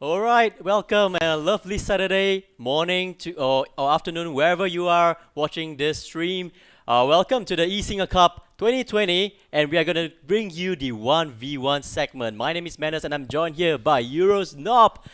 All right, welcome and a lovely Saturday morning or afternoon, wherever you are watching this stream. Welcome to the SingaCup 2020, and we are going to bring you the 1v1 segment. My name is Manas, and I'm joined here by Euros Knob.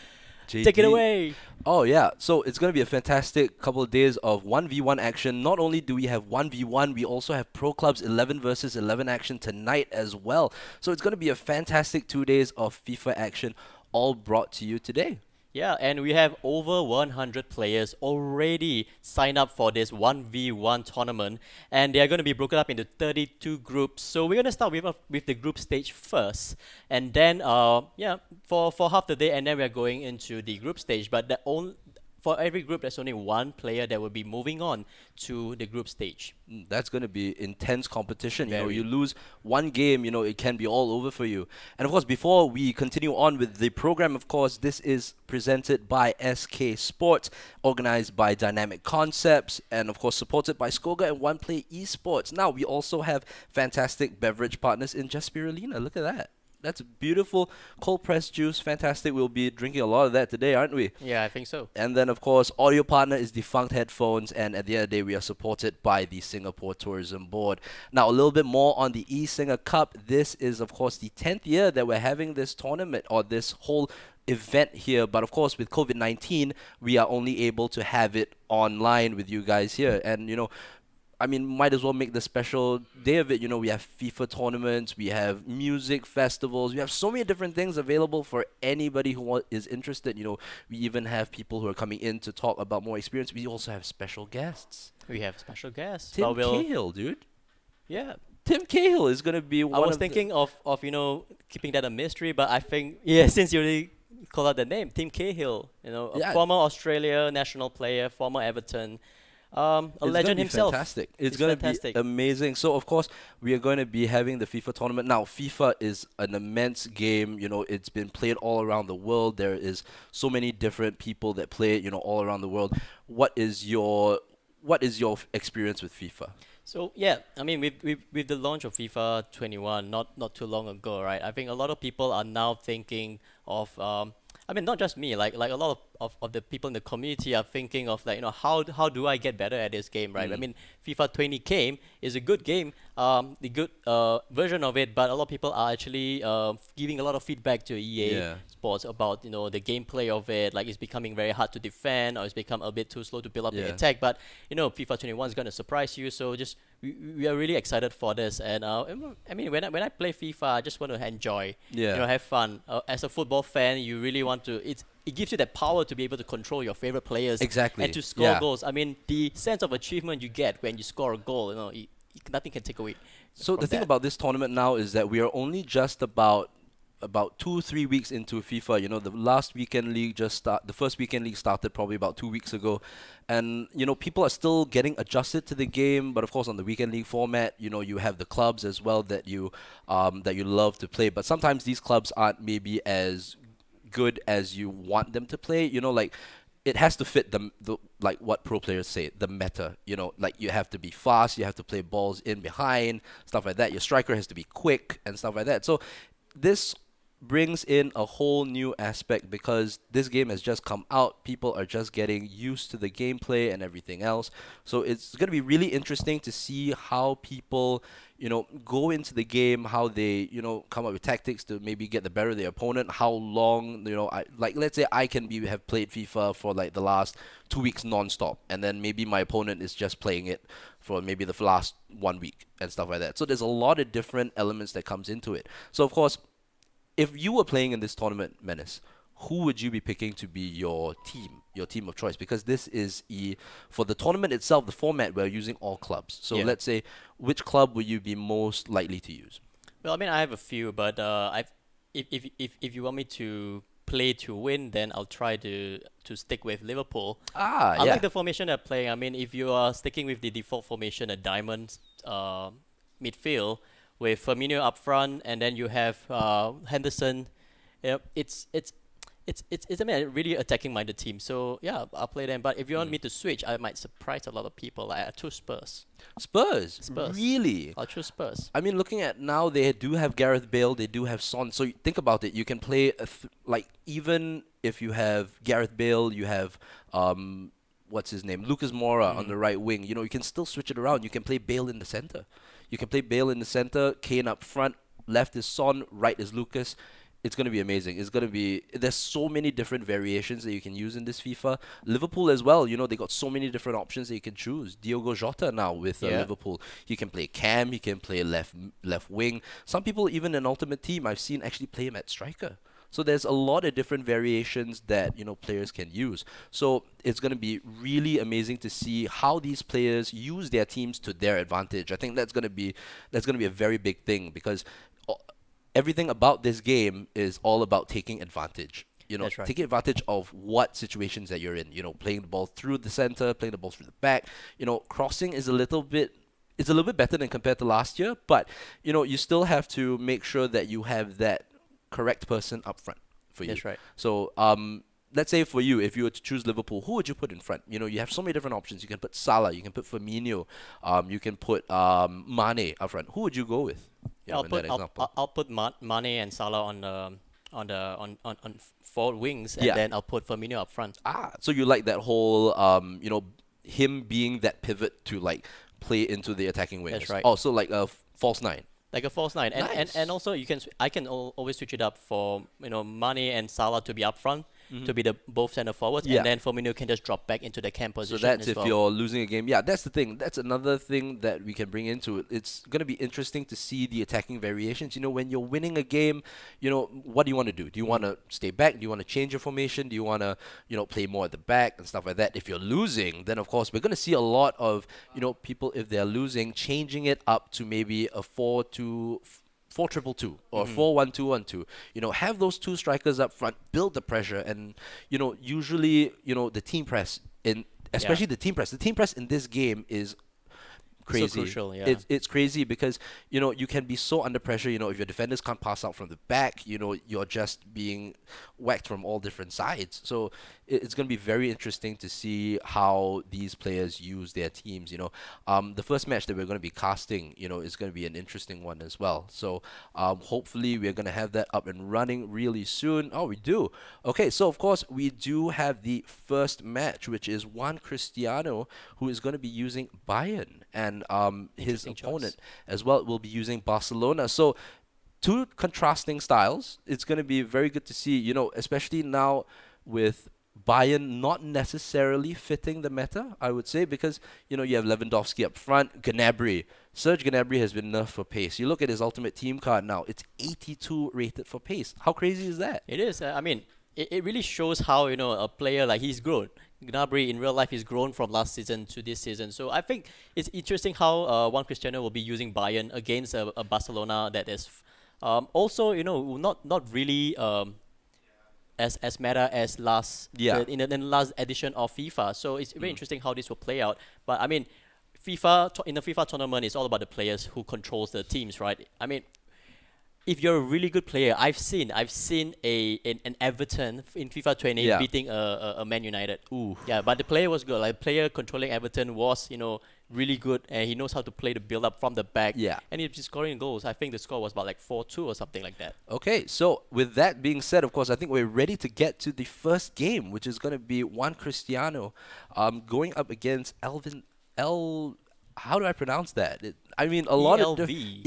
Take it JD. away. Oh yeah, so it's going to be a fantastic couple of days of 1v1 action. Not only do we have 1v1, we also have Pro Clubs 11 versus 11 action tonight as well. So it's going to be a fantastic 2 days of FIFA action, all brought to you today. Yeah, and we have over 100 players already signed up for this 1v1 tournament, and they are going to be broken up into 32 groups. So we're going to start with the group stage first, and then for half the day, and then we are going into the group stage. But for every group, there's only one player that will be moving on to the group stage. That's going to be intense competition. Very. You lose one game, it can be all over for you. And of course, before we continue on with the program, of course, this is presented by SK Sports, organized by Dynamic Concepts, and of course, supported by Skoga and One Play Esports. Now, we also have fantastic beverage partners in Just Spirulina. Look at that. That's beautiful cold pressed juice. Fantastic. We'll be drinking a lot of that today, aren't we? Yeah, I think so. And then, of course, audio partner is Defunct Headphones. And at the end of the day, we are supported by the Singapore Tourism Board. Now, a little bit more on the SingaCup. This is, of course, the 10th year that we're having this tournament or this whole event here. But, of course, with COVID-19, we are only able to have it online with you guys here. And, might as well make the special day of it. We have FIFA tournaments, we have music festivals, we have so many different things available for anybody who is interested. We even have people who are coming in to talk about more experience. We also have special guests. We have special guests. Tim Cahill, dude. Yeah. Tim Cahill is going to be one I was thinking of keeping that a mystery, but I think, since you already called out the name, Tim Cahill, a former Australia national player, former Everton, a legend himself. Fantastic. It's going to be amazing. So, of course, we are going to be having the FIFA tournament. Now, FIFA is an immense game. It's been played all around the world. There is so many different people that play it, all around the world. What is your experience with FIFA? So with the launch of FIFA 21 not too long ago, right? I think a lot of people are now thinking of not just me, like a lot of the people in the community are thinking of how do I get better at this game, right? FIFA 20 came is a good game, the good version of it, but a lot of people are actually giving a lot of feedback to EA Sports about the gameplay of it, like it's becoming very hard to defend or it's become a bit too slow to build up the attack. But FIFA 21 is going to surprise you, so just we are really excited for this. And when I play FIFA, I just want to enjoy, have fun. As a football fan, you really want to. It gives you that power to be able to control your favorite players. Exactly. And to score goals. The sense of achievement you get when you score a goal, nothing can take away. So the thing about this tournament now is that we are only just about 2-3 weeks into FIFA. The last weekend league the first weekend league started probably about 2 weeks ago, and people are still getting adjusted to the game. But of course, on the weekend league format, you have the clubs as well that you love to play. But sometimes these clubs aren't maybe as good as you want them to play. It has to fit the like what pro players say, the meta. You have to be fast, you have to play balls in behind, stuff like that. Your striker has to be quick and stuff like that. So this brings in a whole new aspect because this game has just come out. People are just getting used to the gameplay and everything else. So it's going to be really interesting to see how people, go into the game, how they, come up with tactics to maybe get the better of their opponent, how long, let's say I can have played FIFA for the last 2 weeks non-stop, and then maybe my opponent is just playing it for maybe the last 1 week and stuff like that. So there's a lot of different elements that comes into it. So of course, if you were playing in this tournament, Menace, who would you be picking to be your team of choice? Because this is for the tournament itself, the format, we're using all clubs. So let's say, which club would you be most likely to use? Well, I have a few, but if you want me to play to win, then I'll try to stick with Liverpool. I like the formation they're playing. If you are sticking with the default formation, a diamond midfield, with Firmino up front, and then you have Henderson. It's it's I mean, a really attacking minded team. So yeah, I'll play them. But if you want me to switch, I might surprise a lot of people. I choose Spurs. Spurs, Spurs. really? I'll choose Spurs. I mean, looking at now, they do have Gareth Bale, they do have Son. So think about it. You can play like even if you have Gareth Bale, you have what's his name, Lucas Moura on the right wing. You know, you can still switch it around. You can play Bale in the center. You can play Bale in the center, Kane up front, left is Son, right is Lucas. It's going to be amazing. It's going to be, there's so many different variations that you can use in this FIFA. Liverpool as well, you know, they got so many different options that you can choose. Diogo Jota now with Yeah. Liverpool. He can play cam, he can play left wing. Some people, even in Ultimate Team, I've seen actually play him at striker. So there's a lot of different variations that, you know, players can use. So it's going to be really amazing to see how these players use their teams to their advantage. I think that's going to be a very big thing because everything about this game is all about taking advantage. You know, That's right. taking advantage of what situations that you're in. You know, playing the ball through the center, playing the ball through the back. You know, crossing is a little bit better than compared to last year, but you know, you still have to make sure that you have that correct person up front for you. That's right. So, let's say for you, if you were to choose Liverpool, who would you put in front? You know, you have so many different options. You can put Salah, you can put Firmino, you can put Mane up front. Who would you go with? You know, I'll in put that example. I'll put Mane and Salah on forward wings, and Yeah. then I'll put Firmino up front. So you like that whole, you know, him being that pivot to like play into the attacking wings. That's right. Oh, so like a false nine. Like a false nine, and Nice. and also I can always switch it up for Mane and Salah to be up front, to be the both center forwards, Yeah. and then Firmino can just drop back into the cam So position that's as if well. you're losing a game. Yeah, that's the thing. That's another thing that we can bring into it. It's going to be interesting to see the attacking variations. You know, when you're winning a game, you know, what do you want to do? Do you want to stay back? Do you want to change your formation? Do you want to, you know, play more at the back and stuff like that? If you're losing, then of course we're going to see a lot of, you know, people, if they're losing, changing it up to maybe a 4-2-2 or 4-1-2-1-2. You know, have those two strikers up front, build the pressure, and you know, usually, you know, the team press in, especially the team press. The team press in this game is crazy. So crucial, yeah. It's crazy because, you know, you can be so under pressure. You know, if your defenders can't pass out from the back, you know, you're just being whacked from all different sides. So it's going to be very interesting to see how these players use their teams. You know, the first match that we're going to be casting, you know, is going to be an interesting one as well. So hopefully we're going to have that up and running really soon. Oh, we do. Okay, so of course we do have the first match, which is Juan Cristiano, who is going to be using Bayern, and his Interesting choice. opponent as well will be using Barcelona. So two contrasting styles. It's going to be very good to see, you know, especially now with Bayern not necessarily fitting the meta, I would say, because, you know, you have Lewandowski up front, Gnabry. Serge Gnabry has been nerfed for pace. You look at his ultimate team card now, it's 82 rated for pace. How crazy is that? It is. I mean, it really shows how, you know, a player like he's grown. Gnabry in real life is grown from last season to this season. So I think it's interesting how Juan Cristiano will be using Bayern against a Barcelona that is also, you know, not really as meta as last Yeah. in the last edition of FIFA. So it's very interesting how this will play out. But I mean, in the FIFA tournament, it's all about the players who controls the teams, right? I mean, if you're a really good player, I've seen an Everton in FIFA 20 Yeah. beating a Man United. Ooh. Yeah, but the player was good. Like player controlling Everton was, you know, really good, and he knows how to play the build up from the back. Yeah. And he's scoring goals. I think the score was about like 4-2 or something like that. Okay, so with that being said, of course, I think we're ready to get to the first game, which is going to be Juan Cristiano going up against how do I pronounce that? I mean, a lot of ELV.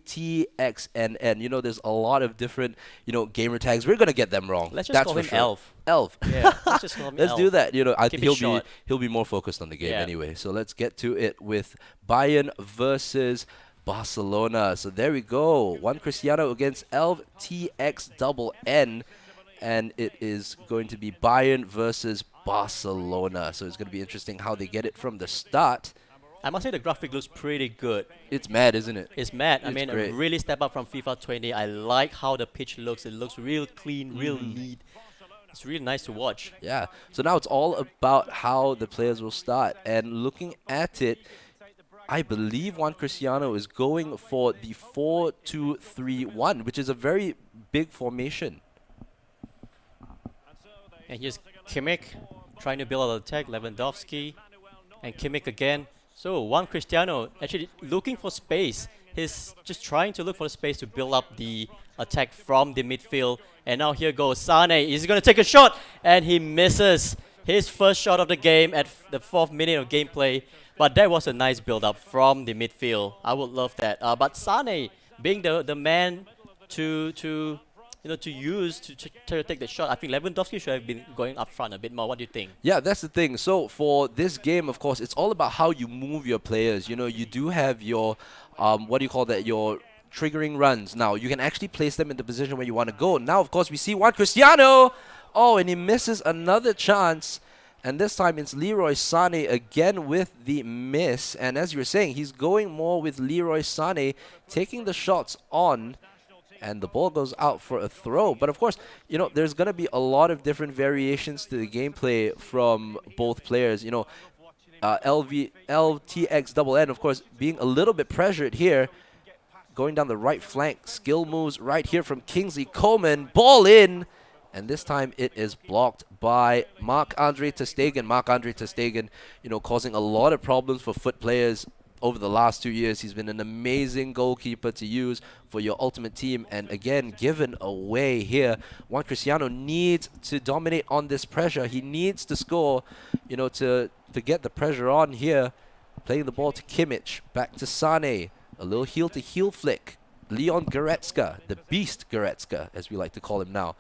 ELVTXNN. You know, there's a lot of different, you know, gamer tags. We're gonna get them wrong. Let's just That's call for him sure. Elf. Elf. Yeah, let's just call him Let's Elf. do that. You know, I Keep think it short. he'll be more focused on the game Yeah. anyway. So let's get to it with Bayern versus Barcelona. So there we go. Juan Cristiano against Elf TXNN. And it is going to be Bayern versus Barcelona. So it's going to be interesting how they get it from the start. I must say the graphic looks pretty good. It's mad, isn't it? It's mad. I It's mean, great. a really step up from FIFA 20. I like how the pitch looks. It looks real clean, real neat. It's really nice to watch. Yeah. So now it's all about how the players will start. And looking at it, I believe Juan Cristiano is going for the 4-2-3-1, which is a very big formation. And here's Kimmich trying to build an attack. Lewandowski and Kimmich again. So Juan Cristiano actually looking for space. He's just trying to look for space to build up the attack from the midfield. And now here goes Sane. He's going to take a shot and he misses his first shot of the game at the 4th minute of gameplay. But that was a nice build up from the midfield. I would love that. But Sane being the man to use to try to take the shot. I think Lewandowski should have been going up front a bit more. What do you think? Yeah, that's the thing. So for this game, of course, it's all about how you move your players. You know, you do have your, what do you call that, your triggering runs. Now, you can actually place them in the position where you want to go. Now, of course, we see Juan Cristiano. Oh, and he misses another chance. And this time it's Leroy Sané again with the miss. And as you were saying, he's going more with Leroy Sané, taking the shots on. And the ball goes out for a throw. But of course, you know, there's going to be a lot of different variations to the gameplay from both players. You know, LTXNN, of course, being a little bit pressured here. Going down the right flank. Skill moves right here from Kingsley Coman. Ball in. And this time it is blocked by Marc-Andre ter Stegen. Marc-Andre ter Stegen, you know, causing a lot of problems for foot players over the last 2 years. He's been an amazing goalkeeper to use for your ultimate team. And again, given away here. Juan Cristiano needs to dominate on this pressure. He needs to score, you know, to get the pressure on here. Playing the ball to Kimmich. Back to Sane. A little heel-to-heel flick. Leon Goretzka, the beast Goretzka, as we like to call him now.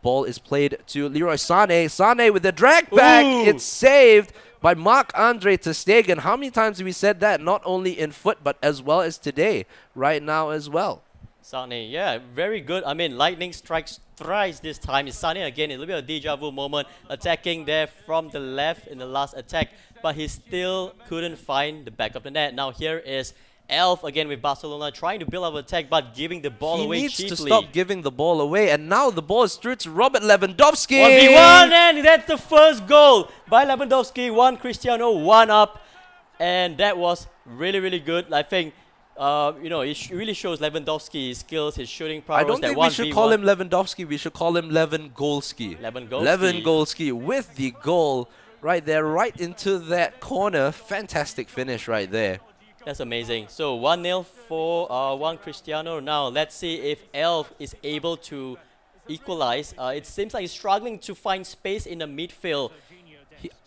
Ball is played to Leroy Sané. Sané with the drag back. Ooh. It's saved by Marc-Andre ter Stegen. How many times have we said that? Not only in foot, but as well as today, right now as well. Sane, yeah, very good. I mean, lightning strikes thrice this time. It's Sane again, a little bit of deja vu moment, attacking there from the left in the last attack, but he still couldn't find the back of the net. Now here is Elf again with Barcelona trying to build up attack but giving the ball away cheaply. He needs to stop giving the ball away, and now the ball is through to Robert Lewandowski. 1v1, and that's the first goal by Lewandowski. Juan Cristiano, 1 up, and that was really, really good. I think, you know, it really shows Lewandowski's skills, his shooting prowess. I don't think we should call him Lewandowski. We should call him Lewandowski. Lewandowski with the goal right there, right into that corner. Fantastic finish right there. That's amazing. So 1-0 for Juan Cristiano. Now let's see if Elf is able to equalize. It seems like he's struggling to find space in the midfield.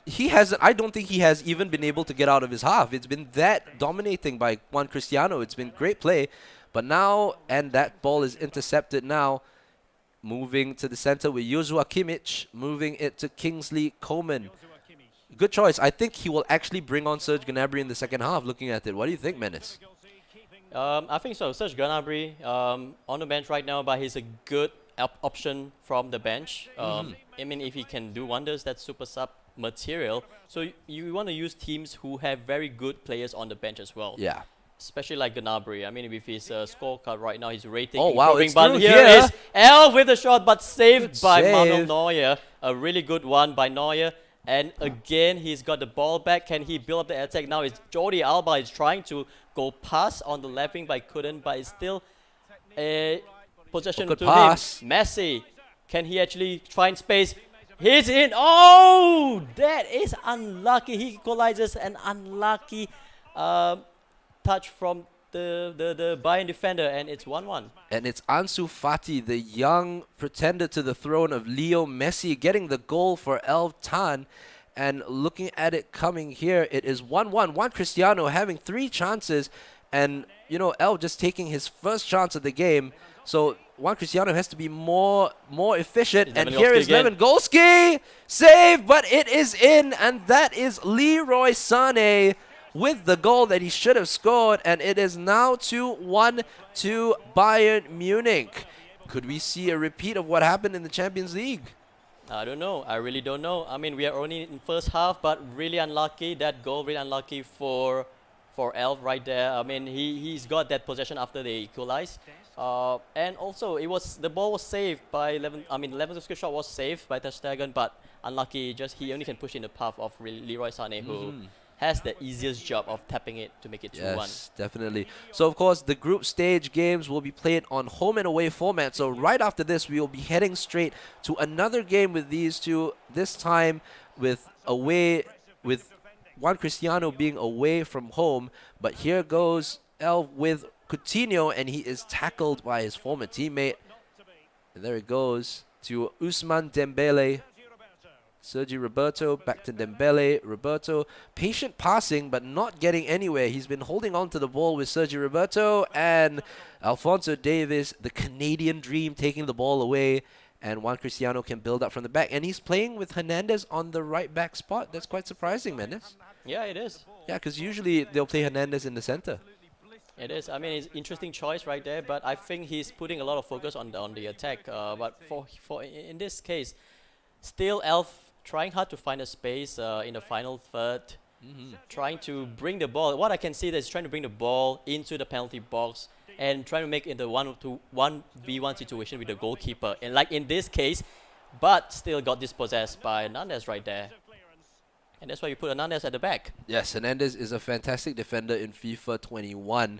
He hasn't. I don't think he has even been able to get out of his half. It's been that dominating by Juan Cristiano. It's been great play. But now, and that ball is intercepted now. Moving to the center with Joshua Kimmich. Moving it to Kingsley Coman. Good choice. I think he will actually bring on Serge Gnabry in the second half, looking at it. What do you think, Menace? I think so. Serge Gnabry on the bench right now, but he's a good option from the bench. I mean, if he can do wonders, that's super sub material. So you want to use teams who have very good players on the bench as well. Yeah. Especially like Gnabry. I mean, with his scorecard right now, his rating improving. Wow, it's but here is Elf with the shot, but saved by Manuel Neuer. A really good one by Neuer. And again, he's got the ball back. Can he build up the attack? Now it's Jordi Alba is trying to go past on the left wing, but couldn't. But it's still a possession to him. Messi, can he actually find space? He's in. Oh, that is unlucky. He equalizes an unlucky touch from the Bayern defender, and it's 1-1. And it's Ansu Fati, the young pretender to the throne of Leo Messi, getting the goal for El Tan. And looking at it coming here, it is 1-1. Juan Cristiano having 3 chances, and you know, El just taking his first chance of the game. So Juan Cristiano has to be more efficient. And here is Lewandowski, save, but it is in, and that is Leroy Sané with the goal that he should have scored, and it is now 2-1 to Bayern Munich. Could we see a repeat of what happened in the Champions League? I don't know. I really don't know. I mean, we are only in first half, but really unlucky. That goal really unlucky for Elf right there. I mean, he's got that possession after they equalized. And also, the ball was saved by Lewandowski's shot was saved by ter Stegen, but unlucky. Just he only can push in the path of Leroy Sané, who has the easiest job of tapping it to make it 2-1. Yes, definitely. So, of course, the group stage games will be played on home and away format. So, right after this, we will be heading straight to another game with these two, this time with Juan Cristiano being away from home. But here goes El with Coutinho, and he is tackled by his former teammate. And there it goes to Ousmane Dembele. Sergi Roberto, back to Dembele. Roberto, patient passing, but not getting anywhere. He's been holding on to the ball with Sergi Roberto, and Alphonso Davies, the Canadian dream, taking the ball away. And Juan Cristiano can build up from the back. And he's playing with Hernandez on the right back spot. That's quite surprising, Mendes. Yeah, it is. Yeah, because usually they'll play Hernandez in the center. It is. I mean, it's interesting choice right there, but I think he's putting a lot of focus on the attack. But for in this case, still Elf trying hard to find a space in the final third, trying to bring the ball. What I can see is trying to bring the ball into the penalty box and trying to make it the 1v1 situation with the goalkeeper. And like in this case, but still got dispossessed by Hernandez right there. And that's why you put Hernandez at the back. Yes, Hernandez is a fantastic defender in FIFA 21.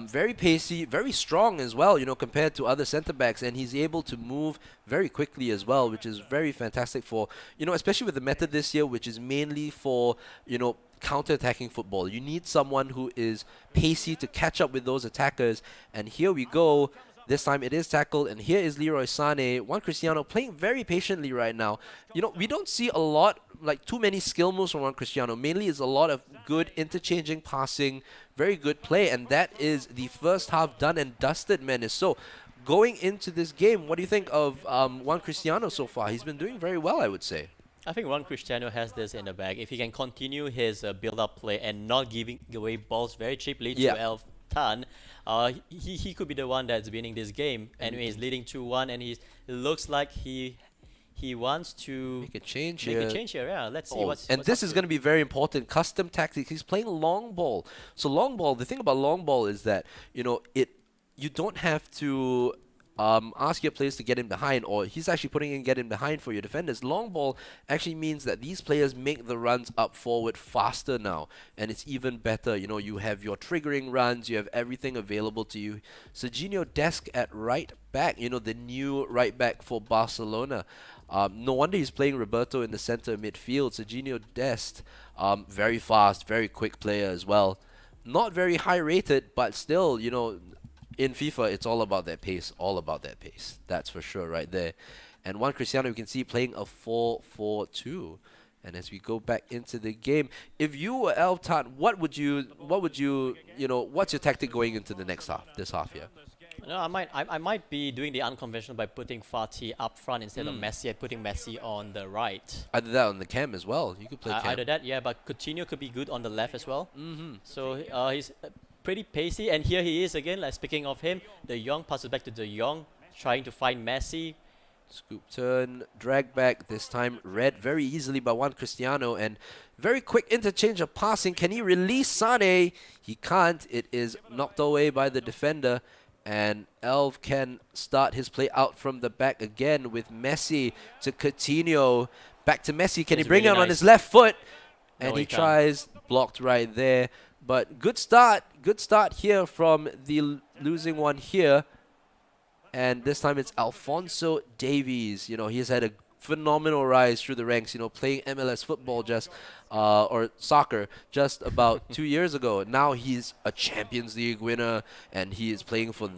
Very pacey, very strong as well, you know, compared to other centre-backs. And he's able to move very quickly as well, which is very fantastic for, you know, especially with the meta this year, which is mainly for, you know, counter-attacking football. You need someone who is pacey to catch up with those attackers. And here we go. This time it is tackled, and here is Leroy Sané. Juan Cristiano playing very patiently right now. You know, we don't see a lot, like too many skill moves from Juan Cristiano. Mainly it's a lot of good interchanging, passing, very good play, and that is the first half done and dusted, Menace. So, going into this game, what do you think of Juan Cristiano so far? He's been doing very well, I would say. I think Juan Cristiano has this in the bag. If he can continue his build-up play and not giving away balls very cheaply to Elf Tan, he could be the one that's winning this game. Anyway, he's leading 2-1, and it looks like he wants to make a change make here. a change here. Yeah, let's see what's this is going to be very important. Custom tactics. He's playing long ball. So long ball. The thing about long ball is that you know you don't have to ask your players to get in behind, or he's actually putting in get in behind for your defenders. Long ball actually means that these players make the runs up forward faster now, and it's even better. You know, you have your triggering runs, you have everything available to you. Serginho Dest at right back, you know, the new right back for Barcelona. No wonder he's playing Roberto in the center midfield. Serginho Dest, very fast, very quick player as well. Not very high rated, but still, you know, in FIFA, it's all about that pace, That's for sure right there. And Juan Cristiano, you can see playing a 4-4-2. And as we go back into the game, if you were El Tan, what's your tactic going into the next half, this half here? No, I might be doing the unconventional by putting Fatih up front instead of Messi and putting Messi on the right. Either that on the cam as well. You could play cam. Either that, yeah, but Coutinho could be good on the left as well. So he's pretty pacey, and here he is again. Like speaking of him, De Jong passes back to De Jong, trying to find Messi. Scoop turn, drag back, this time read very easily by Juan Cristiano, and very quick interchange of passing. Can he release Sané? He can't. It is knocked away by the defender, and Elf can start his play out from the back again with Messi to Coutinho. Back to Messi. Can he bring it on his left foot? And he tries, blocked right there. But good start here from the losing one here. And this time it's Alphonso Davies. You know, he's had a phenomenal rise through the ranks, you know, playing MLS football or soccer just about 2 years ago. Now he's a Champions League winner, and he is playing for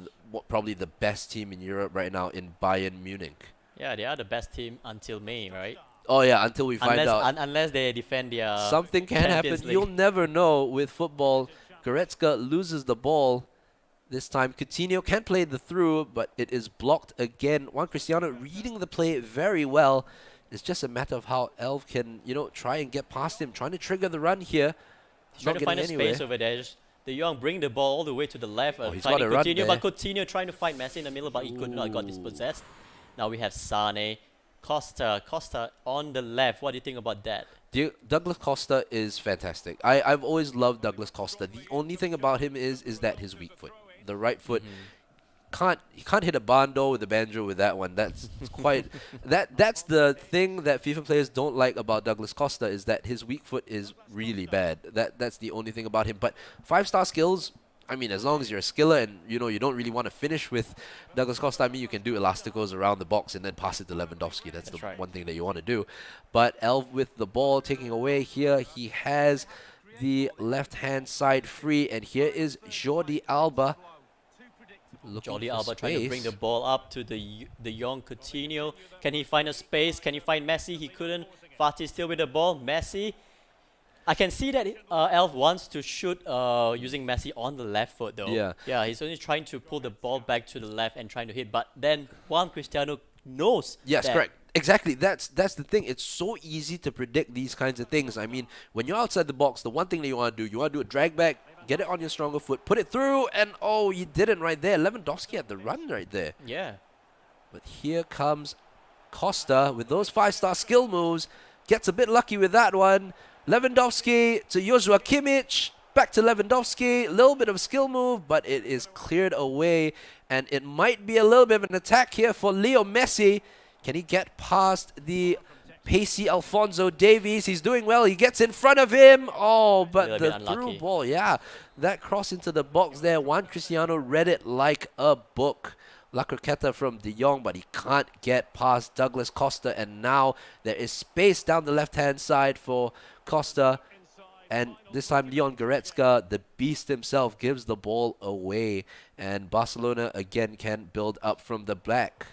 probably the best team in Europe right now in Bayern Munich. Yeah, they are the best team until May, right? Oh yeah, until we find out. Unless they defend their something can happen. League. You'll never know with football. Goretzka loses the ball. This time Coutinho can play the through, but it is blocked again. Juan Cristiano reading the play very well. It's just a matter of how Elf can, you know, try and get past him, trying to trigger the run here. Trying to find a space over there. De Jong bring the ball all the way to the left. He's got a run there. But Coutinho trying to find Messi in the middle, but he could not, got dispossessed. Now we have Sané. Costa on the left. What do you think about that? Douglas Costa is fantastic. I've always loved Douglas Costa. The only thing about him is that his weak foot. The right foot can't hit a barn door with a banjo with that one. That's quite that's the thing that FIFA players don't like about Douglas Costa, is that his weak foot is really bad. That's the only thing about him. But 5-star skills, I mean, as long as you're a skiller and you know you don't really want to finish with Douglas Costa, I mean, you can do elasticos around the box and then pass it to Lewandowski. That's the right. one thing that you want to do. But Elf with the ball taking away here, he has the left-hand side free, and here is Jordi Alba looking Jordi for Alba trying to bring the space. ball up to the young Coutinho. Can he find a space? Can he find Messi? He couldn't. Fatih still with the ball. Messi. I can see that Elf wants to shoot using Messi on the left foot though. Yeah. Yeah, he's only trying to pull the ball back to the left and trying to hit. But then Juan Cristiano knows Yes, that. correct. Exactly. That's the thing. It's so easy to predict these kinds of things. I mean, when you're outside the box, the one thing that you want to do a drag back, get it on your stronger foot, put it through, and oh, you didn't right there. Lewandowski had the run right there. Yeah. But here comes Costa with those 5-star skill moves. Gets a bit lucky with that one. Lewandowski to Joshua Kimmich. Back to Lewandowski. A little bit of a skill move, but it is cleared away. And it might be a little bit of an attack here for Leo Messi. Can he get past the pacey Alphonso Davies? He's doing well. He gets in front of him. Oh, but Little the bit unlucky. through ball, yeah. That cross into the box there. Juan Cristiano read it like a book. La Croqueta from De Jong, but he can't get past Douglas Costa. And now there is space down the left-hand side for Costa. And this time Leon Goretzka, the beast himself, gives the ball away. And Barcelona again can build up from the black.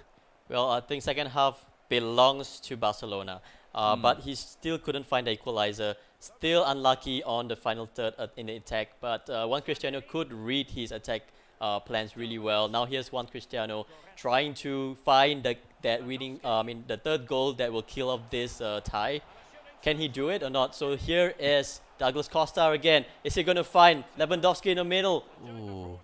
Well, I think second half belongs to Barcelona. But he still couldn't find the equalizer. Still unlucky on the final third in the attack. But Juan Cristiano could read his attack plans really well. Now here's Juan Cristiano trying to find the third goal that will kill off this tie. Can he do it or not? So here is Douglas Costa again. Is he going to find Lewandowski in the middle? Ooh.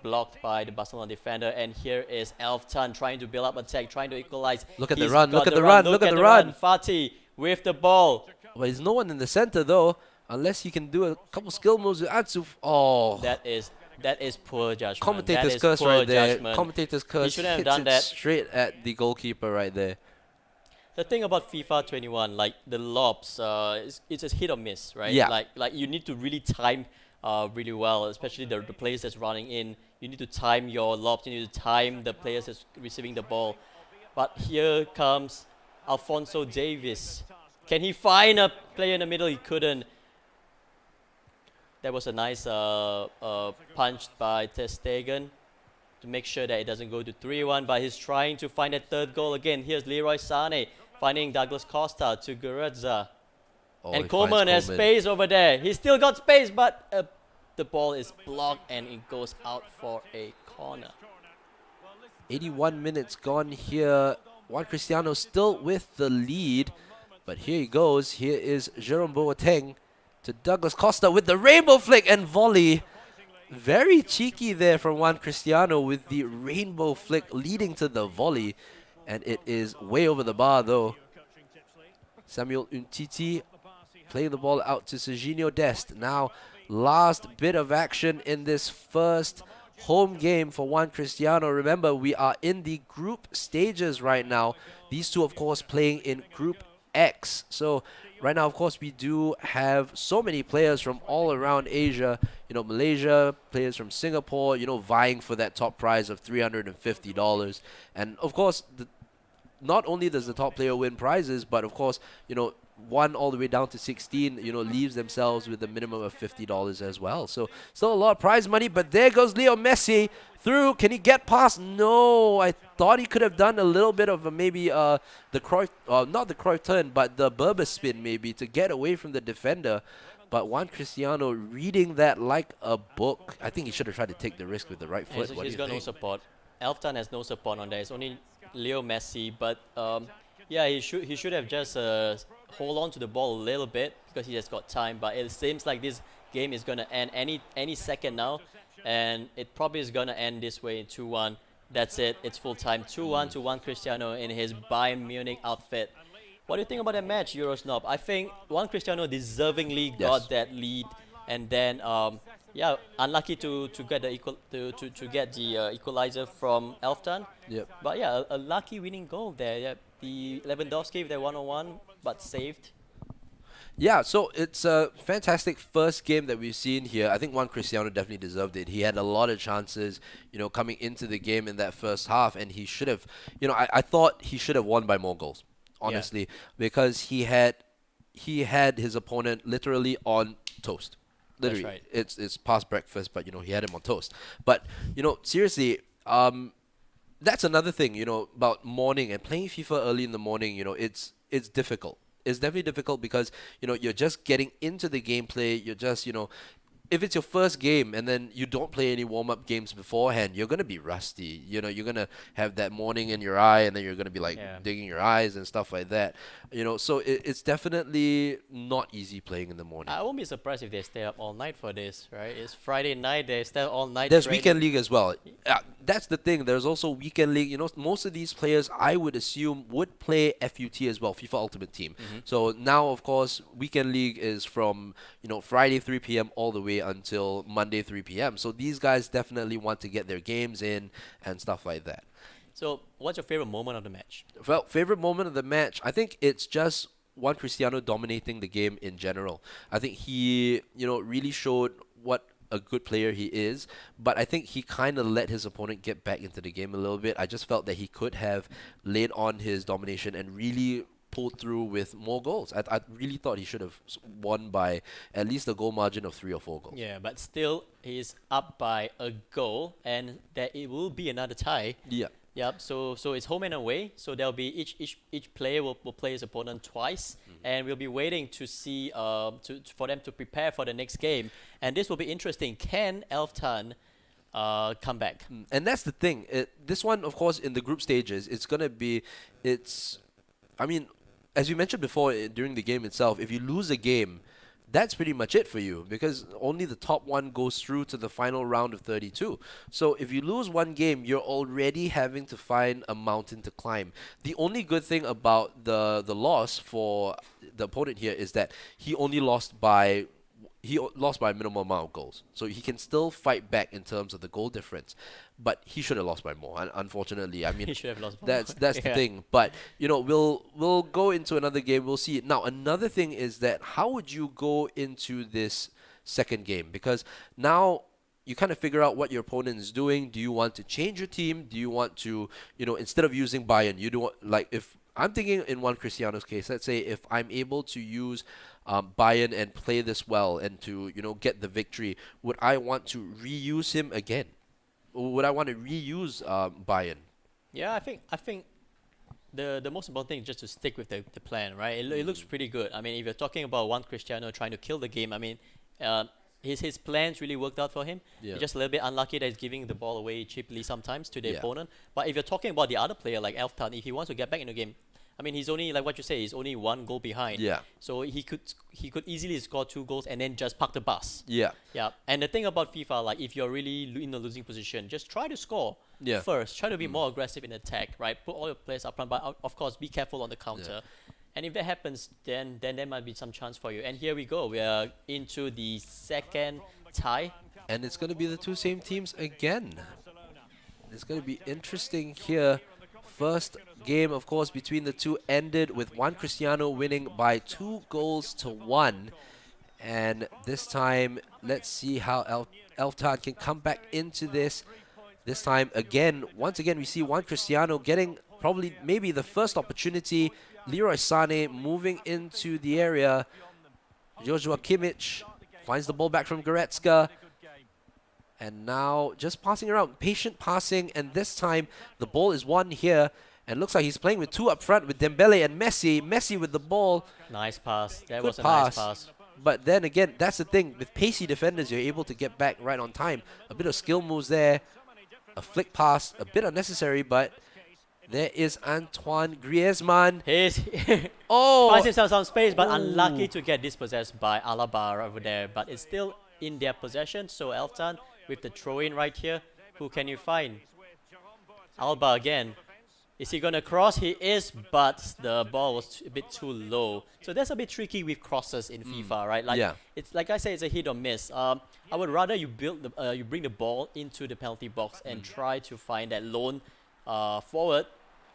Blocked by the Barcelona defender. And here is Elftan trying to build up attack, trying to equalize. Look at the He's run, got look at the run, look at the run. Fatih with the ball. But there's no one in the center though, unless you can do a couple skill moves with Ansu. Oh, That is poor judgment. commentator's That is curse poor right there. judgment. Commentator's curse shouldn't have hits done it that. straight at the goalkeeper right there. The thing about FIFA 21, like the lobs, it's a hit or miss, right? Yeah. Like you need to really time really well, especially the players that's running in. You need to time your lobs. You need to time the players that's receiving the ball. But here comes Alphonso Davies. Can he find a player in the middle? He couldn't. That was a nice punch by Ter Stegen to make sure that it doesn't go to 3-1, but he's trying to find a third goal again. Here's Leroy Sané finding Douglas Costa to Goretzka. Oh, And he Coleman finds has space over there. He's still got space, but the ball is blocked and it goes out for a corner. 81 minutes gone here. Juan Cristiano still with the lead. But here he goes. Here is Jerome Boateng to Douglas Costa with the rainbow flick and volley. Very cheeky there from Juan Cristiano with the rainbow flick leading to the volley. And it is way over the bar though. Samuel Umtiti playing the ball out to Serginho Dest. Now, last bit of action in this first home game for Juan Cristiano. Remember, we are in the group stages right now. These two, of course, playing in Group X. So, right now, of course, we do have so many players from all around Asia. You know, Malaysia, players from Singapore, you know, vying for that top prize of $350. And, of course, not only does the top player win prizes, but, of course, you know, 1 all the way down to 16, you know, leaves themselves with a minimum of $50 as well. So still a lot of prize money, but there goes Leo Messi through. Can he get past? No, I thought he could have done a little bit of maybe the Cruyff, not the Cruyff turn, but the Berber spin maybe to get away from the defender. But Juan Cristiano reading that like a book. I think he should have tried to take the risk with the right foot. What do He's you got no think? support. Elftan has no support on there. It's only Leo Messi, but yeah, he should have just hold on to the ball a little bit because he has got time. But it seems like this game is gonna end any second now, and it probably is gonna end this way in 2-1. That's it. It's full time. 2-1 to Juan Cristiano in his Bayern Munich outfit. What do you think about that match, Eurosnob? I think Juan Cristiano deservingly got that lead, and then Yeah, unlucky to get the to get the equalizer from Elfton. Yep. But yeah, a lucky winning goal there. Yeah, the Lewandowski with the 1-on-1, but saved. Yeah, so it's a fantastic first game that we've seen here. I think Juan Cristiano definitely deserved it. He had a lot of chances, coming into the game in that first half, and he should have, I thought he should have won by more goals, Yeah, honestly, because he had his opponent literally on toast. that's Literally, right. it's past breakfast, but he had him on toast. But seriously, that's another thing, about morning and playing FIFA early in the morning. It's difficult. It's definitely difficult because you're just getting into the gameplay. You're just if it's your first game and then you don't play any warm-up games beforehand, you're gonna be rusty. You're gonna have that morning in your eye, and then you're gonna be like Yeah. digging your eyes and stuff like that. So it's definitely not easy playing in the morning. I won't be surprised if they stay up all night for this, right? It's Friday night, they stay up all night There's training. weekend league as well. That's the thing. There's also weekend league. Most of these players, I would assume, would play FUT as well, FIFA Ultimate Team. So now, of course, weekend league is from Friday 3 p.m. all the way until Monday 3 p.m. So these guys definitely want to get their games in and stuff like that. So, what's your favorite moment of the match? Well, favorite moment of the match, I think it's just Juan Cristiano dominating the game in general. I think he, really showed what a good player he is, but I think he kind of let his opponent get back into the game a little bit. I just felt that he could have laid on his domination and really pulled through with more goals. I really thought he should have won by at least a goal margin of 3 or 4 goals. Yeah, but still, he's up by a goal, and that it will be another tie. Yeah. Yep. So it's home and away. So there'll be each player will play his opponent twice, and we'll be waiting to see for them to prepare for the next game. And this will be interesting. Can Elftan come back? And that's the thing. This one, of course, in the group stages, I mean, as you mentioned before during the game itself, if you lose a game, that's pretty much it for you because only the top one goes through to the final round of 32. So if you lose one game, you're already having to find a mountain to climb. The only good thing about the loss for the opponent here is that he only lost by a minimal amount of goals. So he can still fight back in terms of the goal difference. But he should have lost by more, unfortunately. I mean, He should have lost. that's the Yeah. thing. But we'll go into another game. We'll see. Now, another thing is that how would you go into this second game? Because now you kind of figure out what your opponent is doing. Do you want to change your team? Do you want to, instead of using Bayern, you do like if I'm thinking in Juan Cristiano's case, let's say if I'm able to use Bayern and play this well and to get the victory, would I want to reuse him again? Or would I want to reuse Bayern? Yeah, I think the most important thing is just to stick with the plan, right? It looks pretty good. I mean, if you're talking about one Cristiano trying to kill the game, I mean, his plans really worked out for him. Yeah. He's just a little bit unlucky that he's giving the ball away cheaply sometimes to the Yeah. opponent. But if you're talking about the other player like Elftan, if he wants to get back in the game, I mean, he's only like what you say, he's only one goal behind. Yeah. So he could easily score 2 goals and then just park the bus. Yeah. Yeah, and the thing about FIFA, like if you're really in a losing position, just try to score Yeah. first. Try to be more aggressive in attack, right? Put all your players up front, but of course, be careful on the counter. And if that happens, then there might be some chance for you. And here we go. We are into the second tie. And it's going to be the two same teams again. It's going to be interesting here. First game, of course, between the two ended with Juan Cristiano winning by 2 goals to 1. And this time, let's see how Elftan can come back into this. This time, once again, we see Juan Cristiano getting probably maybe the first opportunity. Leroy Sané moving into the area. Joshua Kimmich finds the ball back from Goretzka. And now just passing around, patient passing, and this time the ball is won here. And looks like he's playing with two up front with Dembele and Messi. Messi with the ball. Nice pass. That Good was a pass. nice pass. But then again, that's the thing. With pacey defenders, you're able to get back right on time. A bit of skill moves there. A flick pass, a bit unnecessary, but there is Antoine Griezmann. He's Oh! finds himself some space, but Ooh. unlucky to get dispossessed by Alaba over there. But it's still in their possession. So Elftan with the throw-in right here. Who can you find? Alba again. Is he gonna cross? He is, but the ball was a bit too low. So that's a bit tricky with crosses in FIFA, right? Like Yeah. it's like I say, it's a hit or miss. I would rather you you bring the ball into the penalty box and try to find that lone forward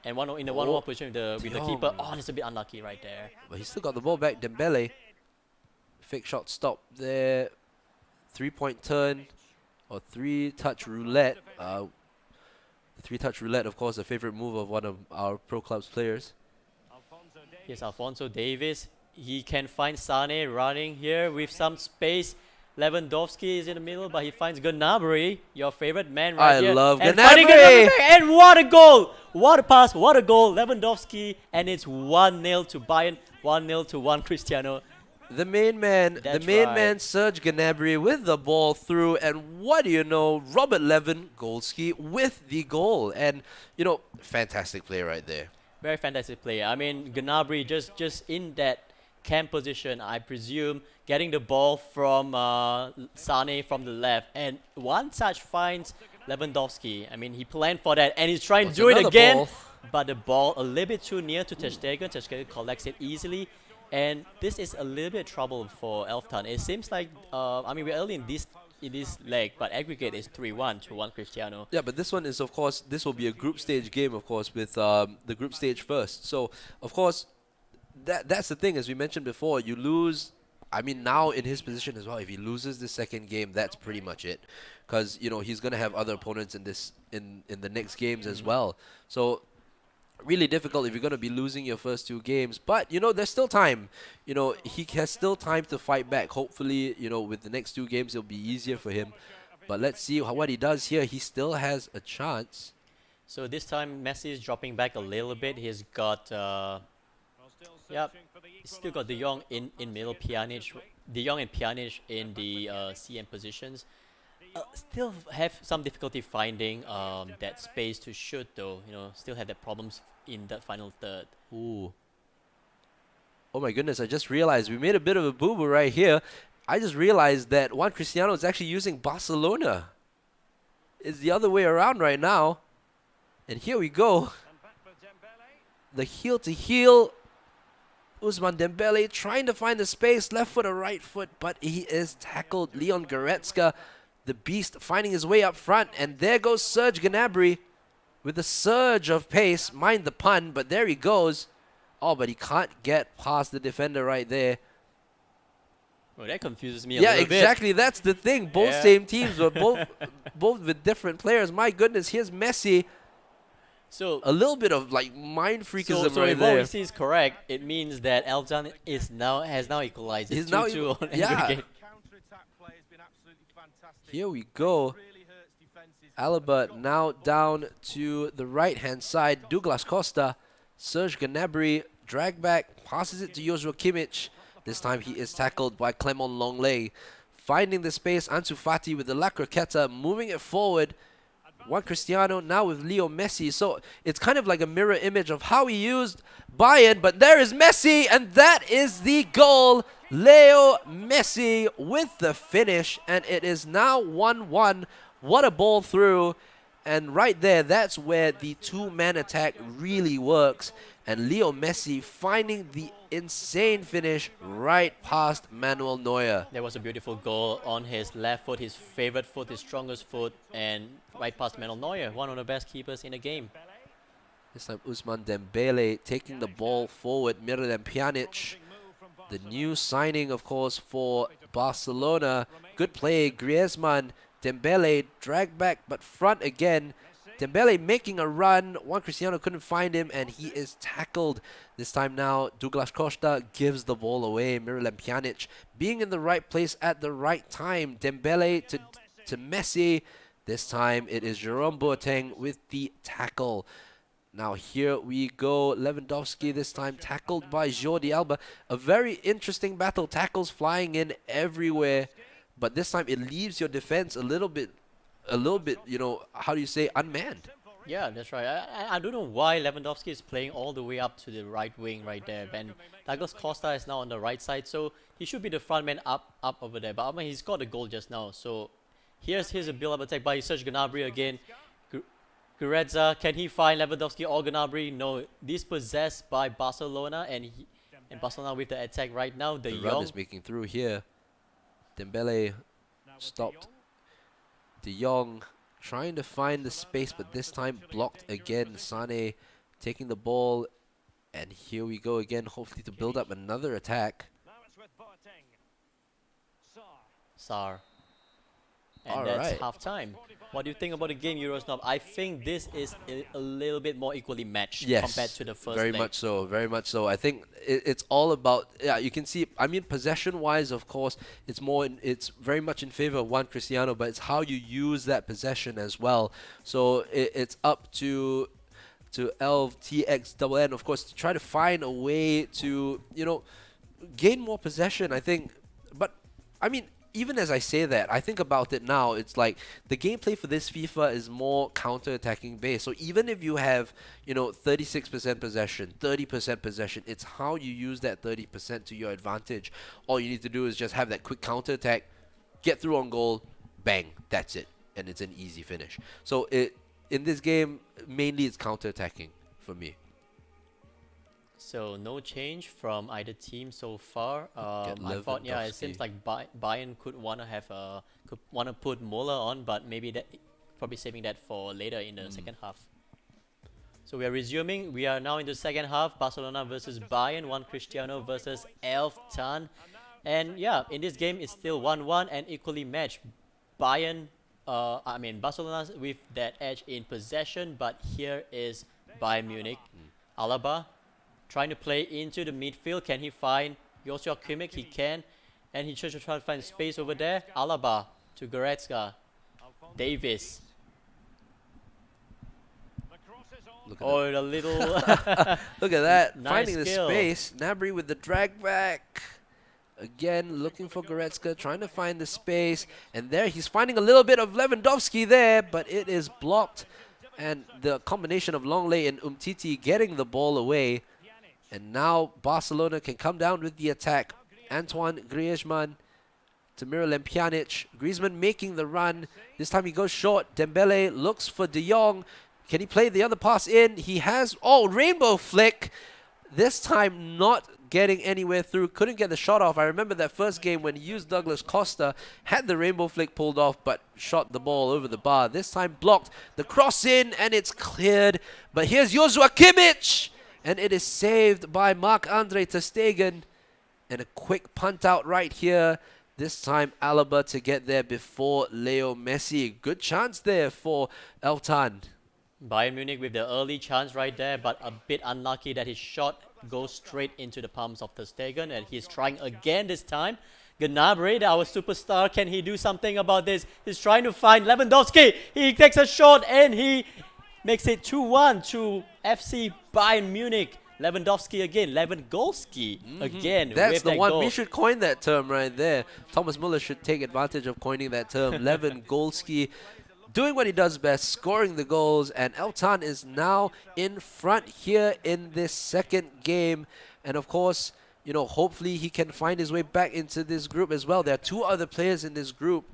and in the one-on-one position with the keeper. Oh, that's a bit unlucky right there. But he still got the ball back. Dembele. Fake shot stop there. 3-point turn or 3-touch roulette. The 3-touch roulette, of course, a favorite move of one of our pro club's players. Here's Alphonso Davies. He can find Sane running here with some space. Lewandowski is in the middle, but he finds Gnabry, your favorite man right here. I love and finding Gnabry! And what a goal! What a pass, what a goal. Lewandowski, and it's 1-0 to Bayern, 1-0 to 1 Cristiano. The main man, That's man, Serge Gnabry with the ball through, and what do you know, Robert Lewandowski with the goal, and you know, fantastic play right there. Very fantastic player. I mean, Gnabry just in that camp position, I presume, getting the ball from Sane from the left, and one touch finds Lewandowski. I mean, he planned for that, and he's trying to do it again, ball. but the ball a little bit too near to Ter Stegen. Ter Stegen collects it easily, and this is a little bit trouble for Elftown. It seems like, I mean, we're early in this leg, but aggregate is 3-1 to 1 Cristiano. Yeah, but this one is, of course, this will be a group stage game, of course, with the group stage first. So, of course, that's the thing, as we mentioned before, you lose. I mean, now in his position as well, if he loses the second game, that's pretty much it, because you know he's gonna have other opponents in the next games as well. So really difficult if you're gonna be losing your first two games. But you know, there's still time. You know, he has still time to fight back. Hopefully, you know, with the next two games, it'll be easier for him. But let's see what he does here. He still has a chance. So this time Messi is dropping back a little bit. He's got yep, he's still got De Jong in middle, Pjanic, De Jong and Pjanic in the CM positions. Still have some difficulty finding that space to shoot though. You know, still have that problems in that final third. Ooh. Oh my goodness, I just realized we made a bit of a boo-boo right here. I just realized that Juan Cristiano is actually using Barcelona. It's the other way around right now. And here we go. The heel-to-heel. Ousmane Dembele trying to find the space, left foot or right foot, but he is tackled. Leon Goretzka, the beast, finding his way up front. And there goes Serge Gnabry with a surge of pace. Mind the pun, but there he goes. Oh, but he can't get past the defender right there. Well, that confuses me a little bit. Yeah, exactly. That's the thing. Both same teams, but both with different players. My goodness, here's Messi. So a little bit of like mind freakism so right if there. what we see is correct, it means that Eljan has now equalized. It's 2-2 on aggregate. Here we go. Alaba now down to the right-hand side. Douglas Costa, Serge Gnabry, drag back, passes it to Joshua Kimmich. This time he is tackled by Clement Longley. Finding the space, Ansu Fati with the La Croqueta, moving it forward. Juan Cristiano now with Leo Messi. So it's kind of like a mirror image of how he used Bayern. But there is Messi, and that is the goal. Leo Messi with the finish, and it is now 1-1. What a ball through. And right there, that's where the two-man attack really works. And Leo Messi finding the insane finish right past Manuel Neuer. There was a beautiful goal on his left foot, his favorite foot, his strongest foot, and right past Manuel Neuer, one of the best keepers in the game. This time Ousmane Dembele taking the ball forward, Miralem Pjanic. The new signing, of course, for Barcelona. Good play, Griezmann. Dembele dragged back, but front again. Dembele making a run. Juan Cristiano couldn't find him, and he is tackled. This time now, Douglas Costa gives the ball away. Miralem Pjanic being in the right place at the right time. Dembele to Messi. This time it is Jerome Boateng with the tackle. Now here we go. Lewandowski this time tackled by Jordi Alba. A very interesting battle. Tackles flying in everywhere. But this time it leaves your defense a little bit, you know, how do you say, unmanned. Yeah, that's right. I don't know why Lewandowski is playing all the way up to the right wing right there. And Douglas Costa is now on the right side, so he should be the front man up over there. But I mean, he's got a goal just now. So here's a build-up attack by Serge Gnabry again. Goretzka, can he find Lewandowski or Gnabry? No, dispossessed by Barcelona, and Barcelona with the attack right now. De The run Jong, is making through here. Dembele stopped. De Jong trying to find the space, but this time blocked again. Sane taking the ball, and here we go again, hopefully to build up another attack. Sar. And All that's right. half time. What do you think about the game, Eurosnob? I think this is a little bit more equally matched Yes, compared to the first very leg. much so, very much so. I think it's all about, yeah, you can see, I mean, possession-wise, of course, it's very much in favor of Juan Cristiano, but it's how you use that possession as well. So it's up to Elv, TXNN, of course, to try to find a way to, gain more possession, I think. But, I mean, even as I say that, I think about it now, it's like the gameplay for this FIFA is more counter-attacking based. So even if you have, 36% possession, 30% possession, it's how you use that 30% to your advantage. All you need to do is just have that quick counter-attack, get through on goal, bang, that's it. And it's an easy finish. So in this game, mainly it's counter-attacking for me. So no change from either team so far. I thought, yeah, it Lewandowski. seems like Bayern could wanna put Muller on, but maybe that probably saving that for later in the second half. So we are resuming. We are now in the second half. Barcelona versus Bayern. Juan Cristiano versus Elf Tan. And yeah, in this game it's still 1-1 and equally matched. Barcelona with that edge in possession, but here is Bayern Munich. Alaba trying to play into the midfield. Can he find Joshua Kimmich? He can. And he should try to find space over there. Alaba to Goretzka. Davis. Look at Oh, the little... Look at that. Nice Finding skill. the space. Gnabry with the drag back. Again, looking for Goretzka, trying to find the space. And there, he's finding a little bit of Lewandowski there, but it is blocked. And the combination of Longley and Umtiti getting the ball away. And now Barcelona can come down with the attack. Antoine Griezmann to Miralem Pjanic. Griezmann making the run. This time he goes short. Dembele looks for De Jong. Can he play the other pass in? He has... Oh, rainbow flick. This time not getting anywhere through. Couldn't get the shot off. I remember that first game when he used Douglas Costa. Had the rainbow flick pulled off, but shot the ball over the bar. This time blocked. The cross in, and it's cleared. But here's Joshua Kimmich. And it is saved by Marc-Andre ter Stegen. And a quick punt out right here. This time Alaba to get there before Leo Messi. Good chance there for Eltan. Bayern Munich with the early chance right there, but a bit unlucky that his shot goes straight into the palms of ter Stegen, and he's trying again this time. Gnabry, our superstar, can he do something about this? He's trying to find Lewandowski. He takes a shot and he makes it 2-1 to FC Bayern Munich. Lewandowski again, Lewandowski again. That's with the that one. goal. We should coin that term right there. Thomas Muller should take advantage of coining that term. Lewandowski doing what he does best, scoring the goals, and Eltan is now in front here in this second game. And of course, hopefully he can find his way back into this group as well. There are two other players in this group,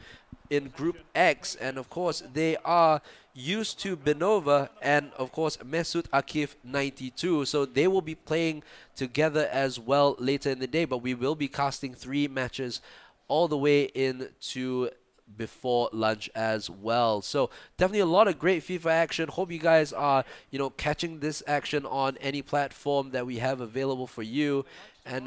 in Group X, and of course they are used to Benova and of course Mesut Akif 92, so they will be playing together as well later in the day, but we will be casting 3 matches all the way into before lunch as well. So definitely a lot of great FIFA action. Hope you guys are catching this action on any platform that we have available for you, and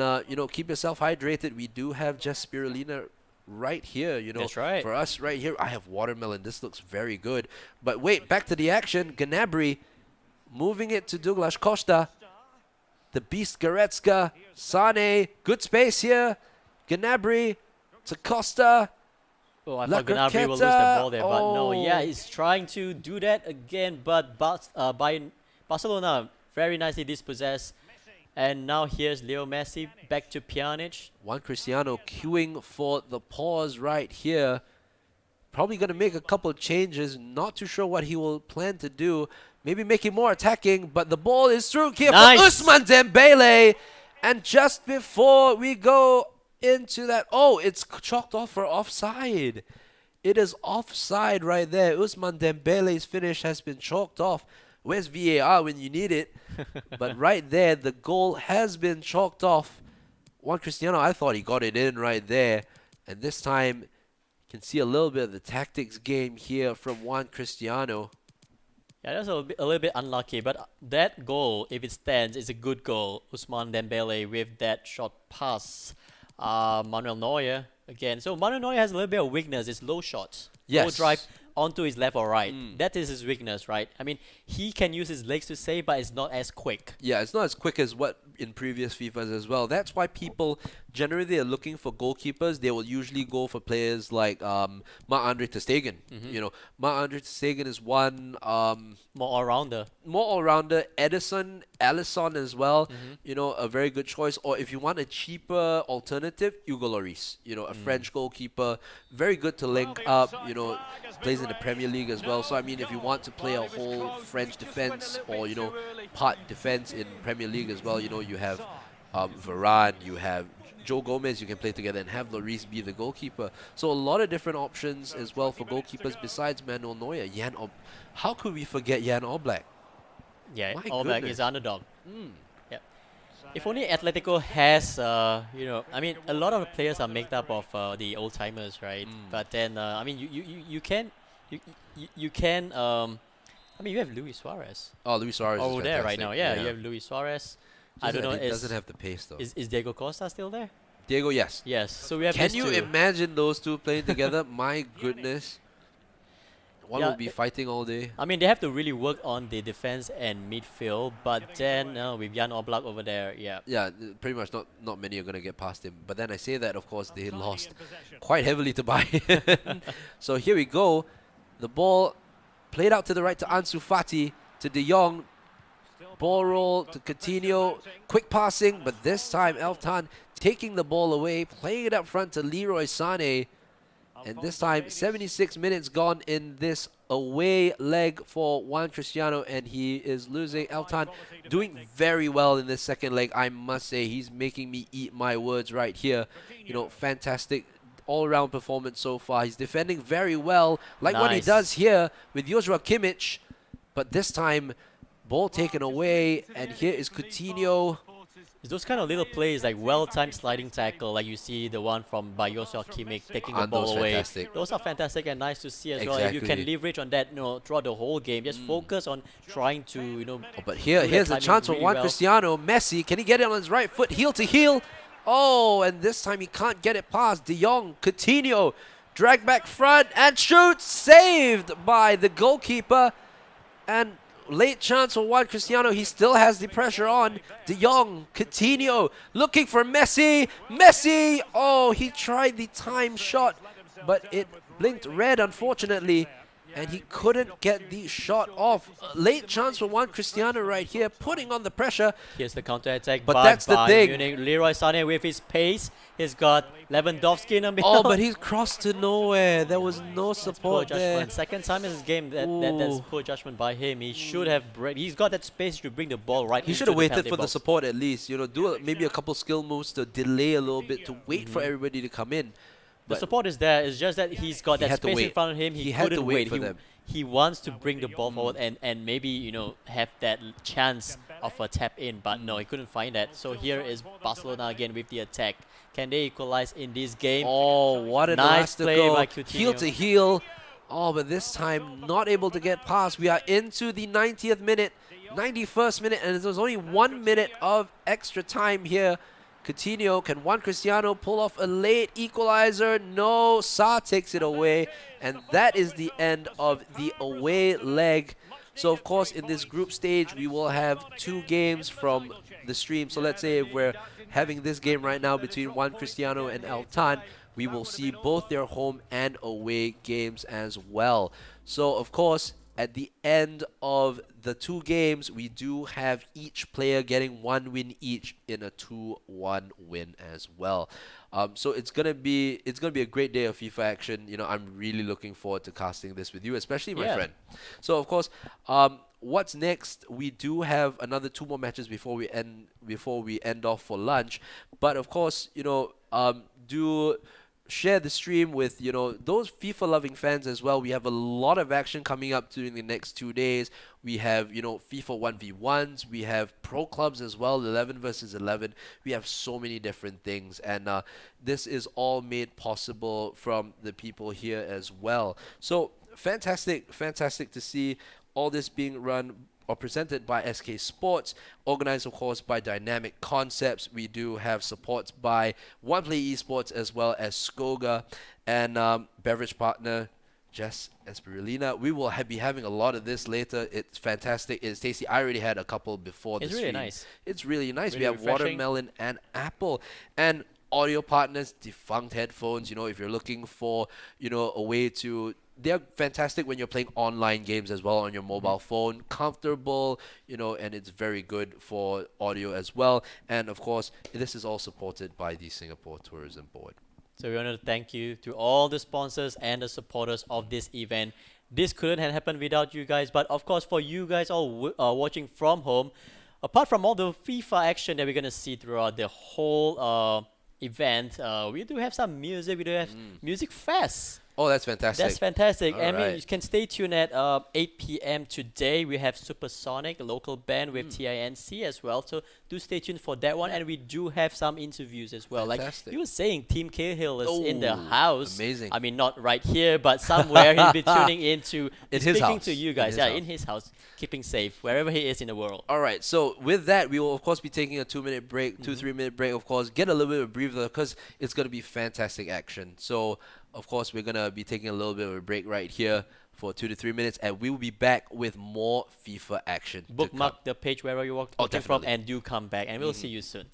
keep yourself hydrated. We do have just spirulina right here, That's right. for us right here. I have watermelon. This looks very good. But wait, back to the action. Gnabry moving it to Douglas Costa. The beast Goretzka. Sane. Good space here. Gnabry to Costa. Oh, I thought Gnabry will lose the ball there, but no. Oh. Yeah, he's trying to do that again, but Barcelona very nicely dispossessed. And now here's Leo Messi back to Pjanic. Juan Cristiano queuing for the pause right here. Probably going to make a couple of changes. Not too sure what he will plan to do. Maybe making more attacking, but the ball is through here for Ousmane Dembele. And just before we go into that, oh, it's chalked off for offside. It is offside right there. Usman Dembele's finish has been chalked off. Where's VAR when you need it? But right there, the goal has been chalked off. Juan Cristiano, I thought he got it in right there. And this time, you can see a little bit of the tactics game here from Juan Cristiano. Yeah, that's a little bit unlucky, but that goal, if it stands, is a good goal. Usman Dembele with that short pass. Manuel Neuer again. So Manuel Neuer has a little bit of weakness. It's low shots, low Yes. drive onto his left or right. That is his weakness, right? I mean, he can use his legs to save, but it's not as quick. Yeah, it's not as quick as what in previous FIFAs as well. That's why people generally are looking for goalkeepers. They will usually go for players like Marc-Andre ter Stegen. You know, Marc-Andre ter Stegen is one. More all-rounder. More all-rounder. Edison, Alisson as well. You know, a very good choice. Or if you want a cheaper alternative, Hugo Lloris. You know, a French goalkeeper, very good to link up. You know, plays in the Premier League as well. So I mean, if you want to play a whole French defense or part defense in Premier League as well, you have Varane, you have Joe Gomez you can play together, and have Lloris be the goalkeeper. So a lot of different options as well for goalkeepers besides Manuel Neuer. How could we forget Jan Oblak? Yeah, My Oblak goodness. is underdog. Yeah. If only Atletico has, I mean, a lot of the players are made up of the old timers, right? But then, I mean, you can, you can, I mean, you have Luis Suarez Oh, Luis Suarez is over there right fantastic. now. Yeah, you have Luis Suarez. I don't know. He doesn't have the pace though. Is Diego Costa still there? Diego, yes. Yes. So we have Can these you two. imagine those two playing together? My goodness. One Yeah, will be fighting all day. I mean, they have to really work on the defense and midfield, but then with Jan Oblak over there, yeah. Yeah, pretty much not many are going to get past him. But then I say that, of course, they lost quite heavily to Bayern. So here we go. The ball played out to the right to Ansu Fati, to De Jong. Ball roll to Coutinho. Quick passing, but this time Elftan taking the ball away, playing it up front to Leroy Sané. And this time, 76 minutes gone in this away leg for Juan Cristiano, and he is losing. Elftan doing very well in this second leg, I must say. He's making me eat my words right here. Fantastic all-round performance so far. He's defending very well, like what he Nice. does here with Joshua Kimmich. But this time, ball taken away, and here is Coutinho. It's those kind of little plays like well-timed sliding tackle, like you see the one from by Joshua Kimmich taking the Aren't ball those away. fantastic? Those are fantastic and nice to see as well. If you can Exactly. leverage on that, throughout the whole game, just focus on trying to, But do that here's a timing chance for really Juan well. Cristiano. Messi, can he get it on his right foot? Heel to heel. Oh, and this time he can't get it past. De Jong, Coutinho, drag back front and shoots. Saved by the goalkeeper. And late chance for Juan Cristiano. He still has the pressure on. De Jong, Coutinho, looking for Messi. Messi! Oh, he tried the time shot, but it blinked red, unfortunately. And he couldn't get the shot off. Late chance for Juan Cristiano right here, putting on the pressure. Here's the counter-attack But by that's the Bayern thing. Munich. Leroy Sané with his pace. He's got Lewandowski in the middle. Oh, but he's crossed to nowhere. There was no Poor support there. judgment. Second time in this game that's Ooh. poor judgment by him. He should have he's got that space to bring the ball right He into should have the waited penalty for the box. support at least. Do maybe a couple skill moves to delay a little bit, to wait for everybody to come in. The But support is there. It's just that he's got He that had to space in wait. front of him. He He, had to couldn't wait wait. for them. He wants to bring the ball forward and maybe have that chance of a tap in, but no, he couldn't find that. So here is Barcelona again with the attack. Can they equalize in this game? Oh, what an Nice play elastico. by Coutinho. Heel to heel. Oh, but this time not able to get past. We are into the 90th minute, 91st minute, and there's only 1 minute of extra time here. Coutinho, can Juan Cristiano pull off a late equalizer? No, Sa takes it away, and that is the end of the away leg. So, of course, in this group stage, we will have 2 games from the stream. So let's say if we're having this game right now between Juan Cristiano and Altan, we will see both their home and away games as well. So, of course, at the end of the 2 games, we do have each player getting 1 win each in a 2-1 win as well. So it's gonna be a great day of FIFA action. I'm really looking forward to casting this with you, especially my friend. So of course, what's next? We do have another 2 more matches before we end off for lunch. But of course, do share the stream with, those FIFA loving fans as well. We have a lot of action coming up during the next 2 days. We have, FIFA 1v1s. We have pro clubs as well, 11 versus 11. We have so many different things. And this is all made possible from the people here as well. So fantastic, fantastic to see all this being run or presented by SK Sports, organized of course by Dynamic Concepts. We do have support by One Play Esports as well as Skoga, and beverage partner Jess Espirulina. We will be having a lot of this later. It's fantastic. It's tasty. I already had a couple before the It's stream. really nice. It's really nice. Really We have refreshing. watermelon and apple. And audio partners, Defunct Headphones. If you're looking for, a way to, they're fantastic when you're playing online games as well on your mobile phone. Comfortable, and it's very good for audio as well. And of course, this is all supported by the Singapore Tourism Board. So we want to thank you to all the sponsors and the supporters of this event. This couldn't have happened without you guys, but of course for you guys all watching from home, apart from all the FIFA action that we're going to see throughout the whole event, we do have some music, we do have music fest. Oh, that's fantastic. That's fantastic. All I mean, right. you can stay tuned at 8 p.m. today. We have Supersonic, a local band with TINC as well. So do stay tuned for that one. And we do have some interviews as well. Fantastic. Like you were saying, Team Cahill is in the Oh, house. amazing. I mean, not right here, but somewhere he'll be tuning in to In his speaking house. to you In guys. his Yeah, house. in his house, keeping safe wherever he is in the world. All right, so with that, we will of course be taking a 2-minute break, 3-minute break, of course, get a little bit of a breather because it's going to be fantastic action. So, of course, we're going to be taking a little bit of a break right here for 2 to 3 minutes, and we will be back with more FIFA action. to come. Bookmark the page wherever you're watching from definitely. and do come back. And we'll see you soon.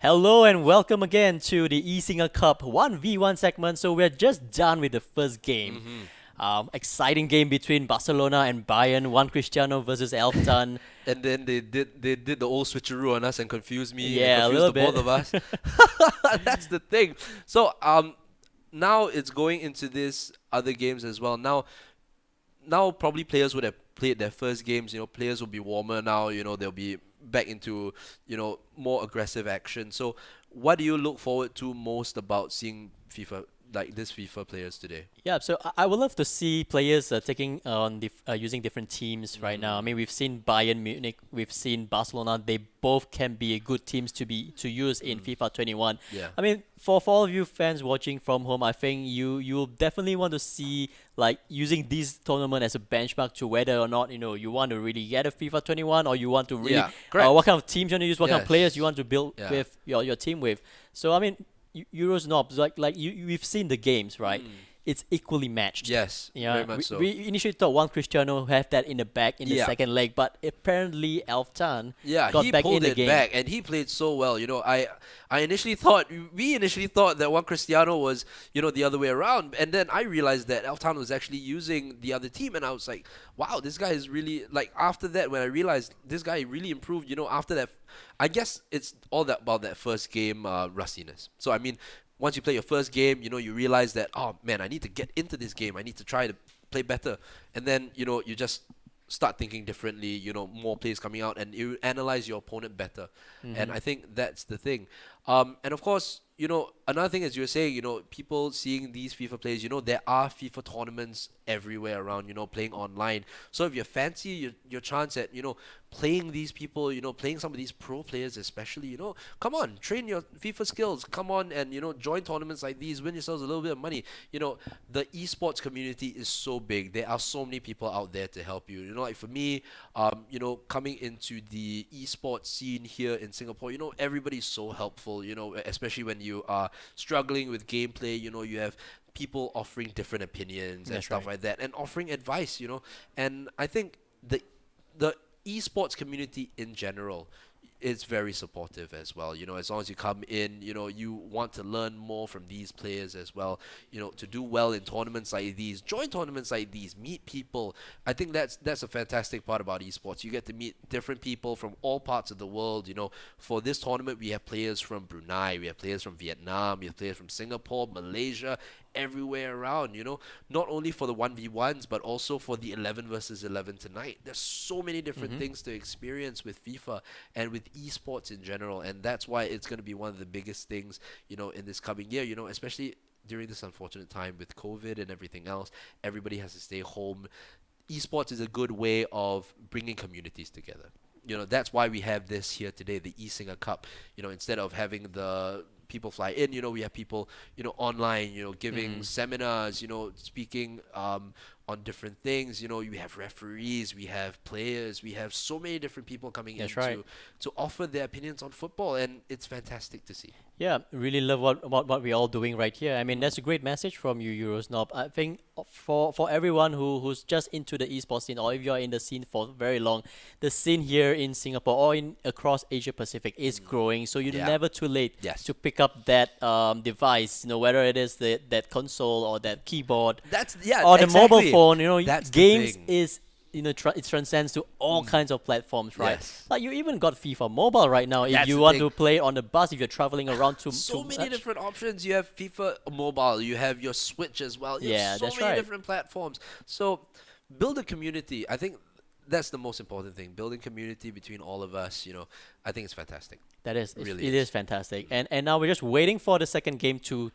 Hello and welcome again to the SingaCup 1v1 segment. So we're just done with the first game. Hmm. Exciting game between Barcelona and Bayern. One Cristiano versus Elftan. And then they did the old switcheroo on us and confused me and Yeah, a confused little the both bit. of us. That's the thing. So now it's going into these other games as well. Now probably players would have played their first games. Players will be warmer now. They'll be back into more aggressive action. So what do you look forward to most about seeing FIFA, like this FIFA players today? Yeah, so I would love to see players taking on using different teams right now. I Mm, mean, we've seen Bayern Munich, we've seen Barcelona. They both can be good teams to use in mm, FIFA 21. yeah. I mean, for all of you fans watching from home, I think you'll definitely want to see like using this tournament as a benchmark to whether or not you want to really get a FIFA 21 or you want to really Yeah, correct. what kind of teams you want to use, what kind of players you Yes. want to build Yeah. with your team with. So I mean, Euros knobs like we've seen the games, right? Mm. It's equally matched. Yes, Yeah, very much so. we initially thought one Cristiano have that in the back in the Yeah. second leg, but apparently Elftan Yeah, got he back in pulled the it game. back and he played so well. I initially thought we initially thought that one Cristiano was, the other way around, and then I realized that Altan was actually using the other team, and I was like, wow, this guy is really like. After that, when I realized this guy really improved, after that, I guess it's all that about that first game rustiness. So I mean, once you play your first game, you realize that, oh man, I need to get into this game. I need to try to play better, and then you just start thinking differently, more plays coming out, and you analyze your opponent better. And Hmm. I think that's the thing. And of course, another thing, as you were saying, people seeing these FIFA players, there are FIFA tournaments everywhere around, playing online. So if you fancy your chance at, playing these people, playing some of these pro players especially, come on, train your FIFA skills. Come on and, join tournaments like these, win yourselves a little bit of money. The esports community is so big. There are so many people out there to help you. Like for me, coming into the esports scene here in Singapore, everybody's so helpful, especially when you are struggling with gameplay, you have people offering different opinions and That's stuff right. like that and offering advice, and I think the esports community in general is very supportive as well. As long as you come in, you want to learn more from these players as well. To do well in tournaments like these, join tournaments like these, meet people. I think that's a fantastic part about esports. You get to meet different people from all parts of the world. For this tournament, we have players from Brunei, we have players from Vietnam, we have players from Singapore, Malaysia, everywhere around. Not only for the 1v1s, but also for the 11 versus 11 tonight. There's so many different Hmm. things to experience with FIFA and with esports in general, and that's why it's going to be one of the biggest things, in this coming year. Especially during this unfortunate time with COVID and everything else. Everybody has to stay home. Esports is a good way of bringing communities together. That's why we have this here today, the SingaCup. Instead of having the people fly in, we have people, online, giving Hmm. seminars, speaking on different things. We have referees, we have players, we have so many different people coming in That's right. to offer their opinions on football, and it's fantastic to see. Yeah, really love what we're all doing right here. I mean, Mm. that's a great message from you, Eurosnob. I think for everyone who's just into the esports scene, or if you're in the scene for very long, the scene here in Singapore or in across Asia Pacific is growing. So you're Yeah. never too late Yes. to pick up that device. Whether it is that console or that keyboard That's yeah, or the mobile exactly. phone. That's the Games thing. is it transcends to all kinds of platforms, right? Yes. Like you even got FIFA Mobile right now if That's you the want thing. to play on the bus if you're traveling around So too many much. different options. You have FIFA Mobile, you have your Switch as well. You Yeah, have so that's many right. different platforms. So build a community. I think that's the most important thing. Building community between all of us, I think it's fantastic. That is, Really it is. is fantastic, and now we're just waiting for the second game to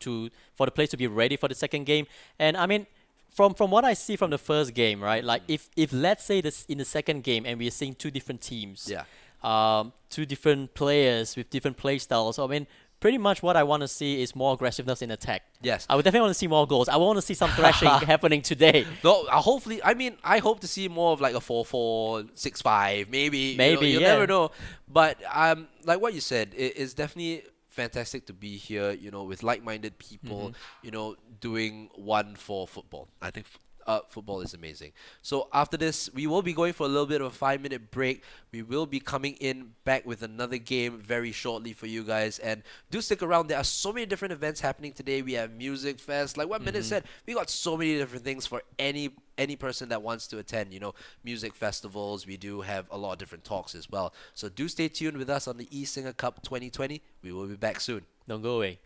for the place to be ready for the second game. And I mean, from what I see from the first game, right? Like if let's say this in the second game and we're seeing two different teams, Yeah. two different players with different play styles. So, I mean, pretty much what I want to see is more aggressiveness in attack. Yes. I would definitely want to see more goals. I want to see some thrashing happening today. No, hopefully, I mean, I hope to see more of like a 4-4, 6-5, maybe. Maybe, you yeah. never know. But like what you said, it's definitely fantastic to be here, with like-minded people, doing one for football. I think football is amazing. So after this, we will be going for a little bit of a 5-minute break. We will be coming in back with another game very shortly for you guys. And do stick around. There are so many different events happening today. We have music fest. Like what Minute said, we got so many different things for any person that wants to attend. You know, music festivals. We do have a lot of different talks as well. So do stay tuned with us on the SingaCup 2020. We will be back soon. Don't go away.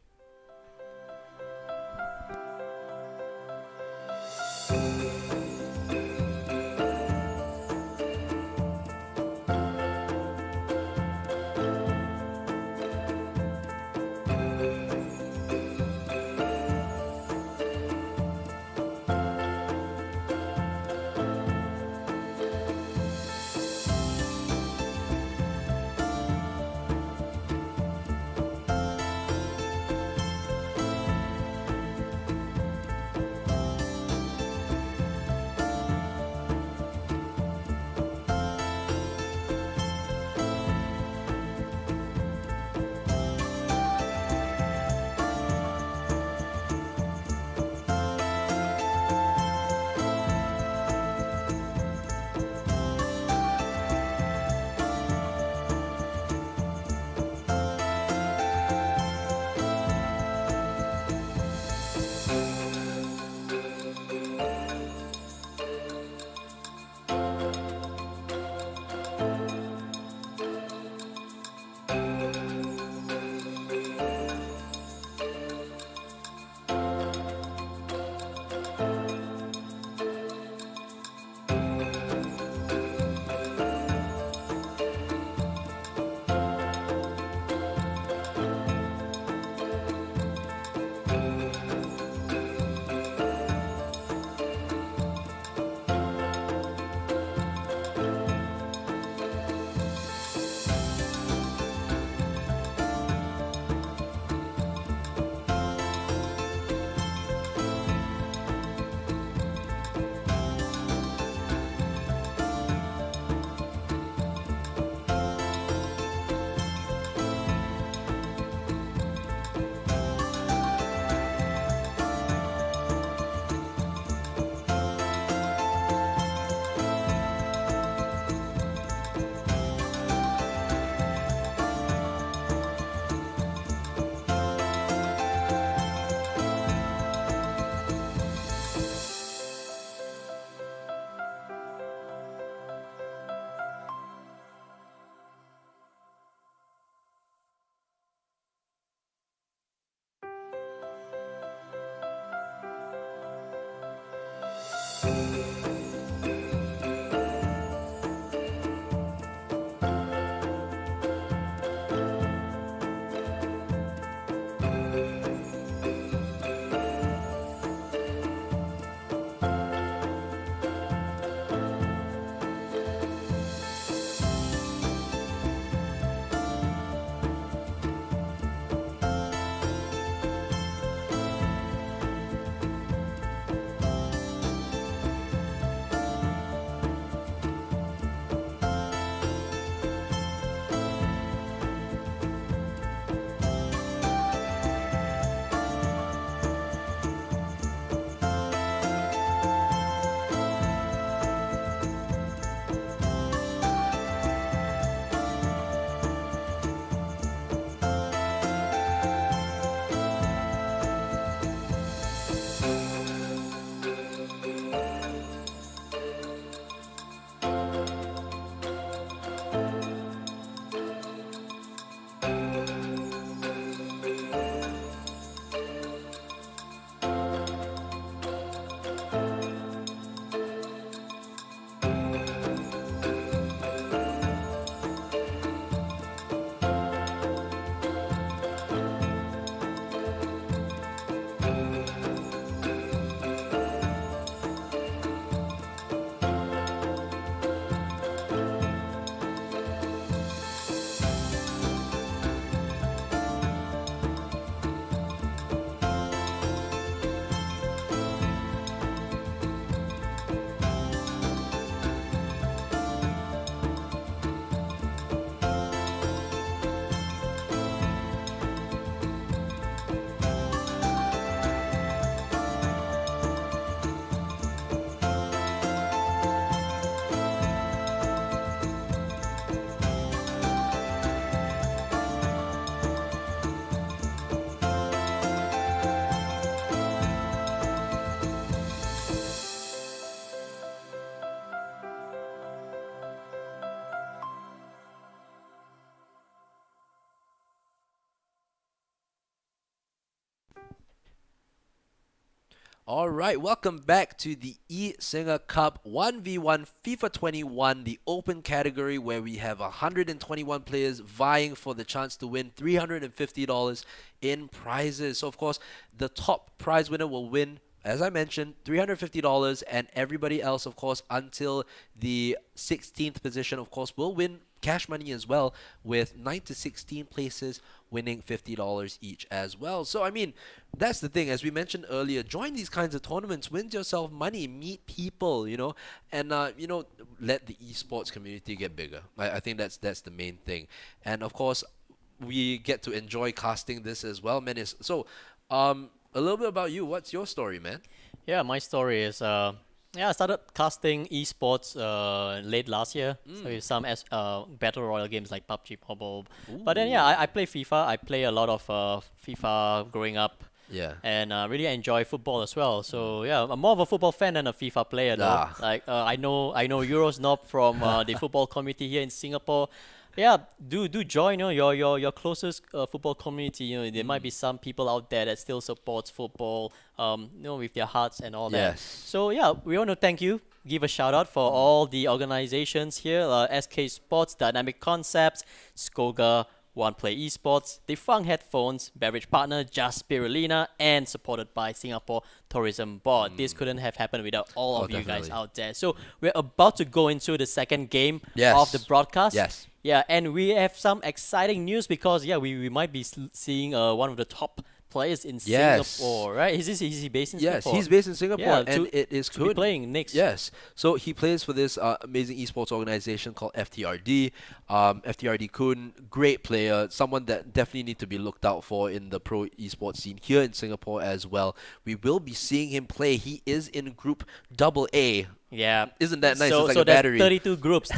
All right, welcome back to the SingaCup 1v1 FIFA 21, the open category where we have 121 players vying for the chance to win $350 in prizes. So, of course, the top prize winner will win, as I mentioned, $350, and everybody else, of course, until the 16th position, of course, will win cash money as well, with 9 to 16 places winning $50 each as well. So, I mean, that's the thing. As we mentioned earlier, join these kinds of tournaments, win yourself money, meet people, and, let the esports community get bigger. I think that's the main thing. And, of course, we get to enjoy casting this as well, Menace. So, a little bit about you. What's your story, man? Yeah, my story is I started casting esports late last year. So with some battle royale games like PUBG Mobile. But then I play FIFA. I play a lot of FIFA growing up. Yeah. And really enjoy football as well. So yeah, I'm more of a football fan than a FIFA player though. Ah. Like I know Eurosnob from the football community here in Singapore. Yeah, do join your closest football community. There might be some people out there that still supports football, with their hearts and all that. Yes. So yeah, we want to thank you. Give a shout out for all the organizations here: SK Sports, Dynamic Concepts, Skoga, One Play Esports, Defunct Headphones, beverage partner Just Spirulina, and supported by Singapore Tourism Board. This couldn't have happened without all of you guys definitely. out there. So we're about to go into the second game Yes. of the broadcast. Yes. Yeah, and we have some exciting news because we might be seeing one of the top players in Yes. Singapore, right? Is he based in Yes, Singapore? he's based in Singapore, Yeah, and it is to be good. playing next. Yes. So he plays for this amazing esports organization called FTRD. FTRD Kun, great player, someone that definitely need to be looked out for in the pro esports scene here in Singapore as well. We will be seeing him play. He is in Group AA. Yeah. Isn't that nice? So, It's like so a battery. there's 32 groups.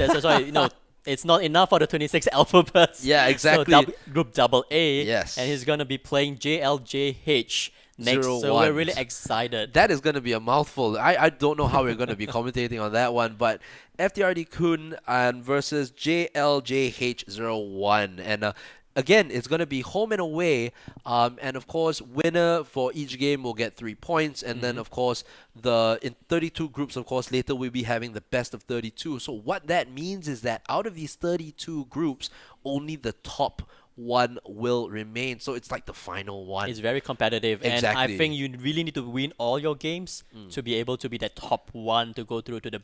It's not enough for the 26 alphabets. Yeah, exactly. So Group AA. Yes. And he's gonna be playing JLJH next. So 01. we're really excited. That is going to be a mouthful. I don't know how we're going to be commentating on that one, but FTRD Kun and versus JLJH01. And again, it's going to be home and away. And of course, winner for each game will get 3 points. And then, of course, in 32 groups, of course, later we'll be having the best of 32. So what that means is that out of these 32 groups, only the top one will remain. So it's like the final one. It's very competitive, and I Exactly. think you really need to win all your games to be able to be the top one to go through to the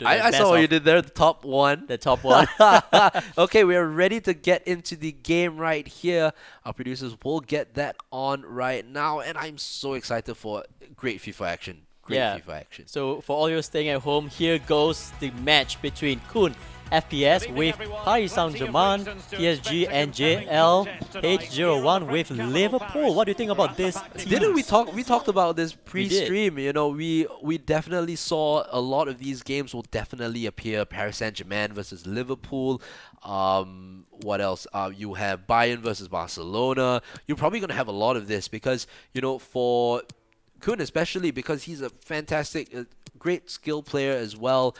I best saw what you of did there, the top one. the top one. Okay, we're ready to get into the game right here. Our producers will get that on right now, and I'm so excited for great FIFA action. Great Yeah. FIFA action. So for all you staying at home, here goes the match between Kun FPS with Paris Saint-Germain, PSG, and JLH01 with Liverpool. What do you think about this team? Didn't we talk? We talked about this did. pre-stream. We definitely saw a lot of these games will definitely appear. Paris Saint-Germain versus Liverpool. What else? You have Bayern versus Barcelona. You're probably gonna have a lot of this because for Kun especially, because he's a fantastic, great skill player as well.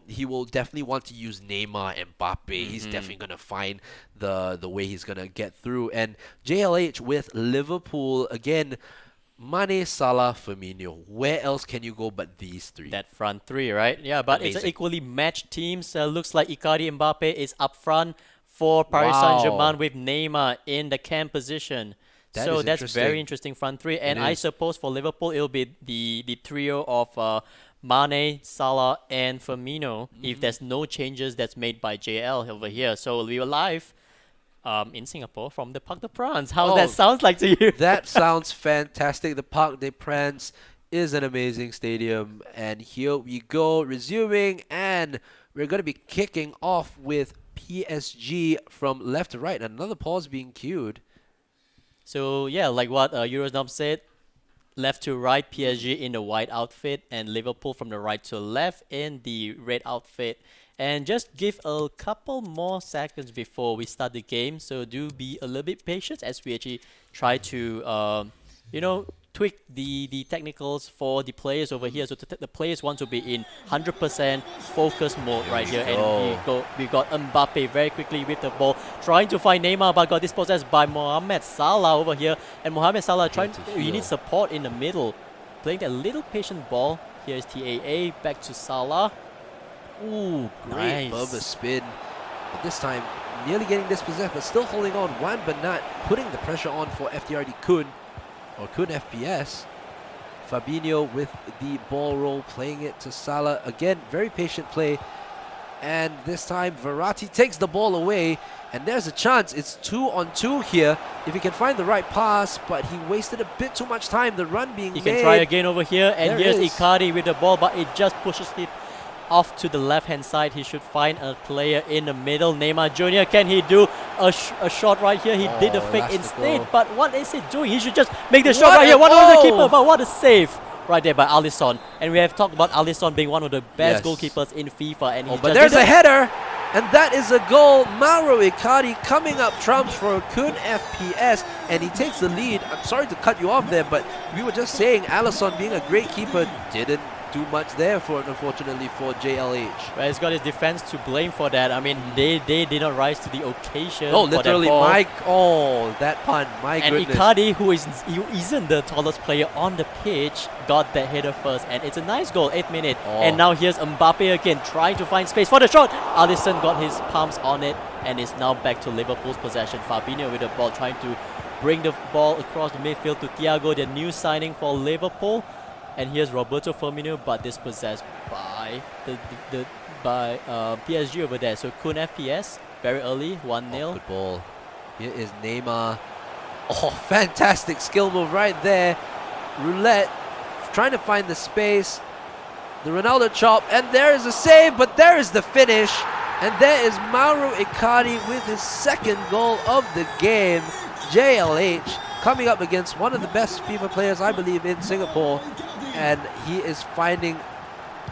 He will definitely want to use Neymar and Mbappe. He's definitely gonna find the way he's gonna get through. And JLH with Liverpool again. Mane, Salah, Firmino. Where else can you go but these three? That front three, right? Yeah, but it's an Amazing. equally matched teams. Looks like Icardi Mbappe is up front for Paris Wow. Saint-Germain with Neymar in the cam position. That So is that's very interesting. interesting front three. And I is. suppose for Liverpool, it'll be the trio of Mane, Salah, and Firmino if there's no changes that's made by JL over here. So we were live in Singapore from the Parc des Princes. How Oh, that sounds like to you? That sounds fantastic. The Parc des Princes is an amazing stadium. And here we go, resuming. And we're going to be kicking off with PSG from left to right. Another pause being queued. So yeah, like what Eurosnob said, left to right, PSG in the white outfit, and Liverpool from the right to left in the red outfit. And just give a couple more seconds before we start the game, so do be a little bit patient as we actually try to, tweak the technicals for the players over here. So the players want to be in 100% focus mode right here. And we got Mbappe very quickly with the ball, trying to find Neymar, but got dispossessed by Mohamed Salah over here. And Mohamed Salah he needs support in the middle. playing that little patient ball. Here's TAA back to Salah. Ooh, great Nice. Berber spin. But this time, nearly getting dispossessed, but still holding on. Juan Bernat putting the pressure on for FDRD Kun, or Kun FPS. Fabinho with the ball roll, playing it to Salah. Again, very patient play. And this time, Verratti takes the ball away. And there's a chance. It's 2-on-2 here. If he can find the right pass, but he wasted a bit too much time. The run being He made. can try again over here, and There here's it is. Icardi with the ball, but it just pushes it off to the left-hand side. He should find a player in the middle. Neymar Jr., can he do a shot right here? He did the fake elastical. instead, but what is he doing? He should just make the shot What right here. a- One over the oh! keeper, but what a save right there by Alisson. And we have talked about Alisson being one of the best Yes. goalkeepers in FIFA, and he But just there's did a it. header, and that is a goal. Mauro Icardi coming up trumps for Kun FPS, and he takes the lead. I'm sorry to cut you off there, but we were just saying Alisson being a great keeper didn't do much there for, unfortunately, for JLH. Well, he's got his defense to blame for that. I mean, they did not rise to the occasion. Oh, for that literally, ball. that pun, my And goodness. Icardi, who isn't the tallest player on the pitch, got that header first, and it's a nice goal, 8th minute. Oh. And now here's Mbappe again, trying to find space for the shot. Alisson got his palms on it, and is now back to Liverpool's possession. Fabinho with the ball, trying to bring the ball across the midfield to Thiago, the new signing for Liverpool. And here's Roberto Firmino, but dispossessed by PSG over there. So Kun FPS, very early, 1-0. Good ball. Here is Neymar. Oh, fantastic skill move right there. Roulette trying to find the space. The Ronaldo chop, and there is a save, but there is the finish. And there is Mauro Icardi with his second goal of the game. JLH coming up against one of the best FIFA players, I believe, in Singapore. And he is finding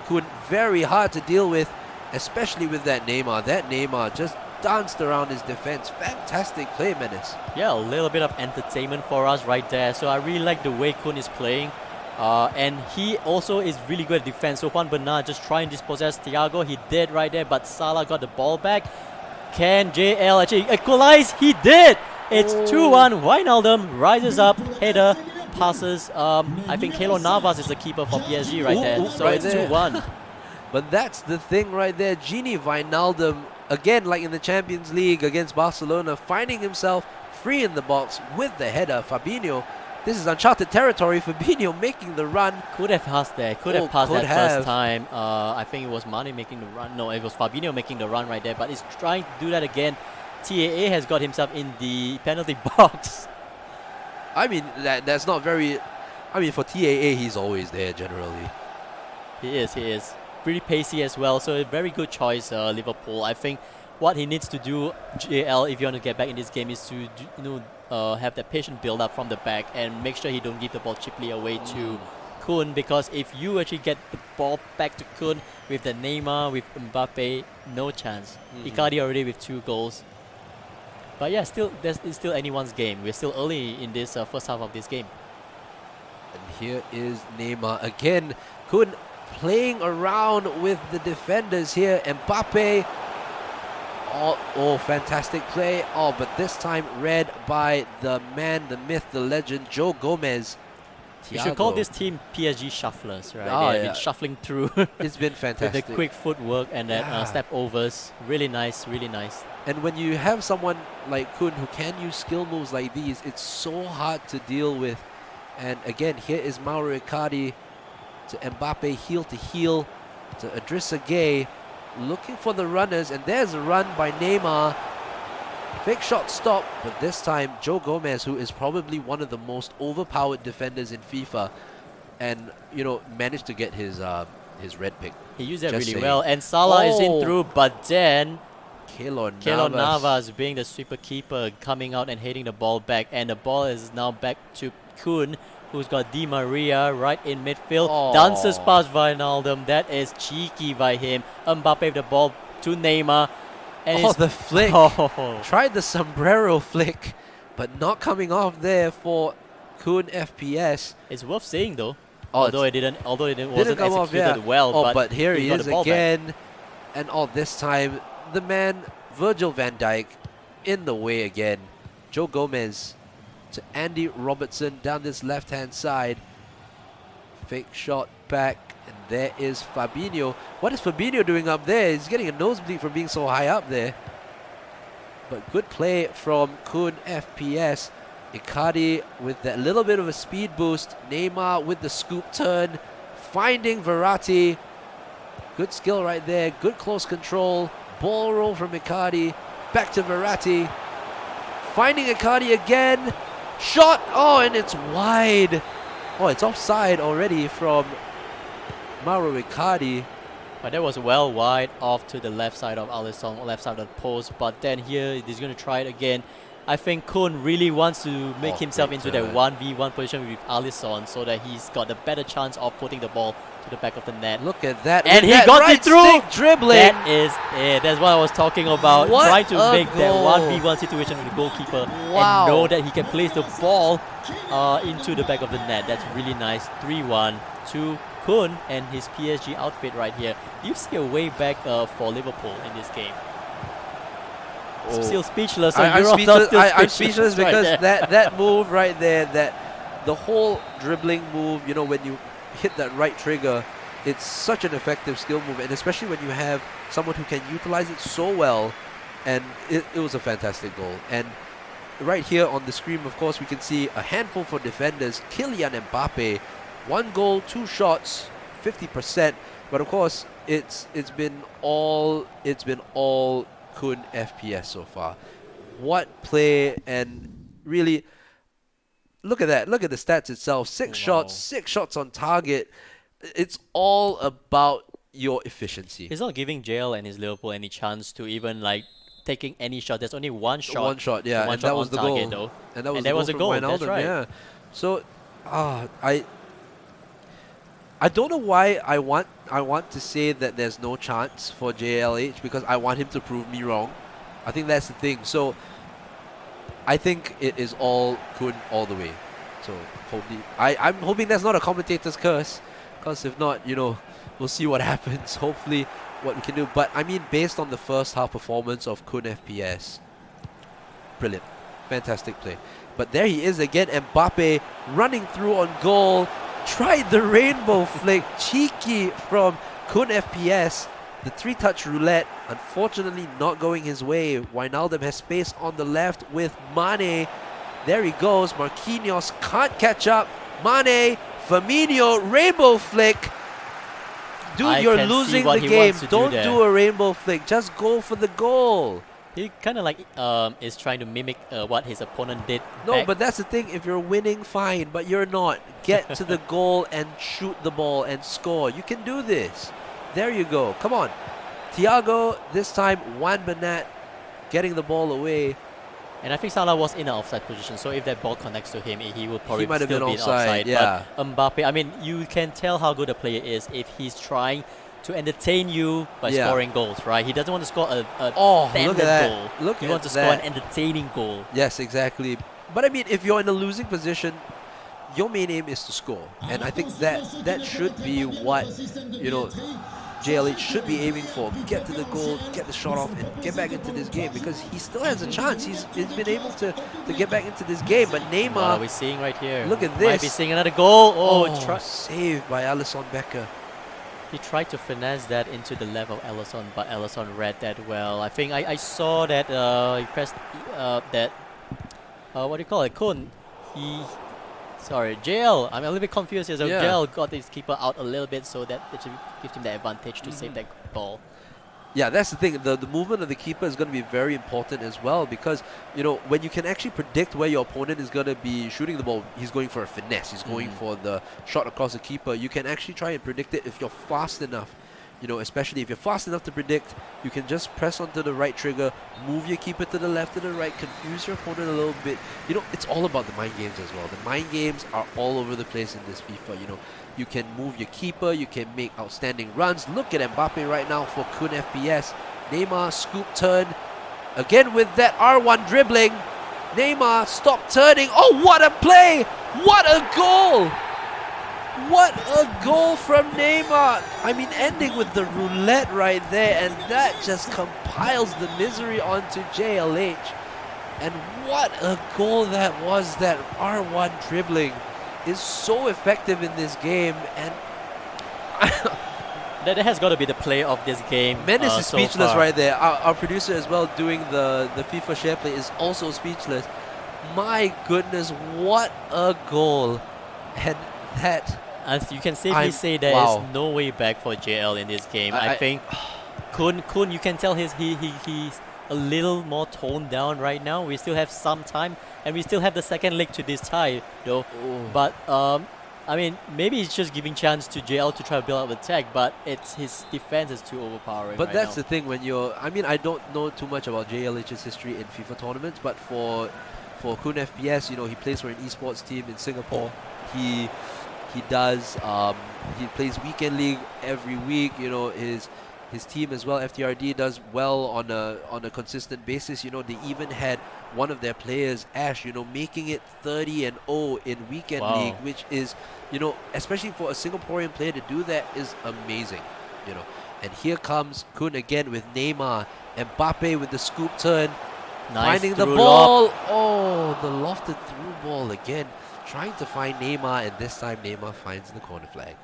Kun very hard to deal with, especially with that Neymar. That Neymar just danced around his defense. Fantastic play, Menace. Yeah, a little bit of entertainment for us right there. So I really like the way Kun is playing. And he also is really good at defense. So Juan Bernat just try and dispossess Thiago. He did right there, but Salah got the ball back. Can JL actually equalize? He did! It's 2-1. Wijnaldum rises up, header, passes. I think Keylor Navas is the keeper for PSG right there. So right it's there. 2-1. But that's the thing right there. Gini Wijnaldum, again, like in the Champions League against Barcelona, finding himself free in the box with the header. Fabinho, this is uncharted territory. Fabinho making the run. Could have passed there. Could have passed could that have. first time. I think it was Mane making the run. No, it was Fabinho making the run right there. But he's trying to do that again. TAA has got himself in the penalty box. I mean, that's not very... I mean, for TAA, he's always there generally. He is. Pretty pacey as well. So a very good choice, Liverpool. I think what he needs to do, JL, if you want to get back in this game, is to have that patient build up from the back and make sure he don't give the ball cheaply away to Kun, because if you actually get the ball back to Kun with the Neymar, with Mbappe, no chance. Icardi already with 2 goals. But yeah, it's still anyone's game. We're still early in this first half of this game. And here is Neymar again. Kun playing around with the defenders here. Mbappe. Oh, fantastic play. Oh, but this time read by the man, the myth, the legend, Joe Gomez. You should call this team PSG shufflers, right? Oh, They've yeah. been shuffling through It's been with fantastic. the quick footwork and then Yeah. step overs. Really nice, really nice. And when you have someone like Kun who can use skill moves like these, it's so hard to deal with. And again, here is Mauro Icardi to Mbappe, heel to heel, to Idrissa Gueye, looking for the runners, and there's a run by Neymar. Fake shot stop, but this time Joe Gomez, who is probably one of the most overpowered defenders in FIFA, and managed to get his red pick. He used that Just really saying. well. And Salah is in Oh. through, but then Keylor Keylor Navas. Navas being the sweeper keeper coming out and hitting the ball back, and the ball is now back to Kun, who's got Di Maria right in midfield. Oh. Dances past Wijnaldum. That is cheeky by him. Mbappe with the ball to Neymar. And Oh, it's the flick. Oh. Tried the sombrero flick, but not coming off there for Kun FPS. It's worth saying though. Oh, although it wasn't come off, executed well. Oh, but here he got is the ball back. again. And this time, the man, Virgil van Dijk, in the way again. Joe Gomez to Andy Robertson down this left-hand side. Fake shot back, and there is Fabinho. What is Fabinho doing up there? He's getting a nosebleed from being so high up there. But good play from Kun FPS. Icardi with that little bit of a speed boost. Neymar with the scoop turn, finding Verratti. Good skill right there. Good close control. Ball roll from Icardi. Back to Verratti. Finding Icardi again. Shot. Oh, and it's wide. Oh, it's offside already from Mauro Icardi. But that was well wide off to the left side of Alisson, left side of the post. But then here he's going to try it again. I think Kun really wants to make himself into that 1v1 position with Alisson so that he's got a better chance of putting the ball to the back of the net. Look at that. And with he that got right it through. stick dribbling. That is it. That's what I was talking about. What Trying to a make that goal. 1v1 situation with the goalkeeper Wow. and know that he can place the ball into the back of the net. That's really nice. 3-1 to Kun and his PSG outfit right here. Do you see a way back for Liverpool in this game? Oh. Still speechless. So I'm you're speechless, still I'm speechless right because there. that move right there, that the whole dribbling move, you know, when you hit that right trigger, it's such an effective skill move, and especially when you have someone who can utilize it so well, and it was a fantastic goal. And right here on the screen, of course, we can see a handful for defenders. Kylian Mbappe, 1 goal, 2 shots, 50%. But of course, it's been all Kun FPS so far. What play, and really look at that. Look at the stats itself. 6 shots, 6 shots on target. It's all about your efficiency. He's not giving JL and his Liverpool any chance to even like taking any shot. There's only one shot. One shot, yeah, one and shot that was on the target, goal. though. And that was And the that was a goal from goal, that's Wijnaldum, right. yeah. So, I don't know why I want to say that there's no chance for JLH, because I want him to prove me wrong. I think that's the thing. So I think it is all Kun all the way. So hopefully, I'm hoping that's not a commentator's curse, because if not, you know, we'll see what happens. Hopefully what we can do. But I mean, based on the first half performance of Kun FPS, brilliant, fantastic play. But there he is again, Mbappe running through on goal. Tried the rainbow flick, cheeky from Kun FPS. The 3-touch roulette, unfortunately not going his way. Wijnaldum has space on the left with Mane. There he goes. Marquinhos can't catch up. Mane, Firmino, rainbow flick. Dude, you're losing the game. Don't do a rainbow flick. Just go for the goal. He kind of like is trying to mimic what his opponent did. No, back. but that's the thing. If you're winning, fine. But you're not. Get to the goal and shoot the ball and score. You can do this. There you go. Come on. Thiago, this time Juan Bernat getting the ball away. And I think Salah was in an offside position, so if that ball connects to him, he would probably might have still been be offside, offside. yeah. But Mbappe, I mean, you can tell how good a player is if he's trying to entertain you by scoring goals, right? He doesn't want to score a standard look at that. goal. Look he at wants to that. score an entertaining goal. Yes, exactly. But I mean, if you're in a losing position, your main aim is to score. And I think that should be what, you know, JLH should be aiming for. Get to the goal, get the shot off, and get back into this game, because he still has a chance. He's been able to get back into this game. But Neymar, What are we seeing right here? look at Might be this. seeing another goal. Oh, saved by Alisson Becker. he tried to finesse that into the left of Alisson, but Alisson read that well. I think I saw that he pressed that what do you call it? Kun. JL. I'm a little bit confused here. So Yeah. JL got his keeper out a little bit, so that it should give him the advantage to save that ball. Yeah, that's the thing. The movement of the keeper is going to be very important as well, because, you know, when you can actually predict where your opponent is going to be shooting the ball, he's going for a finesse, he's going for the shot across the keeper. You can actually try and predict it if you're fast enough. You know, especially if you're fast enough to predict, you can just press onto the right trigger, move your keeper to the left, to the right, confuse your opponent a little bit. You know, it's all about the mind games as well. The mind games are all over the place in this FIFA. You know, you can move your keeper, you can make outstanding runs. Look at Mbappe right now for Kun FPS. Neymar, scoop turn. Again with that R1 dribbling. Neymar, stop turning. Oh, what a play! What a goal! What a goal from Neymar! I mean, ending with the roulette right there, and that just compiles the misery onto JLH. And what a goal that was, that R1 dribbling. is so effective in this game, and That has got to be the play of this game. Menace is so speechless far. right there. Our producer as well doing the FIFA share play is also speechless. My goodness, what a goal. And that... As you can safely I'm- say, there is wow. no way back for JL in this game. I- I I- think Kun, you can tell he's a little more toned down right now. We still have some time, and we still have the second leg to this tie, though. Oh. But I mean, maybe he's just giving chance to JL to try to build up attack, but it's his defense is too overpowering. But right that's now. the thing when you're... I mean, I don't know too much about JLH's history in FIFA tournaments, but for Kun FPS, he plays for an esports team in Singapore. He does... he plays weekend league every week. His team as well, FTRD, does well on a consistent basis. They even had one of their players, Ash, making it 30-0 in weekend Wow. league, which is, especially for a Singaporean player to do that is amazing. And here comes Kun again with Neymar, Mbappe with the scoop turn, Nice finding the through ball. lob. Oh, the lofted through ball again, trying to find Neymar, and this time Neymar finds the corner flag.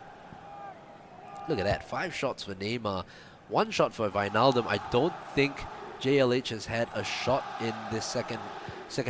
Look at that, 5 shots for Neymar, 1 shot for Wijnaldum. I don't think JLH has had a shot in this second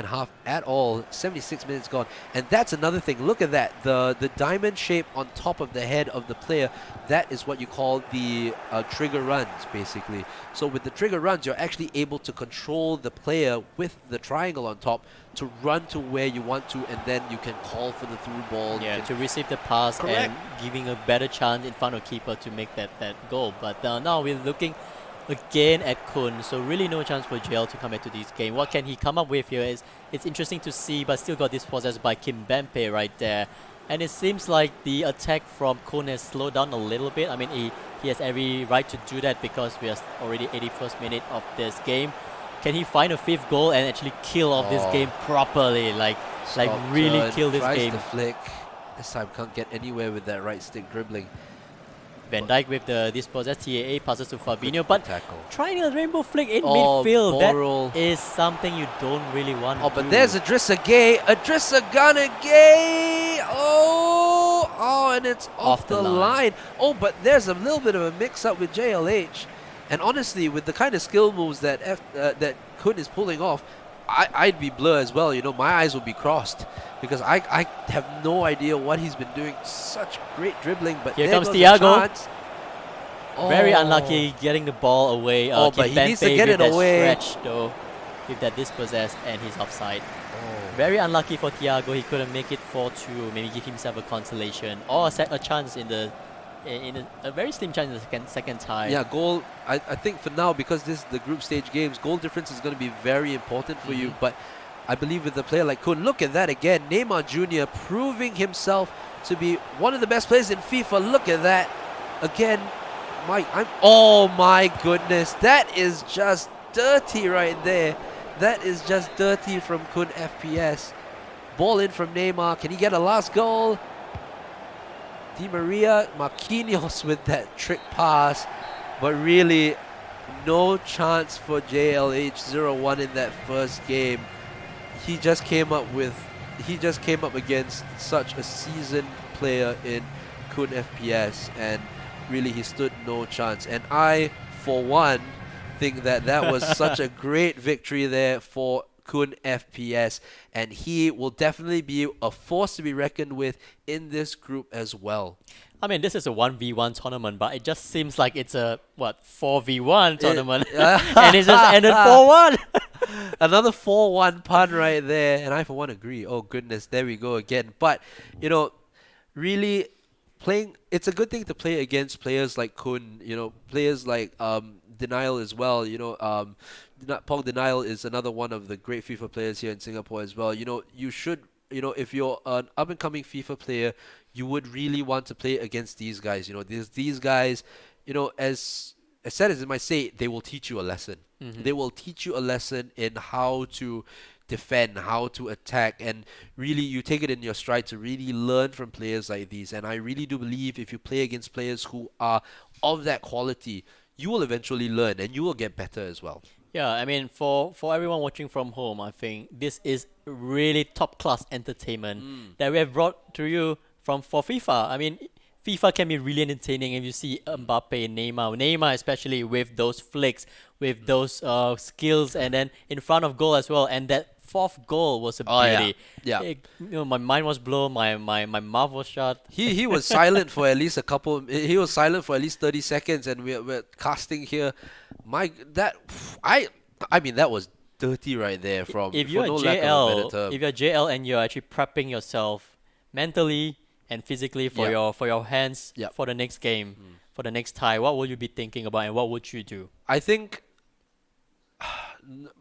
half at all. 76 minutes gone, and that's another thing. Look at that, the diamond shape on top of the head of the player. That is what you call the trigger runs, basically. So with the trigger runs, you're actually able to control the player with the triangle on top to run to where you want to, and then you can call for the through ball. You Yeah, can- to receive the pass Correct. and giving a better chance in front of keeper to make that goal. But now we're looking again at Kun, so really no chance for JL to come back to this game. What can he come up with here is it's interesting to see, but still got dispossessed by Kim Bempe right there. And it seems like the attack from Kun has slowed down a little bit. I mean, he has every right to do that because we are already 81st minute of this game. Can he find a 5th goal and actually kill off this Oh. game properly? Like Stop really turn, kill this tries game. to flick. This time can't get anywhere with that right stick dribbling. Van Dijk with the dispossessed TAA passes to Fabinho, but Tackle. trying a rainbow flick in Oh, midfield, Borrell. that is something you don't really want to Oh, do. but there's Adrissa Gay. Adrissa Ghana Gay. Oh, and it's off the line. Oh, but there's a little bit of a mix-up with JLH. And honestly, with the kind of skill moves that that Kun is pulling off, I'd be blur as well. My eyes would be crossed because I have no idea what he's been doing. Such great dribbling, but Here there comes goes the Thiago. chance. Very Oh. unlucky getting the ball away. Oh, but he needs to Kimpembe get with it that away. stretch though, with that dispossessed, and he's offside. Oh. Very unlucky for Thiago. He couldn't make it 4-2. Maybe give himself a consolation or a chance in a very slim chance in the second tie. Yeah, goal. I think for now, because this is the group stage games, goal difference is going to be very important for you. But I believe with a player like Kun, look at that again. Neymar Jr. proving himself to be one of the best players in FIFA. Look at that. Again, oh my goodness. That is just dirty right there. That is just dirty from Kun FPS. Ball in from Neymar. Can he get a last goal? Di Maria, Marquinhos with that trick pass, but really no chance for JLH 0-1 in that first game. He just came up against such a seasoned player in Kun FPS, and really he stood no chance. And I, for one, think that was such a great victory there for Kun FPS, and he will definitely be a force to be reckoned with in this group as well. I mean, this is a 1v1 tournament, but it just seems like it's a 4v1 tournament, Yeah. and it just ended 4-1. Another 4-1 pun right there, and I for one agree. Oh goodness, there we go again. But really playing, it's a good thing to play against players like Kun, players like Denial as well. Pong Denial is another one of the great FIFA players here in Singapore as well. You should, if you're an up-and-coming FIFA player, you would really want to play against these guys. These guys, as sad as it might say, they will teach you a lesson. They will teach you a lesson in how to defend, how to attack, and really you take it in your stride to really learn from players like these. And I really do believe if you play against players who are of that quality, you will eventually learn and you will get better as well. Yeah, I mean, for everyone watching from home, I think this is really top class entertainment that we have brought to you from for FIFA. I mean, FIFA can be really entertaining if you see Mbappe, Neymar especially with those flicks, with those skills, and then in front of goal as well. And that fourth goal was a Oh, yeah. beauty. Yeah. My mind was blown. My mouth was shut. He was silent for at least a couple. He was silent for at least 30 seconds, and we're casting here. I mean that was dirty right there from If for you're no lack of a better term. If you're JL and you're actually prepping yourself mentally and physically for Yeah. your hands Yep. for the next game, for the next tie, what will you be thinking about and what would you do? I think,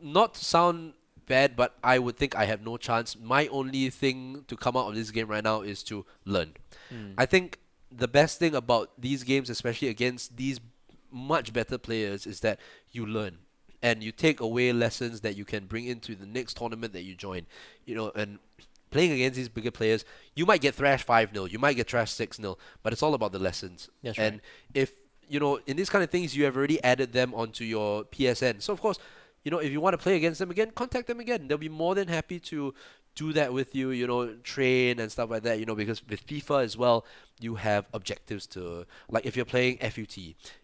not to sound bad, but I would think I have no chance. My only thing to come out of this game right now is to learn. I think the best thing about these games, especially against these much better players, is that you learn and you take away lessons that you can bring into the next tournament that you join. You know, and playing against these bigger players, you might get thrashed 5-0, you might get thrashed 6-0, but it's all about the lessons. That's and right. if you know, in these kind of things, you have already added them onto your PSN. So of course, you know, if you want to play against them again, contact them again. They'll be more than happy to do that with you, you know, train and stuff like that, you know, because with FIFA as well, you have objectives to, like if you're playing FUT,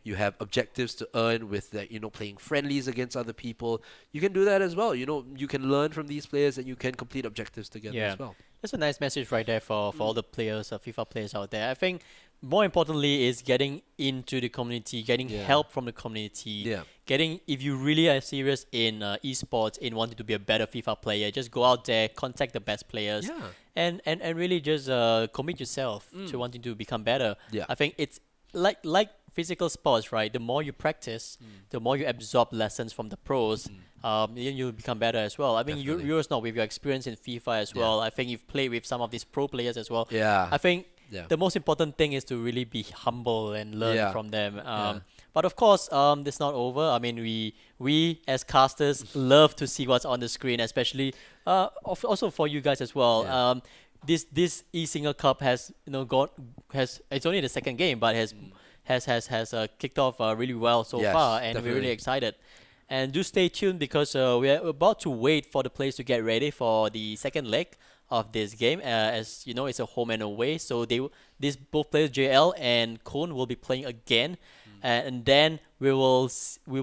you have objectives to earn with, you know, playing friendlies against other people. You can do that as well. You know, you can learn from these players and you can complete objectives together Yeah. as well. That's a nice message right there for all the players, FIFA players out there. I think more importantly is getting into the community, getting Yeah. help from the community. Yeah. Getting, if you really are serious in esports, in wanting to be a better FIFA player, just go out there, contact the best players, Yeah. and really just commit yourself to wanting to become better. Yeah. I think it's like physical sports, right? The more you practice, the more you absorb lessons from the pros, you'll become better as well. I mean, Definitely. yours not with your experience in FIFA as well. I think you've played with some of these pro players as well. Yeah. I think Yeah. the most important thing is to really be humble and learn Yeah. from them. Yeah. But of course, it's not over. I mean, we as casters love to see what's on the screen, especially also for you guys as well. Yeah. This SingaCup has it's only the second game, but has kicked off really well so Yes, far, and we're definitely. really excited. And do stay tuned because we're about to wait for the players to get ready for the second leg of this game. As you know, it's a home and away, so both players, JL and Cone, will be playing again, and then we will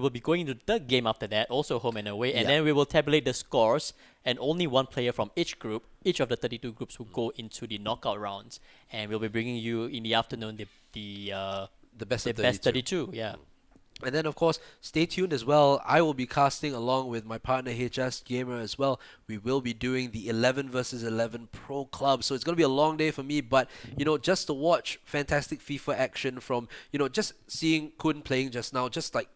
be going to the third game after that, also home and away, and Yeah. then we will tabulate the scores, and only one player from each group, each of the 32 groups, will go into the knockout rounds, and we'll be bringing you in the afternoon The best the of 32. best 32. Yeah. And then, of course, stay tuned as well. I will be casting along with my partner HS Gamer as well. We will be doing the 11 versus 11 Pro Club. So it's going to be a long day for me. But, you know, just to watch fantastic FIFA action from, you know, just seeing Kun playing just now, just like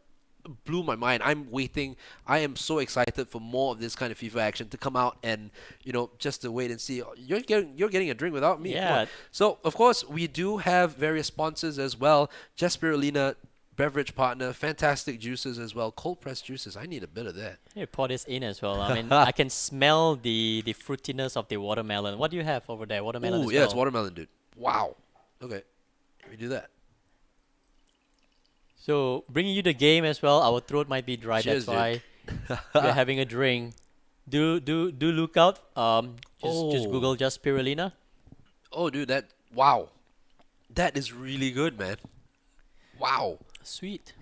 blew my mind. I'm waiting. I am so excited for more of this kind of FIFA action to come out and, you know, just to wait and see. You're getting a drink without me. Come on. Yeah. So, of course, we do have various sponsors as well. Just Spirulina beverage partner, fantastic juices as well, cold pressed juices. I need a bit of that. You pour this in as well. I mean, I can smell the fruitiness of the watermelon. What do you have over there? Watermelon Ooh, as yeah, well. it's watermelon, dude. Wow. Okay, we do that. So bringing you the game as well. Our throat might be dry. Cheers, that's why we're having a drink. Do look out. Just Oh. Google just spirulina. Oh, dude, wow, that is really good, man. Wow. Sweet.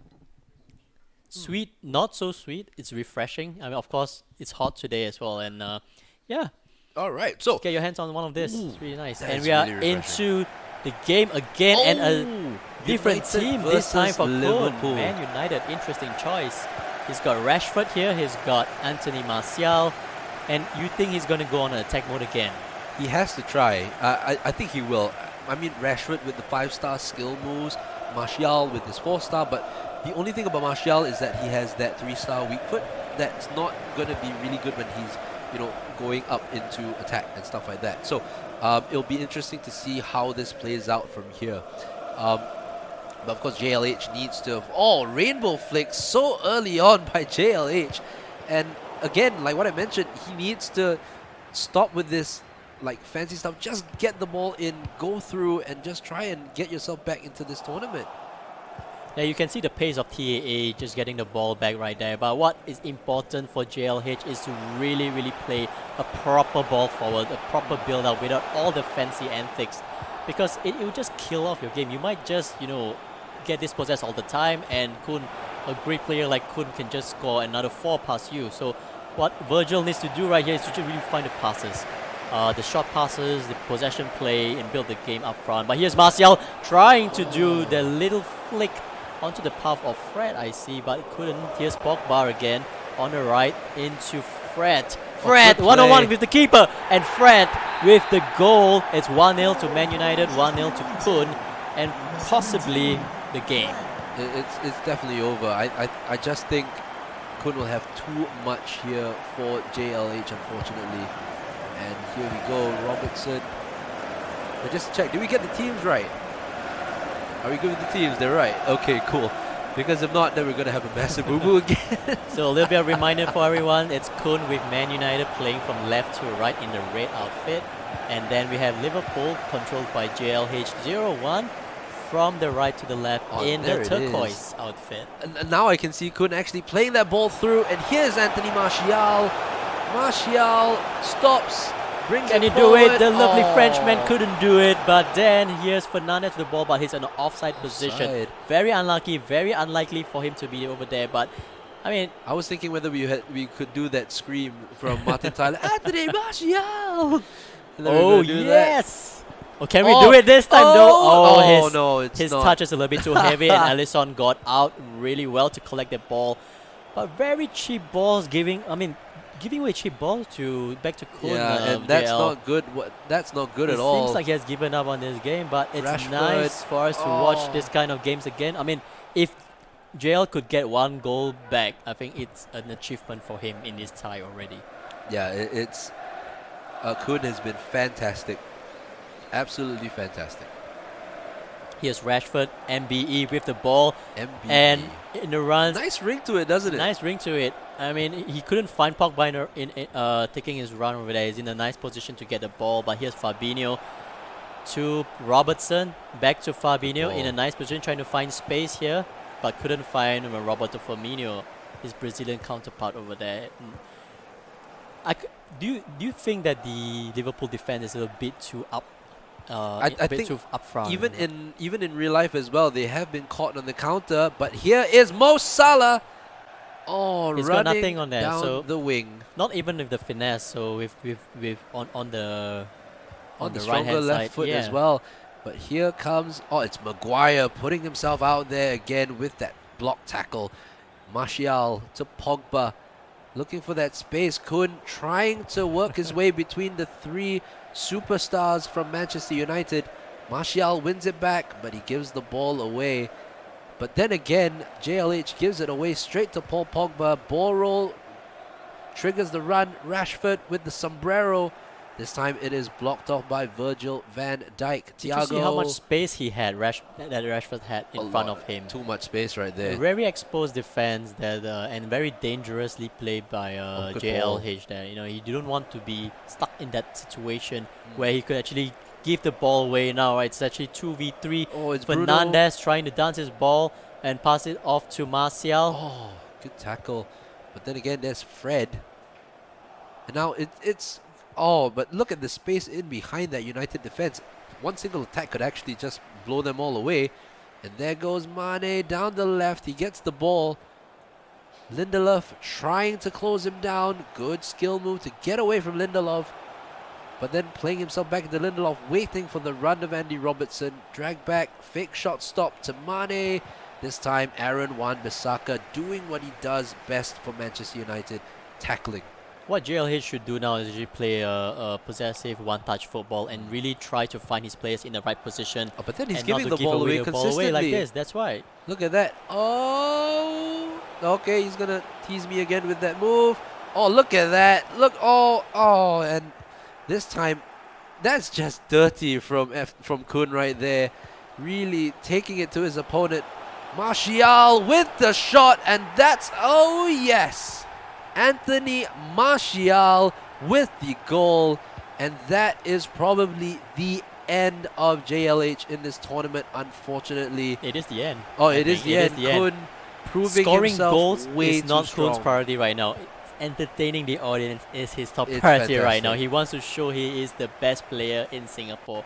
Sweet, not so sweet. It's refreshing. I mean, of course, it's hot today as well, and yeah, All right, so get your hands on one of this. Ooh, It's really nice. that And is we are really refreshing. into the game again, and a different United team this time versus for Cone. Liverpool. Man United, interesting choice. He's got Rashford here. He's got Anthony Martial, and you think he's going to go on an attack mode again? He has to try. I think he will. I mean, Rashford with the 5-star skill moves, Martial with his 4-star, but the only thing about Martial is that he has that 3-star weak foot. That's not going to be really good when he's, you know, going up into attack and stuff like that. So it'll be interesting to see how this plays out from here. But of course, JLH needs to... Oh, Rainbow Flick so early on by JLH. And again, like what I mentioned, he needs to stop with this like fancy stuff. Just get the ball in, go through, and just try and get yourself back into this tournament. Yeah, you can see the pace of TAA just getting the ball back right there. But what is important for JLH is to really, really play a proper ball forward, a proper build-up without all the fancy antics. Because it will just kill off your game. You might just, get dispossessed all the time, and Kun, a great player like Kun, can just score another 4 past you. So what Virgil needs to do right here is to just really find the passes. The short passes, the possession play, and build the game up front. But here's Martial trying to do the little flick onto the path of Fred, I see, but couldn't. Here's Pogba again on the right into Fred. Fred, one-on-one with the keeper, and Fred with the goal. It's 1-0 to Man United, 1-0 to Kun, and possibly the game. It's definitely over. I just think Kun will have too much here for JLH, unfortunately. And here we go, Robertson. But just check, did we get the teams right? Are we good with the teams? They're right. Okay, cool. Because if not, then we're going to have a massive boo-boo again. So a little bit of reminder for everyone. It's Kun with Man United playing from left to right in the red outfit. And then we have Liverpool controlled by JLH 0-1 from the right to the left in the turquoise outfit. And now I can see Kun actually playing that ball through. And here's Anthony Martial. Martial stops. Can he do it? The lovely Frenchman couldn't do it, but then here's Fernandez with the ball, but he's in an offside position. Very unlucky, very unlikely for him to be over there, but I mean... I was thinking whether we could do that scream from Martin Tyler, Anthony Martial! Oh, yes! Oh, can we do it this time? No, his touch is a little bit too heavy, and Alisson got out really well to collect the ball. But very cheap balls giving away cheap ball back to Kun. Yeah, and that's not good. That's not good at all. It seems like he has given up on this game, but it's Rashford. Nice for us to watch this kind of games again. I mean, if JL could get 1 goal back, I think it's an achievement for him in this tie already. Yeah, it's Kun has been fantastic, absolutely fantastic. Here's Rashford, MBE with the ball, MBE. And in the runs. Nice ring to it, doesn't it? Nice ring to it. I mean, he couldn't find Pogba in taking his run over there. He's in a nice position to get the ball, but here's Fabinho to Robertson, back to Fabinho in a nice position, trying to find space here, but couldn't find Roberto Firmino, his Brazilian counterpart over there. Do you think that the Liverpool defense is a bit too up? I think too up front. Even in real life as well, they have been caught on the counter. But here is Mo Salah. Oh, he's running got nothing on there, down so the wing. Not even with the finesse. So with on the stronger right-hand left side, foot as well. But here comes it's Maguire putting himself out there again with that block tackle. Martial to Pogba, looking for that space. Kun trying to work his way between the 3 superstars from Manchester United. Martial wins it back, but he gives the ball away. But then again, JLH gives it away straight to Paul Pogba. Ball roll triggers the run. Rashford with the sombrero. This time it is blocked off by Virgil van Dijk. Did you see how much space he had? That Rashford had in front of him. Too much space right there. Very exposed defense that and very dangerously played by JLH there. He didn't want to be stuck in that situation where he could actually give the ball away now. Right? It's actually 2v3. It's Fernandez trying to dance his ball and pass it off to Martial. Oh, good tackle. But then again, there's Fred. And now it's... Oh, but look at the space in behind that United defense. One single attack could actually just blow them all away. And there goes Mane down the left. He gets the ball. Lindelof trying to close him down. Good skill move to get away from Lindelof. But then playing himself back into Lindelof, waiting for the run of Andy Robertson. Drag back, fake shot stop to Mane. This time Aaron Wan-Bissaka doing what he does best for Manchester United, tackling. What JLH should do now is actually play a possessive one-touch football and really try to find his players in the right position. But then he's and giving not the to ball give away the ball consistently. away like this. That's right. Look at that. Oh, okay, he's going to tease me again with that move. Oh, look at that. Look, and this time, that's just dirty from Kun right there. Really taking it to his opponent. Martial with the shot, and that's, oh yes, Anthony Martial with the goal, and that is probably the end of JLH in this tournament, unfortunately. It is the end. Oh, I it is think. the It is end. the end. Kun proving Scoring himself goals way is too not Kun's strong. priority right now. Entertaining the audience is his top It's priority right now. fantastic. He wants to show he is the best player in Singapore.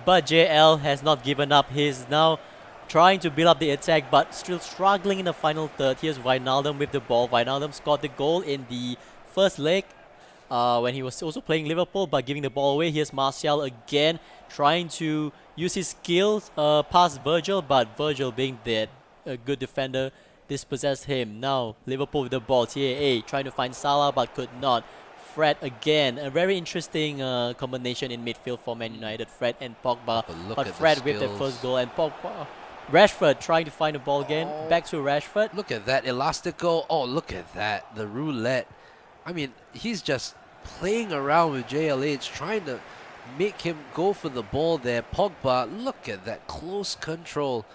But JL has not given up. He's now trying to build up the attack, but still struggling in the final third. Here's Wijnaldum with the ball. Wijnaldum scored the goal in the first leg when he was also playing Liverpool, but giving the ball away. Here's Martial again, trying to use his skills past Virgil, but Virgil, being that a good defender, dispossessed him. Now Liverpool with the ball. TAA trying to find Salah, but could not. Fred again, a very interesting combination in midfield for Man United. Fred and Pogba, but Fred with the first goal, and Pogba. Rashford trying to find the ball again. Back to Rashford. Look at that elastico. Oh, look at that. The roulette. I mean, he's just playing around with JLH, trying to make him go for the ball there. Pogba, look at that close control.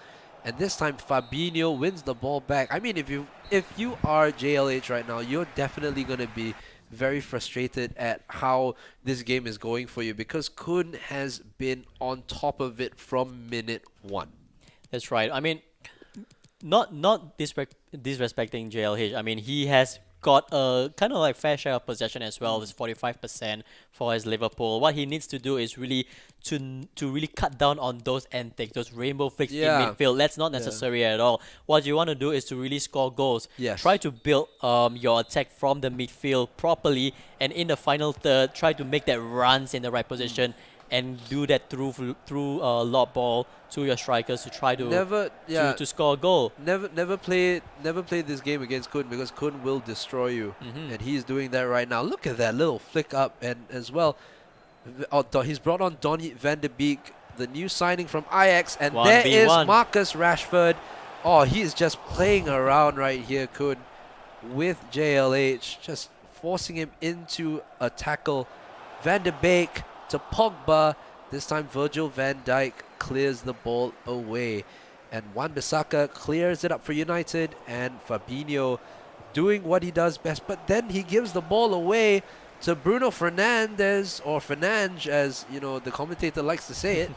And this time Fabinho wins the ball back. I mean, if you are JLH right now, you're definitely going to be very frustrated at how this game is going for you, because Kun has been on top of it from minute one. That's right. I mean, not disrespecting JLH. I mean, he has got a kind of like fair share of possession as well. It's 45% for his Liverpool. What he needs to do is really to really cut down on those antics, those rainbow flicks in midfield. That's not necessary at all. What you want to do is to really score goals. Yes. Try to build your attack from the midfield properly, and in the final third, try to make that runs in the right position. And do that through lob ball to your strikers to try to to score a goal. Never play this game against Kun, because Kun will destroy you, and he's doing that right now. Look at that little flick up, and as well, he's brought on Donny van de Beek, the new signing from Ajax, and there is Marcus Rashford. Oh, he's just playing around right here, Kun, with JLH, just forcing him into a tackle. Van de Beek to Pogba. This time Virgil van Dijk clears the ball away, and Wan-Bissaka clears it up for United, and Fabinho doing what he does best, but then he gives the ball away to Bruno Fernandes, or Fernandes as you know the commentator likes to say it.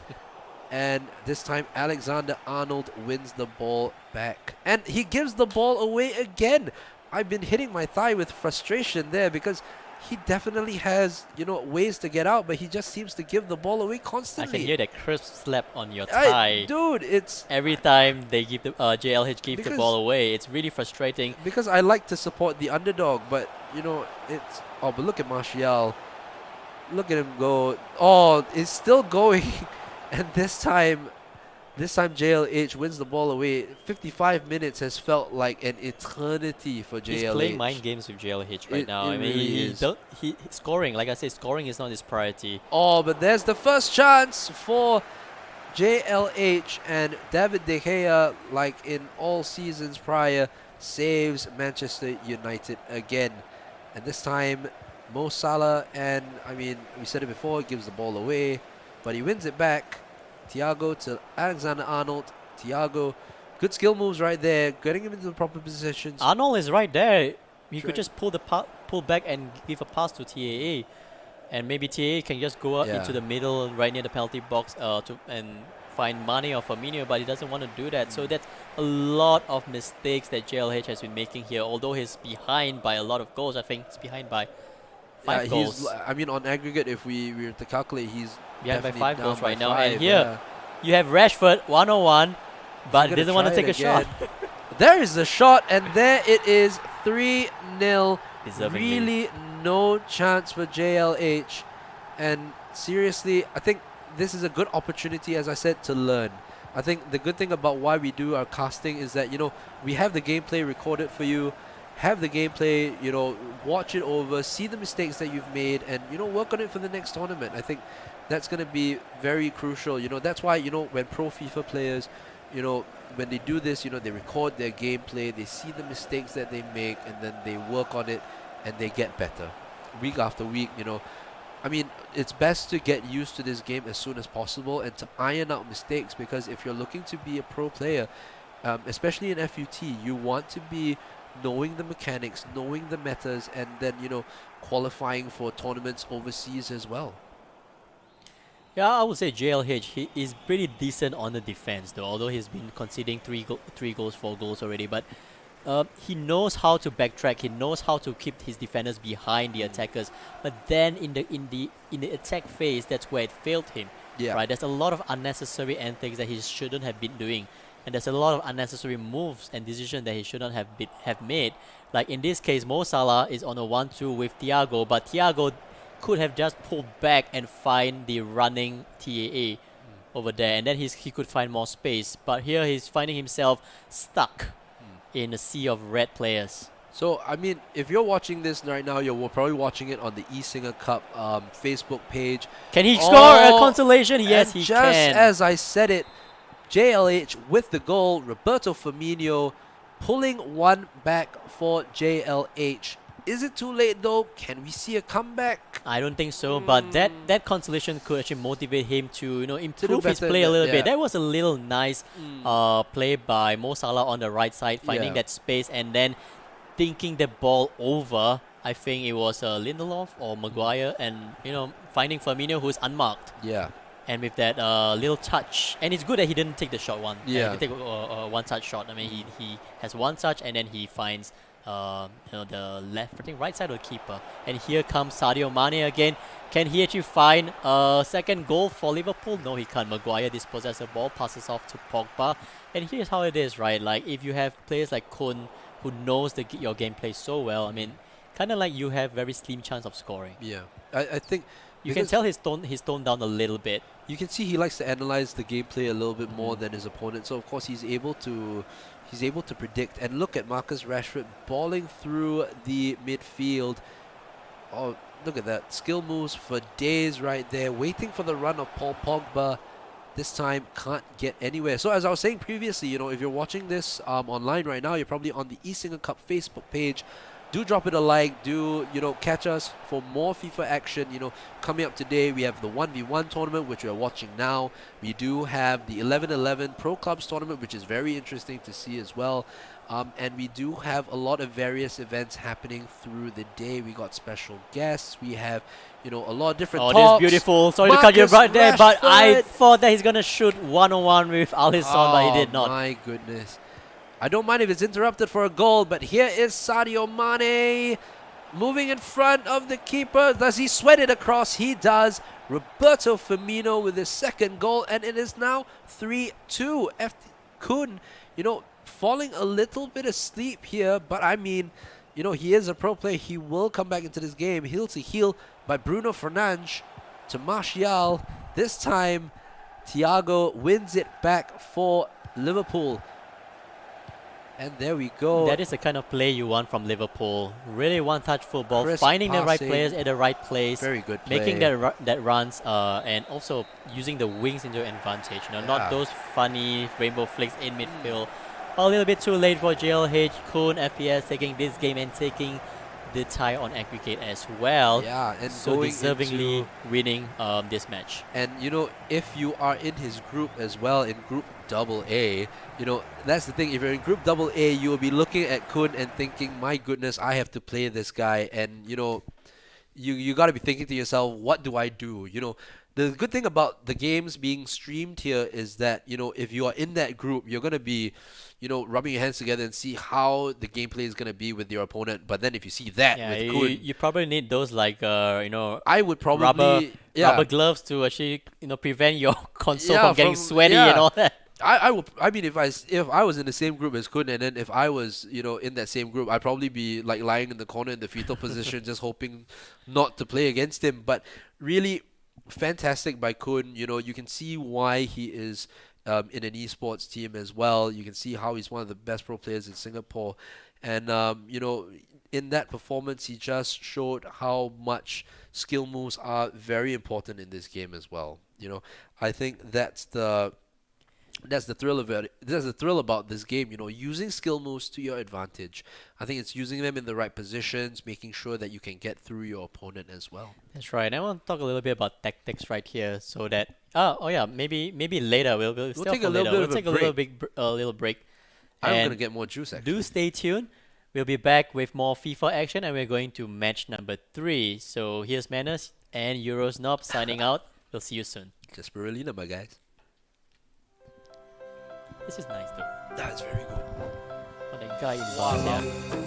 And this time Alexander-Arnold wins the ball back, and he gives the ball away again. I've been hitting my thigh with frustration there, because he definitely has, ways to get out, but he just seems to give the ball away constantly. I can hear that crisp slap on your thigh. Dude, it's... Every time they give the JLH give the ball away, it's really frustrating. Because I like to support the underdog, but, it's... Oh, but look at Martial. Look at him go. Oh, it's still going. And this time JLH wins the ball away. 55 minutes has felt like an eternity for JLH. He's playing mind games with JLH right now. I mean, he scoring, like I said, scoring is not his priority. Oh, but there's the first chance for JLH, and David De Gea, like in all seasons prior, saves Manchester United again. And this time, Mo Salah, and I mean, we said it before, gives the ball away, but he wins it back. Thiago to Alexander-Arnold. Thiago, good skill moves right there, getting him into the proper positions. Arnold is right there. He could just pull back and give a pass to TAA, and maybe TAA can just go out into the middle, right near the penalty box, and find Mane or Firmino, but he doesn't want to do that. So that's a lot of mistakes that JLH has been making here. Although he's behind by a lot of goals, I think he's behind by 5 goals. I mean, on aggregate, if we were to calculate, he's behind by 5 goals right now. 5, and here, you have Rashford 101, but he doesn't want to take a shot. There is the shot, and there it is, 3-0. Really no chance for JLH. And seriously, I think this is a good opportunity, as I said, to learn. I think the good thing about why we do our casting is that, we have the gameplay recorded for you. Have the gameplay, watch it over, see the mistakes that you've made, and, work on it for the next tournament. I think that's going to be very crucial. That's why, when pro FIFA players, when they do this, they record their gameplay, they see the mistakes that they make, and then they work on it, and they get better. Week after week, I mean, it's best to get used to this game as soon as possible and to iron out mistakes, because if you're looking to be a pro player, especially in FUT, you want to be knowing the mechanics, knowing the metas, and then, qualifying for tournaments overseas as well. Yeah, I would say JLH, he is pretty decent on the defense though, although he's been conceding 3 goals, 4 goals already. But he knows how to backtrack. He knows how to keep his defenders behind the attackers. But then in the attack phase, that's where it failed him. Yeah. Right. There's a lot of unnecessary antics that he shouldn't have been doing, and there's a lot of unnecessary moves and decisions that he shouldn't have made. Like in this case, Mo Salah is on a 1-2 with Thiago, but Thiago could have just pulled back and find the running TAA over there, and then he could find more space. But here he's finding himself stuck in a sea of red players. So, I mean, if you're watching this right now, you're probably watching it on the SingaCup Facebook page. Can he score a Oh, consolation? Yes, and he just can. as I said it, JLH with the goal, Roberto Firmino pulling one back for JLH. Is it too late though? Can we see a comeback? I don't think so, but that consolation could actually motivate him to improve his better play a than- little bit. yeah. That was a little nice play by Mo Salah on the right side, finding Yeah. that space and then thinking the ball over. I think it was Lindelof or Maguire, and finding Firmino who's unmarked. Yeah. And with that little touch, and it's good that he didn't take the shot one. Yeah. He didn't take a one-touch shot. I mean, he has one touch, and then he finds the left, I think right side of the keeper. And here comes Sadio Mane again. Can he actually find a second goal for Liverpool? No, he can't. Maguire dispossesses the ball, passes off to Pogba. And here's how it is, right? Like if you have players like Kun who knows your gameplay so well, I mean, kind of like you have very slim chance of scoring. Yeah. I think You can because tell he's toned down a little bit. you can see he likes to analyze the gameplay a little bit more than his opponent. So of course he's able to predict. And look at Marcus Rashford balling through the midfield. Oh, look at that. Skill moves for days right there, waiting for the run of Paul Pogba. This time can't get anywhere. So as I was saying previously, if you're watching this online right now, you're probably on the SingaCup Facebook page. Do drop it a like. Do catch us for more FIFA action. Coming up today, we have the 1v1 tournament, which we are watching now. We do have the 11-11 Pro Clubs tournament, which is very interesting to see as well. And we do have a lot of various events happening through the day. We got special guests. We have, a lot of different Oh, talks. this is beautiful. Sorry to cut you Marcus right there, but I Rashford. thought that he's going to shoot one-on-one with Alisson, but he did not. My goodness. I don't mind if it's interrupted for a goal, but here is Sadio Mane moving in front of the keeper. Does he sweat it across? He does. Roberto Firmino with his second goal, and it is now 3-2. Kun, falling a little bit asleep here, but I mean, he is a pro player. He will come back into this game. Heel to heel by Bruno Fernandes to Martial. This time, Thiago wins it back for Liverpool. And there we go. That is the kind of play you want from Liverpool. Really one-touch football, Crisp finding the right passing. players at the right place, Very good play. making that runs, and also using the wings into advantage. Yeah. Not those funny rainbow flicks in midfield. A little bit too late for JLH. Kun FPS taking this game and taking the tie on aggregate as well. Yeah, and So going deservingly into, winning this match. and if you are in his group as well, in Group AA, that's the thing. If you're in Group AA, you will be looking at Kun and thinking, my goodness, I have to play this guy. And you got to be thinking to yourself, what do I do? The good thing about the games being streamed here is that if you are in that group, you're gonna be rubbing your hands together and see how the gameplay is gonna be with your opponent. But then if you see that Yeah, with you, Kun, you probably need those I would probably rubber gloves to actually prevent your console Yeah, from getting from- sweaty yeah. and all that. I mean, if I was in the same group as Kun, and then if I was in that same group, I'd probably be like lying in the corner in the fetal position, just hoping not to play against him. But really fantastic by Kun. You can see why he is in an esports team as well. You can see how he's one of the best pro players in Singapore, and in that performance, he just showed how much skill moves are very important in this game as well. I think that's the thrill of it. That's the thrill about this game. Using skill moves to your advantage. I think it's using them in the right positions, making sure that you can get through your opponent as well. That's right. And I want to talk a little bit about tactics right here, so that maybe later we'll still take a for little later. bit We'll of a take a little break. I'm And gonna get more juice actually. do stay tuned. We'll be back with more FIFA action, and we're going to match number 3. So here's Manners and Euros Knob signing out. We'll see you soon. Just spirulina, my guys. This is nice though. That's very good. Oh, that guy in Bali, yeah.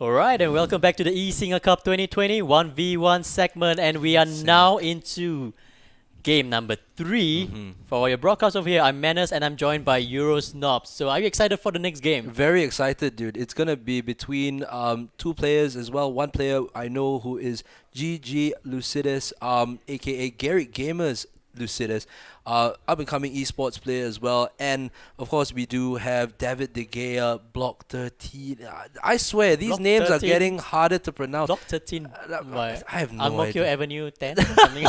Alright, and welcome back to the SingaCup 2020 1v1 segment, and we are now into game number 3. For your broadcast over here, I'm Menace and I'm joined by Eurosnob. So are you excited for the next game? Very excited, dude. It's gonna be between two players as well. One player I know who is GG Lucidus, aka Garrett Gamers Lucidus, up and coming esports player as well. And of course, we do have David De Gea, Block 13. I swear, these Block names 13. are getting harder to pronounce. Block 13. I have no Ang Mo Kio idea. Avenue 10 or something.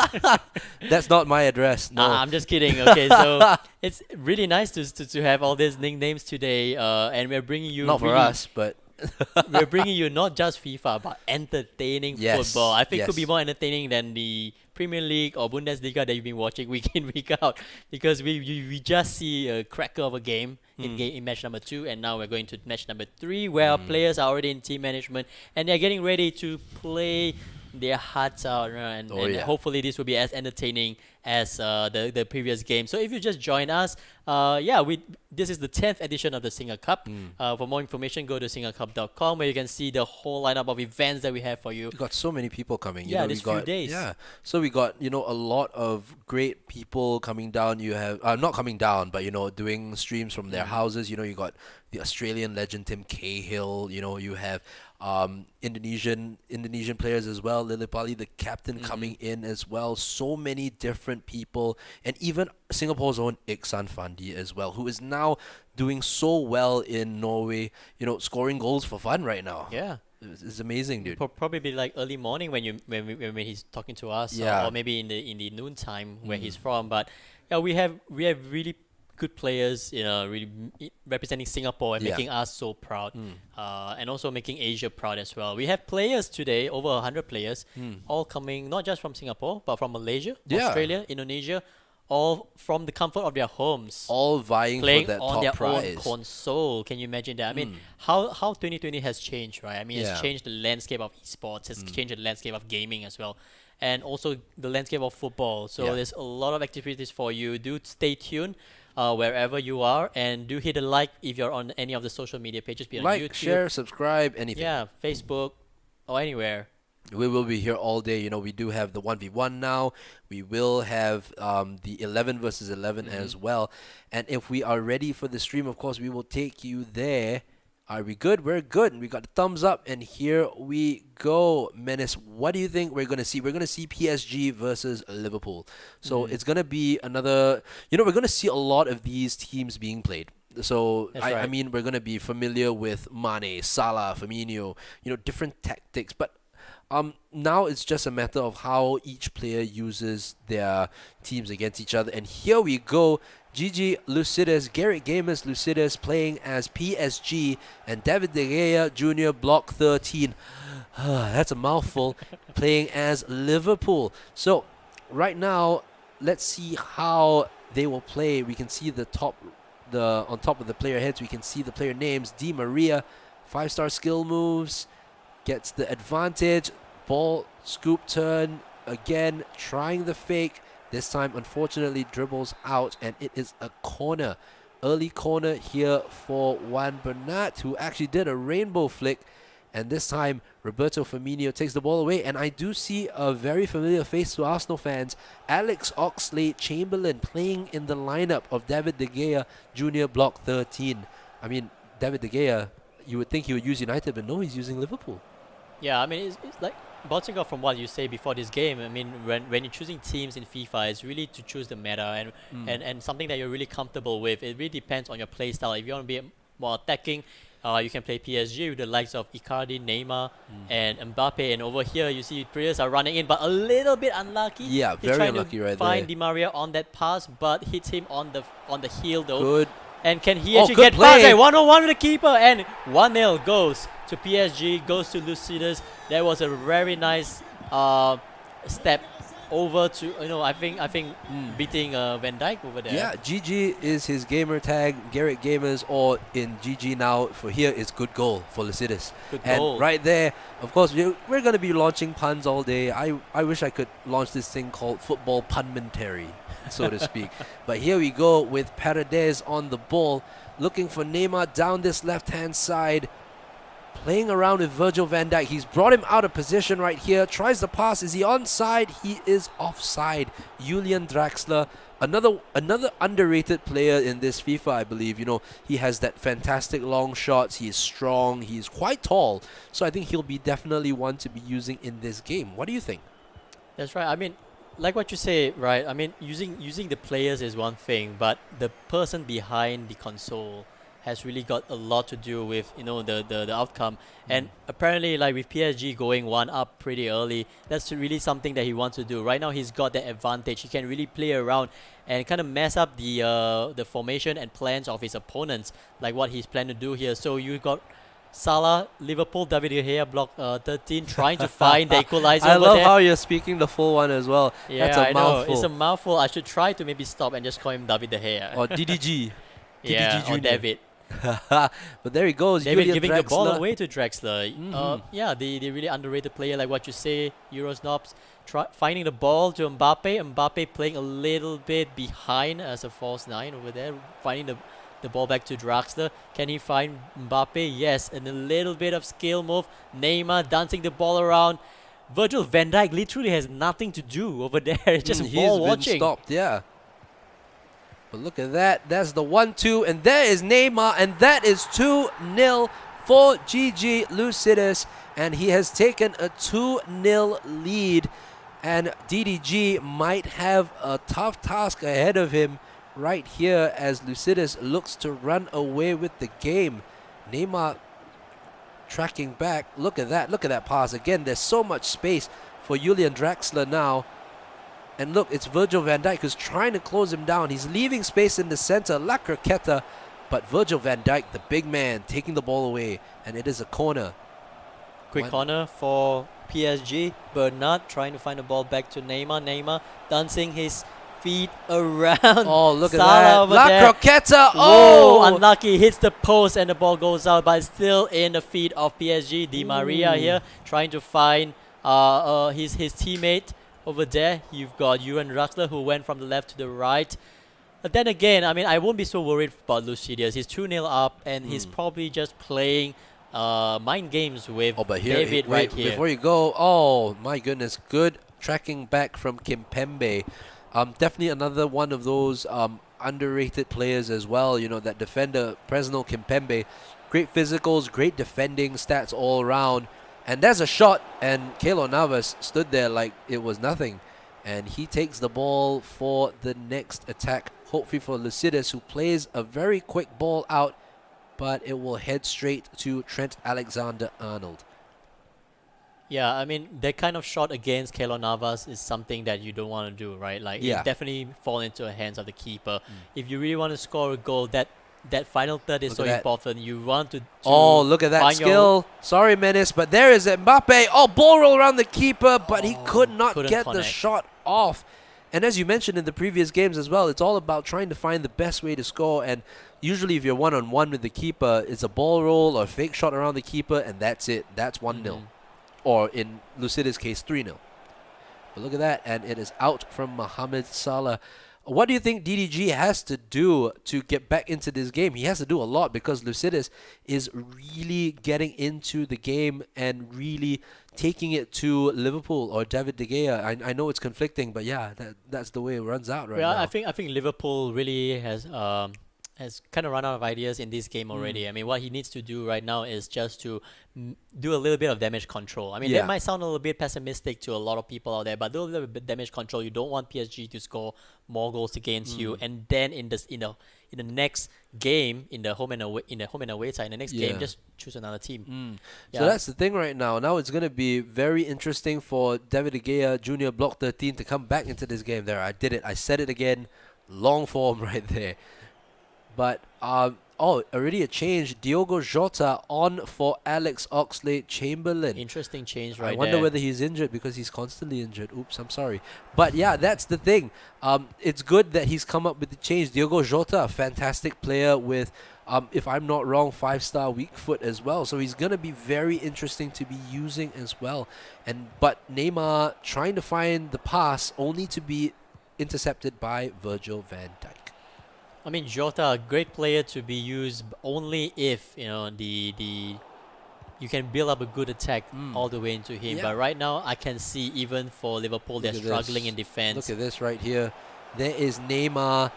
That's not my address. No. I'm just kidding. Okay, so it's really nice to have all these nicknames today, and we're bringing you Not for really- us, but we're bringing you not just FIFA but entertaining Yes, football. I think it could be yes. more entertaining than the Premier League or Bundesliga that you've been watching week in week out, because we just see a cracker of a game in match number 2, and now we're going to match number 3 where our players are already in team management and they're getting ready to play their hearts out, and hopefully this will be as entertaining as the previous game. So if you just join us, this is the 10th edition of the SingaCup. For more information, go to SingaCup.com where you can see the whole lineup of events that we have for you. we got so many people coming. Yeah, we these few got, days. Yeah, so we got a lot of great people coming down. You have not coming down, but doing streams from their houses. You got the Australian legend Tim Cahill. You have Indonesian players as well. Lillipali, the captain, coming in as well. So many different people, and even Singapore's own Iksan Fandi as well, who is now doing so well in Norway. Scoring goals for fun right now. Yeah. It's amazing, dude. Probably be like early morning when he's talking to us, Yeah. or maybe in the noon time where he's from. But yeah, we have really good players, really representing Singapore and Yeah. making us so proud, and also making Asia proud as well. We have players today, over 100 players, all coming not just from Singapore but from Malaysia, Yeah. Australia, Indonesia, all from the comfort of their homes. All vying Playing for that on top their prize. own console. Can you imagine that? I mean, how 2020 has changed, right? I mean, Yeah. it's changed the landscape of esports, it's changed the landscape of gaming as well, and also the landscape of football. So Yeah. there's a lot of activities for you. Do stay tuned wherever you are, and do hit a like if you're on any of the social media pages, be it on Like, YouTube, share, subscribe, anything. yeah, Facebook, or anywhere. We will be here all day. We do have the 1v1 now. We will have the 11 versus 11 as well. And if we are ready for the stream, of course, we will take you there. Are we good? We're good. We got the thumbs up, and here we go. Menace, what do you think we're going to see? We're going to see PSG versus Liverpool. So it's going to be another... we're going to see a lot of these teams being played. So, That's I right. mean, we're going to be familiar with Mane, Salah, Firmino, different tactics. But now it's just a matter of how each player uses their teams against each other. And here we go. GG Lucidus, Garrett Gamers Lucidus playing as PSG, and David De Gea Jr. Block 13. That's a mouthful. Playing as Liverpool. So right now, let's see how they will play. We can see on top of the player heads, we can see the player names. Di Maria, 5-star skill moves, gets the advantage. Ball, scoop turn, again trying the fake. This time, unfortunately, dribbles out, and it is a corner. Early corner here for Juan Bernat, who actually did a rainbow flick. And this time, Roberto Firmino takes the ball away. And I do see a very familiar face to Arsenal fans. Alex Oxlade-Chamberlain playing in the lineup of David De Gea Jr. Block 13. I mean, David De Gea, you would think he would use United, but no, he's using Liverpool. Yeah, I mean, it's like bouncing off from what you say before this game. I mean, when you're choosing teams in FIFA, it's really to choose the meta and something that you're really comfortable with. It really depends on your play style. If you want to be more attacking, you can play PSG with the likes of Icardi, Neymar, and Mbappe. And over here, you see players are running in, but a little bit unlucky. Yeah, They're very trying unlucky to right find there. Di Maria on that pass, but hits him on the heel though. Good. And can he Oh, actually good get past play. it? 1-on-1 with the keeper, and 1-0 goes to PSG, goes to Lucidus. That was a very nice step over to, I think beating Van Dijk over there. Yeah, GG is his gamer tag, Garrett Gamers, or in GG now for here is good goal for Lucidus. Good And goal. right there, of course, we're going to be launching puns all day. I wish I could launch this thing called football punmentary, so to speak. But here we go with Paredes on the ball, looking for Neymar down this left-hand side. playing around with Virgil van Dijk. He's brought him out of position right here. Tries the pass. Is he onside? He is offside. Julian Draxler, another underrated player in this FIFA, I believe. You know, he has that fantastic long shots. He is strong. He is quite tall. So I think he'll be definitely one to be using in this game. What do you think? That's right. I mean, like what you say, right? I mean, using the players is one thing, but the person behind the console has really got a lot to do with, you know, the outcome. And apparently, like with PSG going one up pretty early, that's really something that he wants to do. Right now, he's got that advantage. He can really play around and kind of mess up the formation and plans of his opponents, like what he's planning to do here. So you got Salah, Liverpool, David De Gea, block 13, trying to find the equalizer I over love there. how you're speaking the full one as well. Yeah, That's a I mouthful. know. It's a mouthful. I should try to maybe stop and just call him David De Gea. Or DDG. yeah, DDG or Jr. David. But there he goes. David Julian giving Draxler. the ball away to Draxler. Yeah, the really underrated player, like what you say, Eurosnobs. Finding the ball to Mbappe. Mbappe playing a little bit behind as a false nine over there. Finding the ball back to Draxler. Can he find Mbappe? Yes, and a little bit of skill move. Neymar dancing the ball around. Virgil van Dijk literally has nothing to do over there. It's just He's ball been watching. stopped, yeah. But look at that. That's the 1-2. And there is Neymar. And that is 2-0 for GG Lucidus. And he has taken a 2-0 lead. And DDG might have a tough task ahead of him right here as Lucidus looks to run away with the game. Neymar tracking back. Look at that. Look at that pass. Again, there's so much space for Julian Draxler now. And look, it's Virgil van Dijk who's trying to close him down. He's leaving space in the center. La Croqueta. But Virgil van Dijk, the big man, taking the ball away. And it is a corner. Quick corner for PSG. Bernard trying to find the ball back to Neymar. Neymar dancing his feet around. Oh, look at Salah that. over La there. Croqueta. Oh, Oh, unlucky. Hits the post and the ball goes out, but it's still in the feet of PSG. Di Maria here trying to find his teammate over there. You've got Julian Draxler who went from the left to the right. But then again, I mean, I won't be so worried about Lucidius. He's 2-0 up and he's probably just playing mind games with but here, David right wait, here. before you go, oh my goodness, good tracking back from Kimpembe. Definitely another one of those underrated players as well. You know, that defender, Presnel Kimpembe. Great physicals, great defending stats all around. And there's a shot, and Keylor Navas stood there like it was nothing. And he takes the ball for the next attack, hopefully for Lucidus, who plays a very quick ball out, but it will head straight to Trent Alexander-Arnold. Yeah, I mean, that kind of shot against Keylor Navas is something that you don't want to do, right? Like, Yeah. it definitely fall into the hands of the keeper. If you really want to score a goal, that final third is Look so at that. important. You want to Oh, look at that find your- skill. Sorry, Menace, but there is Mbappe. Oh, ball roll around the keeper, but he could not couldn't get the connect. shot off. And as you mentioned in the previous games as well, it's all about trying to find the best way to score. And usually if you're one-on-one with the keeper, it's a ball roll or a fake shot around the keeper, and that's it. That's 1-0. Or in Lucidus' case, 3-0. But look at that, and it is out from Mohamed Salah. What do you think DDG has to do to get back into this game? He has to do a lot because Lucidus is really getting into the game and really taking it to Liverpool or David De Gea. I know it's conflicting, but yeah, that's the way it runs out right Yeah, now. I think Liverpool really has kind of run out of ideas in this game already. I mean, what he needs to do right now is just to do a little bit of damage control. I mean, Yeah. that might sound a little bit pessimistic to a lot of people out there, but do a little bit damage control. You don't want PSG to score more goals against you, and then in the next game, in the home and away side, in the next Yeah. game, just choose another team. So that's the thing right now. Now it's going to be very interesting for David De Gea Jr. Block 13 to come back into this game. There, I did it. I said it again. Long form right there. But, already a change. Diogo Jota on for Alex Oxlade-Chamberlain. Interesting change I right wonder there. whether he's injured because he's constantly injured. Oops, I'm sorry. But yeah, that's the thing. It's good that he's come up with the change. Diogo Jota, a fantastic player with, if I'm not wrong, 5-star weak foot as well. So he's going to be very interesting to be using as well. But Neymar trying to find the pass only to be intercepted by Virgil van Dijk. I mean, Jota, a great player to be used only if, you you can build up a good attack all the way into him. Yeah. But right now, I can see even for Liverpool, they're Look at struggling this. in defense. Look at this right here. There is Neymar.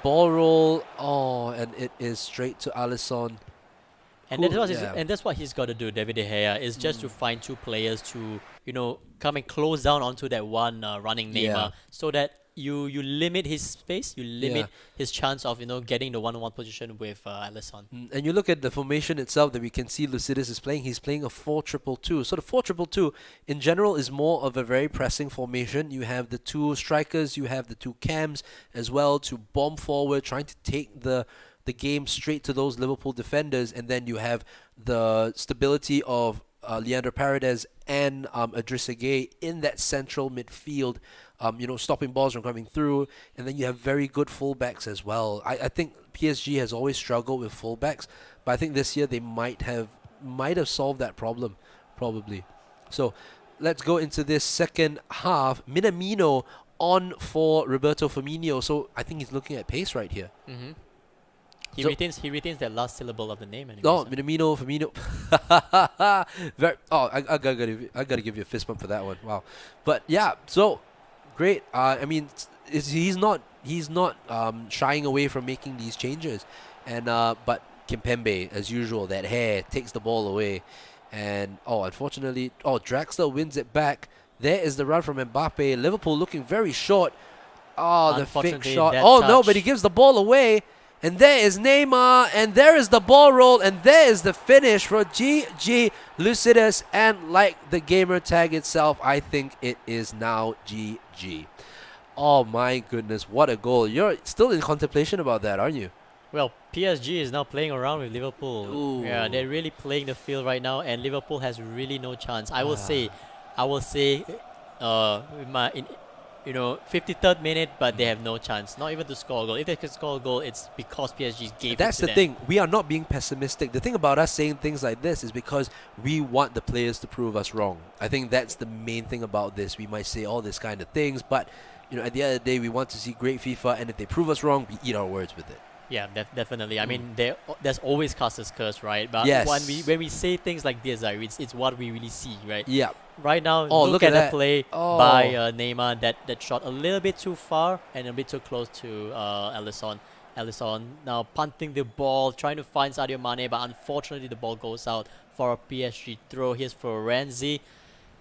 Ball roll. Oh, and it is straight to Alisson. And that's Cool, what yeah. and that's what he's got to do, David De Gea, is just to find two players to, come and close down onto that one running Neymar, Yeah. so that you limit his space, you limit Yeah. his chance of getting the one-on-one position with Alisson. And you look at the formation itself that we can see Lucidus is playing. He's playing a 4-2-2. So the 4-2-2 in general is more of a very pressing formation. You have the two strikers, you have the two cams as well to bomb forward, trying to take the game straight to those Liverpool defenders, and then you have the stability of Leandro Paredes and Idrissa Gueye in that central midfield, stopping balls from coming through, and then you have very good fullbacks as well. I think PSG has always struggled with fullbacks, but I think this year they might have solved that problem, probably. So let's go into this second half. Minamino on for Roberto Firmino, so I think he's looking at pace right here. Mm-hmm. He So- retains that last syllable of the name. Anyway, Oh, so. Minamino, Firmino. I gotta give you a fist bump for that one. Wow, but yeah, so great. I mean, he's not shying away from making these changes, and but Kimpembe, as usual, that hair takes the ball away, and unfortunately, Draxler wins it back. There is the run from Mbappe. Liverpool looking very short. Oh, the fake Unfortunately, shot. that Oh no, but touch- he gives the ball away. And there is Neymar, and there is the ball roll, and there is the finish for GG Lucidus. And like the gamer tag itself, I think it is now GG. Oh my goodness, what a goal. You're still in contemplation about that, aren't you? Well, PSG is now playing around with Liverpool. Ooh. Yeah, they're really playing the field right now, and Liverpool has really no chance. I will say, in 53rd minute, but they have no chance, not even to score a goal. If they could score a goal, it's because PSG gave That's it to the them. thing. We are not being pessimistic. The thing about us saying things like this is because we want the players to prove us wrong. I think that's the main thing about this. We might say all this kind of things, but at the end of the day, we want to see great FIFA, and if they prove us wrong, we eat our words with it. Yeah, definitely. I mean, there's always Caster's curse, right? But Yes. when we say things like this, it's what we really see, right? Yeah. Right now, Look at the that. play Oh. by Neymar that shot a little bit too far and a bit too close to Alisson. Alisson now punting the ball, trying to find Sadio Mane, but unfortunately the ball goes out for a PSG throw. Here's Florenzi.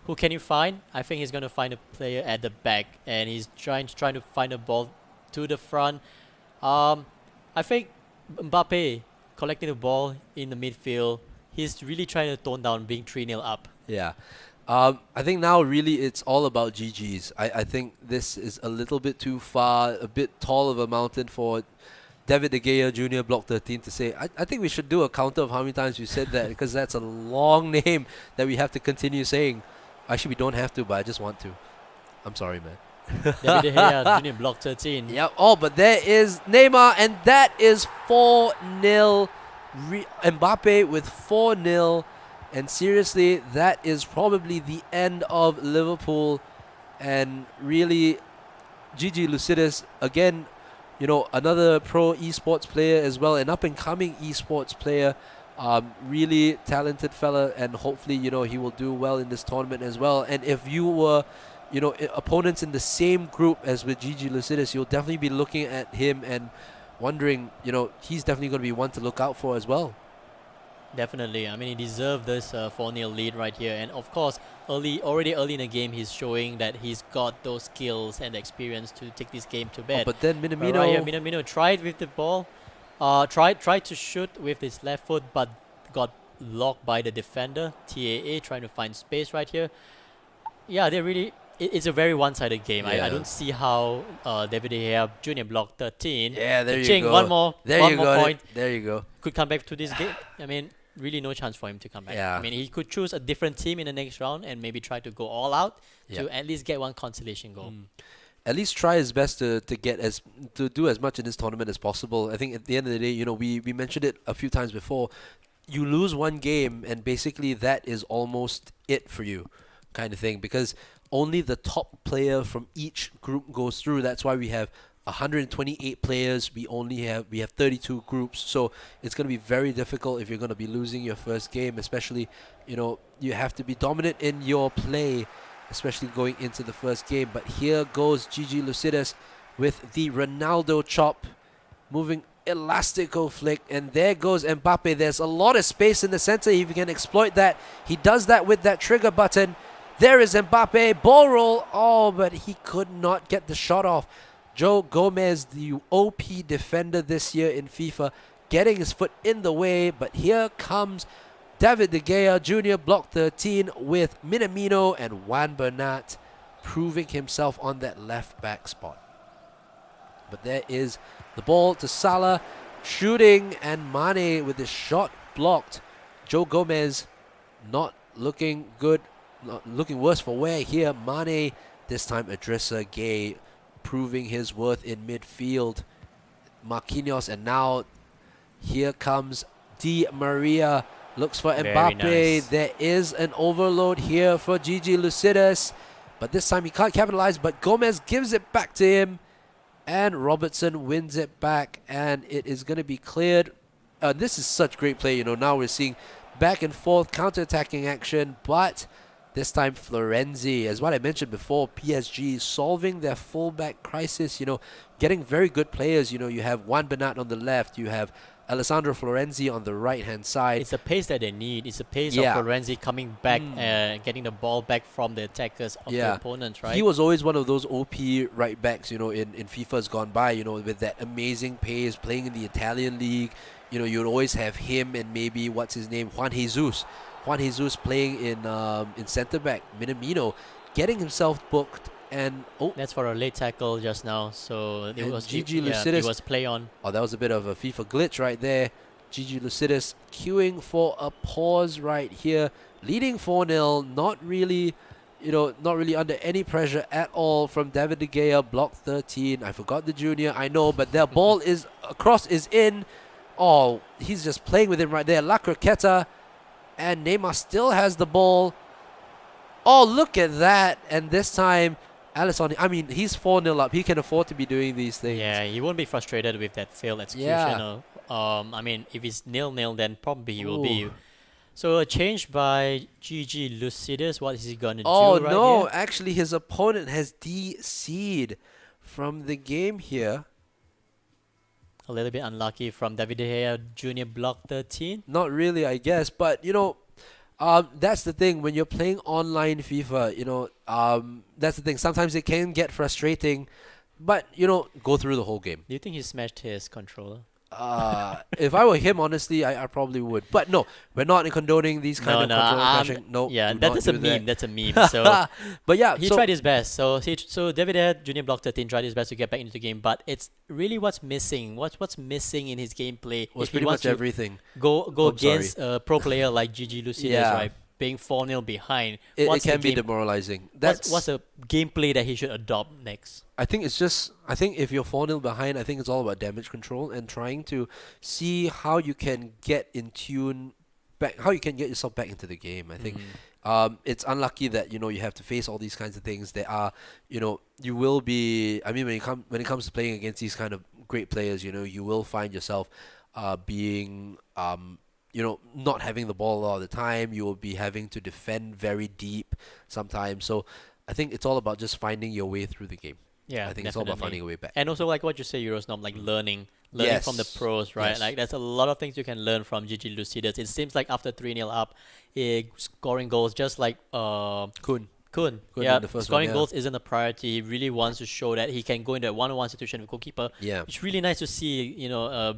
Who can you find? I think he's going to find a player at the back, and he's trying to find a ball to the front. I think Mbappe collecting the ball in the midfield. He's really trying to tone down being 3-0 up. Yeah. I think now really it's all about GGs. I think this is a little bit too far, a bit tall of a mountain for David De Gea Jr. Block 13 to say. I think we should do a counter of how many times we said that because that's a long name that we have to continue saying. Actually, we don't have to, but I just want to. I'm sorry, man. David De Gea, Junior Block 13. Yep. Oh, but there is Neymar, and that is 4-0. Mbappe with 4-0. And seriously, that is probably the end of Liverpool. And really, GG Lucidus, again, another pro esports player as well, an up-and-coming esports player. Really talented fella, and hopefully, he will do well in this tournament as well. And if you were, opponents in the same group as with GG Lucidus, you'll definitely be looking at him and wondering, he's definitely going to be one to look out for as well. Definitely. I mean, he deserved this 4-0 lead right here. And of course, already early in the game, he's showing that he's got those skills and experience to take this game to bed. But then But Minamino, right here, Minamino tried with the ball, tried to shoot with his left foot, but got locked by the defender. TAA trying to find space right here. Yeah, they really. It's a very one-sided game. I Yeah. don't see how David De Gea, Junior Block 13. yeah, there you Ching, go. one more point. There you go. Could come back to this game. I mean, really no chance for him to come back. Yeah. I mean, he could choose a different team in the next round and maybe try to go all out Yep. to at least get one consolation goal. At least try his best to do as much in this tournament as possible. I think at the end of the day, we mentioned it a few times before. You lose one game and basically that is almost it for you, kind of thing, because only the top player from each group goes through. That's why we have 128 players. We have 32 groups, so it's going to be very difficult if you're going to be losing your first game. Especially, you have to be dominant in your play, especially going into the first game. But here goes Gigi Lucidus with the Ronaldo chop, moving elastico flick, and there goes Mbappe. There's a lot of space in the center. If you can exploit that, he does that with that trigger button. There is Mbappe, ball roll. Oh, but he could not get the shot off. Joe Gomez, the OP defender this year in FIFA, getting his foot in the way, but here comes David De Gea Jr., block 13, with Minamino and Juan Bernat proving himself on that left back spot. But there is the ball to Salah, shooting, and Mane with his shot blocked. Joe Gomez not looking good, not looking worse for wear here. Mane, this time Idrissa Gueye, proving his worth in midfield. Marquinhos, and now here comes Di Maria, looks for Mbappe. Nice. There is an overload here for Gigi Lucidus, but this time he can't capitalize, but Gomez gives it back to him, and Robertson wins it back, and it is going to be cleared. This is such great play. Now we're seeing back and forth counter-attacking action, but this time Florenzi, as what I mentioned before, PSG solving their fullback crisis, getting very good players. You have Juan Bernat on the left, you have Alessandro Florenzi on the right-hand side. It's the pace that they need. It's the pace Yeah. of Florenzi coming back and getting the ball back from the attackers of the opponents, right? He was always one of those OP right backs, in FIFA's gone by, with that amazing pace, playing in the Italian league. You'd always have him and maybe, what's his name, Juan Jesus playing in centre back. Minamino getting himself booked, and That's for a late tackle just now. So it And was Gigi it Lucidus- was play on. that was a bit of a FIFA glitch right there. Gigi Lucidus queuing for a pause right here, leading 4-0. Not really under any pressure at all from David De Gea. Block 13. I forgot the junior, I know, but their ball is across, is in. Oh, he's just playing with him right there. La Croqueta, and Neymar still has the ball. Oh, look at that. And this time, Alisson, he's 4-0 up. He can afford to be doing these things. Yeah, he won't be frustrated with that failed execution. Yeah. If it's 0-0, then probably he will be. Ooh. So a change by Gigi Lucidus. What is he gonna Oh, do right no. here? Actually, his opponent has DC'd from the game here. A little bit unlucky from David De Gea Jr. block 13. Not really, I guess. But, that's the thing. When you're playing online FIFA, that's the thing. Sometimes it can get frustrating. But, go through the whole game. Do you think he smashed his controller? If I were him, honestly, I probably would. But no, we're not condoning these kind of controller crashing. No, yeah, do that not is a do meme. that. That's a meme. So But yeah, he so tried his best. So David De Gea Jr. block 13 tried his best to get back into the game, but it's really what's missing. What's missing in his gameplay? was if he pretty wants much to everything. go I'm sorry. against a pro player like Gigi Lucidus, Yeah. right? Being 4-0 behind. It What's the can be game- demoralizing. What's a gameplay that he should adopt next? I think if you're 4-0 behind, I think it's all about damage control and trying to see how you can get in tune back, how you can get yourself back into the game. I think it's unlucky that you have to face all these kinds of things. There are, you will be. When it comes to playing against these kind of great players, you will find yourself being not having the ball all the time. You will be having to defend very deep sometimes. So I think it's all about just finding your way through the game. Yeah, I think it's all about definitely. finding a way back. And also, like what you say, Eurosnom, like learning from the Yes. pros, right? Yes. Like there's a lot of things you can learn from Gigi Lucidus. It seems like after 3-0 up, scoring goals, just like Kun. Kun, Kun yeah, in the first scoring one, yeah. goals isn't a priority. He really wants to show that he can go into a one-on-one situation with goalkeeper. Yeah. It's really nice to see,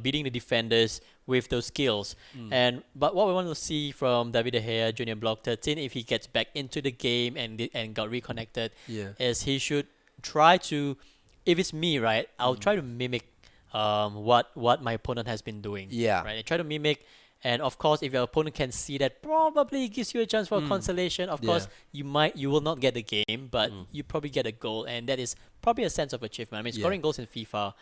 beating the defenders with those skills. But what we want to see from David De Gea Junior block 13, if he gets back into the game and got reconnected, Yeah. is he should try to. If it's me, right, I'll try to mimic what my opponent has been doing. Yeah. Right. I try to mimic. And of course, if your opponent can see that, probably gives you a chance for a consolation. Of course, you will not get the game, but you probably get a goal, and that is probably a sense of achievement. I mean, Yeah. scoring goals in FIFA,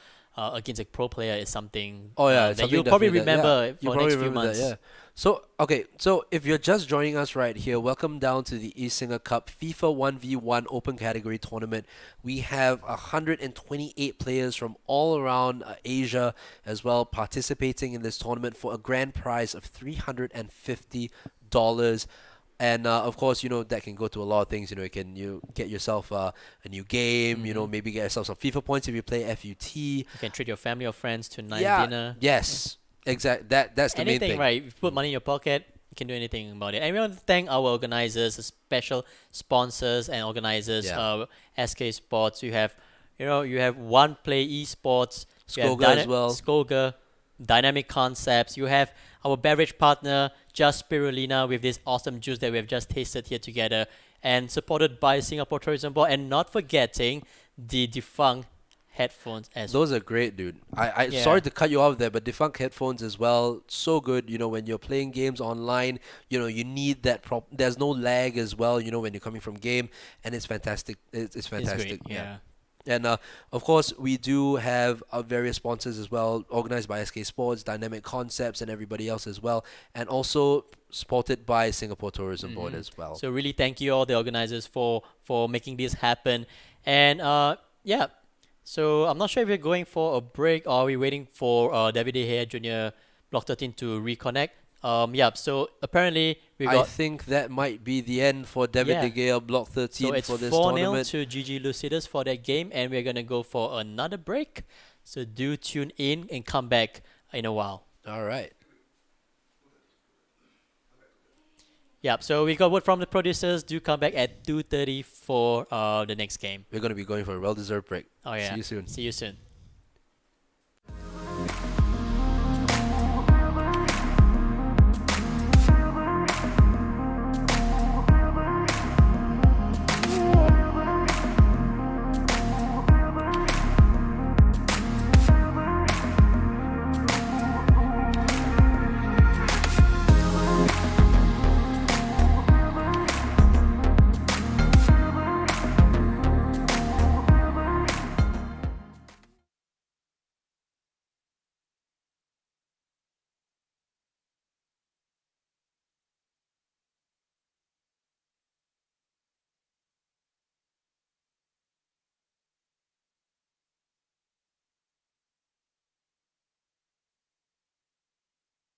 against a pro player is something Oh yeah, it's that something you'll probably definitely that, remember yeah, for you the probably next few remember months. that, yeah. So okay, so if you're just joining us right here, welcome down to the SingaCup FIFA 1v1 Open Category Tournament. We have 128 players from all around Asia as well participating in this tournament for a grand prize of $350. And of course, that can go to a lot of things. You get yourself a new game. Maybe get yourself some FIFA points if you play FUT. You can treat your family or friends to nice Yeah. dinner. Yes. Exact. That's the main Anything, thing. right? If you put money in your pocket, you can do anything about it. And we want to thank our organizers, the special sponsors and organizers. Yeah. SK Sports. You have One Play Esports. You have Skoga as well. Skoga, Dynamic Concepts. You have our beverage partner, Just Spirulina, with this awesome juice that we have just tasted here together, and supported by Singapore Tourism Board, and not forgetting the defunct headphones as well. Those are great, dude. I Yeah. sorry to cut you off there, but defunct headphones as well, so good. When you're playing games online, you need that there's no lag as well. When you're coming from game, and it's fantastic. It's It's fantastic. great, yeah. And of course, we do have various sponsors as well, organized by SK Sports, Dynamic Concepts, and everybody else as well, and also supported by Singapore Tourism Board as well. So really thank you all the organizers for making this happen. And yeah, so I'm not sure if we're going for a break or are we waiting for David De Gea Jr. Block 13 to reconnect. Yeah, so apparently we I got, think that might be the end for David Yeah. De Gea Block 13 so it's for this 4-0 tournament. to GG Lucidus for that game, and we're gonna go for another break. So do tune in and come back in a while. All right. Yeah, so we got word from the producers. Do come back at 2:30 for the next game. We're going to be going for a well-deserved break. Oh yeah. See you soon. See you soon.